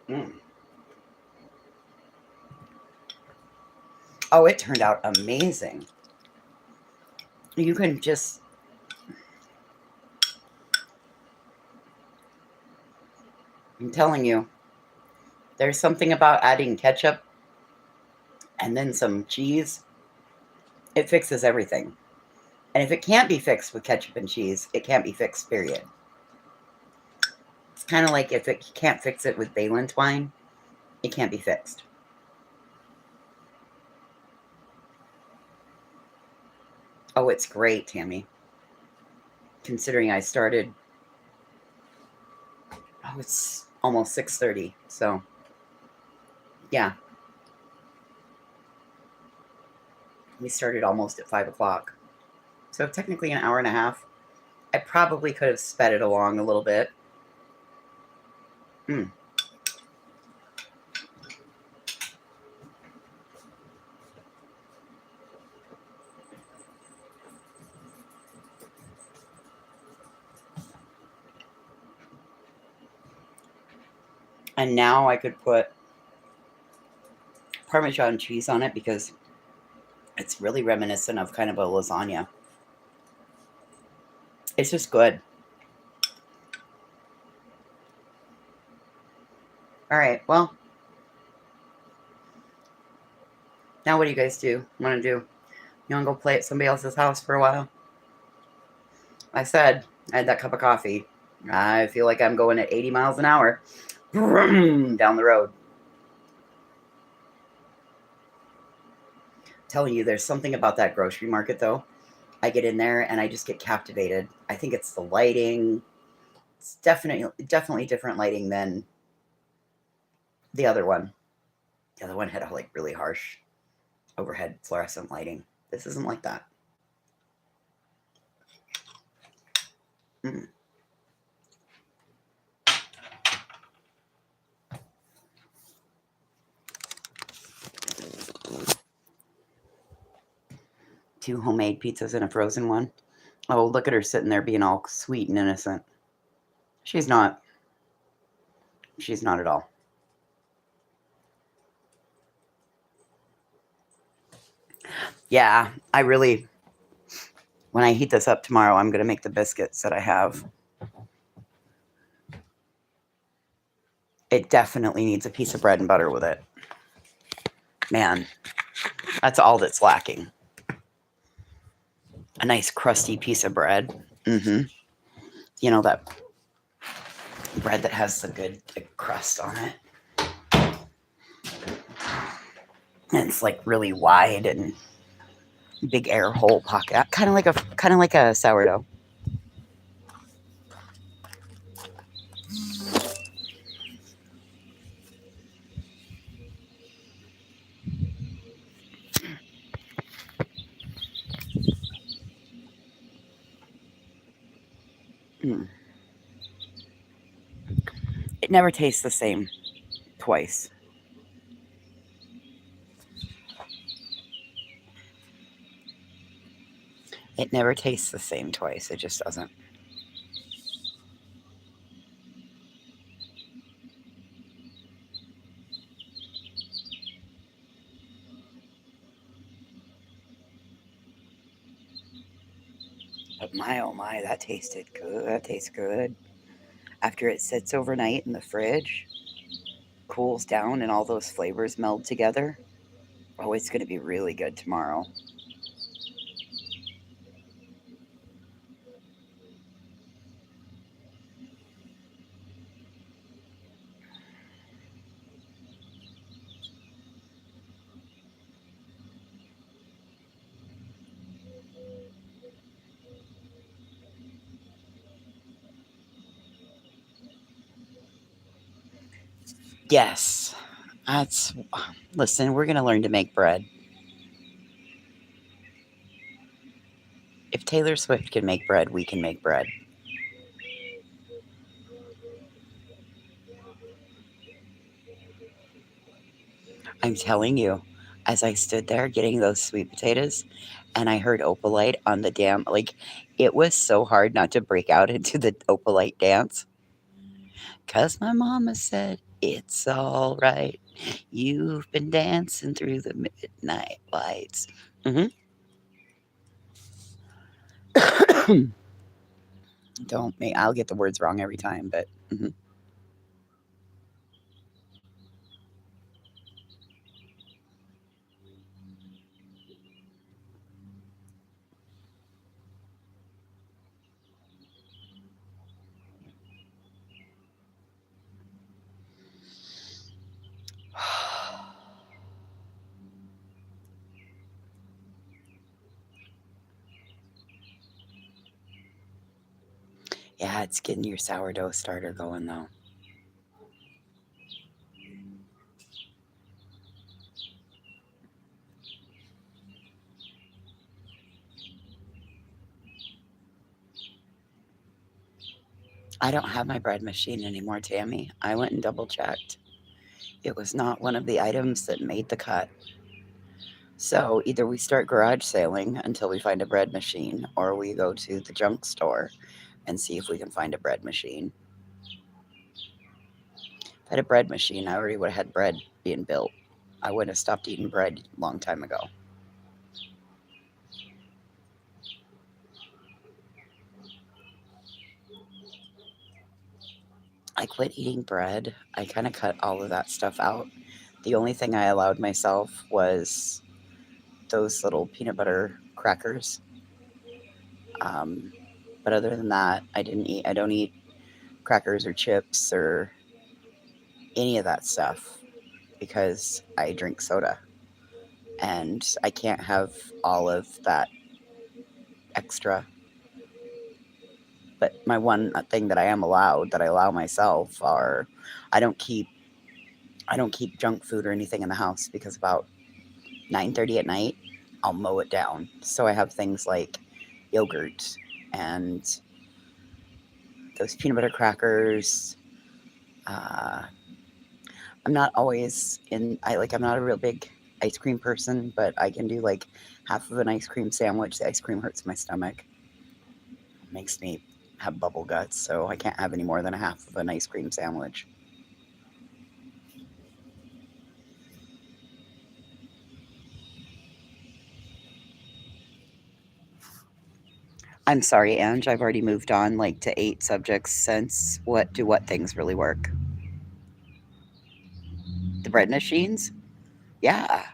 Mm. Oh, it turned out amazing. You can just... I'm telling you, there's something about adding ketchup and then some cheese. It fixes everything. And if it can't be fixed with ketchup and cheese, it can't be fixed, period. It's kind of like if you can't fix it with Baylan twine, it can't be fixed. Oh, it's great, Tammy. Considering I started... Oh, it's almost 6:30, so... Yeah. We started almost at 5 o'clock. So technically an hour and a half. I probably could have sped it along a little bit. Mm. And now I could put Parmesan cheese on it because it's really reminiscent of kind of a lasagna. It's just good. All right, well. Now what do you guys want to do? You want to go play at somebody else's house for a while? I said I had that cup of coffee. I feel like I'm going at 80 miles an hour down the road. I'm telling you, there's something about that grocery market, though. I get in there and I just get captivated. I think it's the lighting. It's definitely different lighting than the other one. The other one had like really harsh overhead fluorescent lighting. This isn't like that. Mm. Two homemade pizzas and a frozen one. Oh, look at her sitting there being all sweet and innocent. She's not. She's not at all. Yeah, when I heat this up tomorrow, I'm going to make the biscuits that I have. It definitely needs a piece of bread and butter with it. Man, that's all that's lacking. A nice crusty piece of bread. Mm-hmm. You know, that bread that has the good crust on it. And it's like really wide and big air hole pocket. Kind of like a sourdough. Mm. It never tastes the same twice. It never tastes the same twice. It just doesn't. But my, oh my, that tasted good. That tastes good. after it sits overnight in the fridge, cools down, and all those flavors meld together. Oh, it's going to be really good tomorrow. Yes. That's Listen, we're going to learn to make bread. If Taylor Swift can make bread, we can make bread. I'm telling you, as I stood there getting those sweet potatoes and I heard Opalite on the damn, like, it was so hard not to break out into the Opalite dance. Because my mama said, it's all right. You've been dancing through the midnight lights. Hmm. Don't make, I'll get the words wrong every time, but mhm. Yeah, it's getting your sourdough starter going though. I don't have my bread machine anymore, Tammy. I went and double checked. It was not one of the items that made the cut. So either we start garage sailing until we find a bread machine, or we go to the junk store and see if we can find a bread machine. If I had a bread machine, I already would have had bread being built. I would have stopped eating bread a long time ago. I quit eating bread. I kind of cut all of that stuff out. The only thing I allowed myself was those little peanut butter crackers. Um, but other than that, I don't eat crackers or chips or any of that stuff because I drink soda and I can't have all of that extra. But my one thing that I am allowed, that I allow myself, are I don't keep I don't keep junk food or anything in the house because about 9:30 at night I'll mow it down. So I have things like yogurt and those peanut butter crackers. Uh, I'm not always in. I'm not a real big ice cream person, but I can do like half of an ice cream sandwich. The ice cream hurts my stomach, makes me have bubble guts, so I can't have any more than a half of an ice cream sandwich. I'm sorry, Ange. I've already moved on like to 8 subjects since. What things really work? The bread machines? Yeah.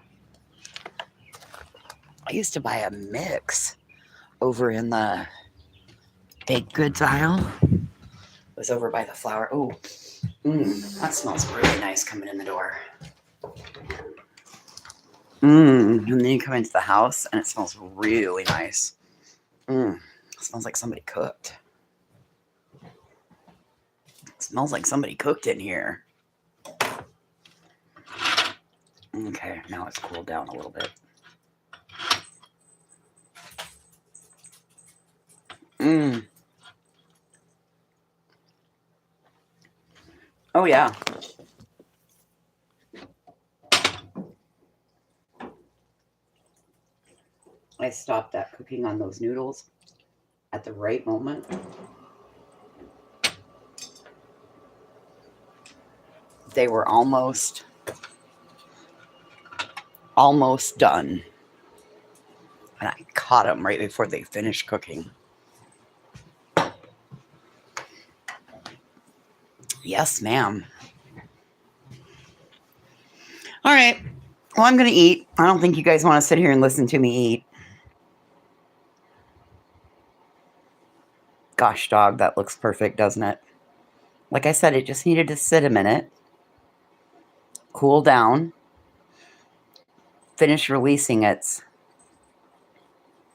I used to buy a mix over in the baked goods aisle. It was over by the flour. Oh, that smells really nice coming in the door. And then you come into the house and it smells really nice. It smells like somebody cooked. It smells like somebody cooked in here. Okay, now it's cooled down a little bit. Oh, yeah. I stopped that cooking on those noodles at the right moment. They were almost done. And I caught them right before they finished cooking. Yes, ma'am. All right. Well, I'm going to eat. I don't think you guys want to sit here and listen to me eat. Gosh, dog, that looks perfect, doesn't it? Like I said, it just needed to sit a minute, cool down, finish releasing its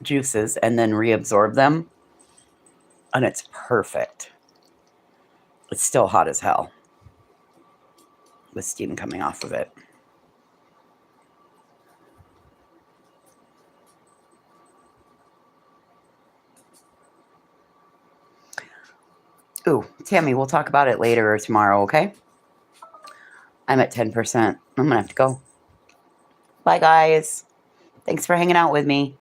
juices, and then reabsorb them. And it's perfect. It's still hot as hell with steam coming off of it. Ooh, Tammy, we'll talk about it later or tomorrow, okay? I'm at 10%. I'm going to have to go. Bye, guys. Thanks for hanging out with me.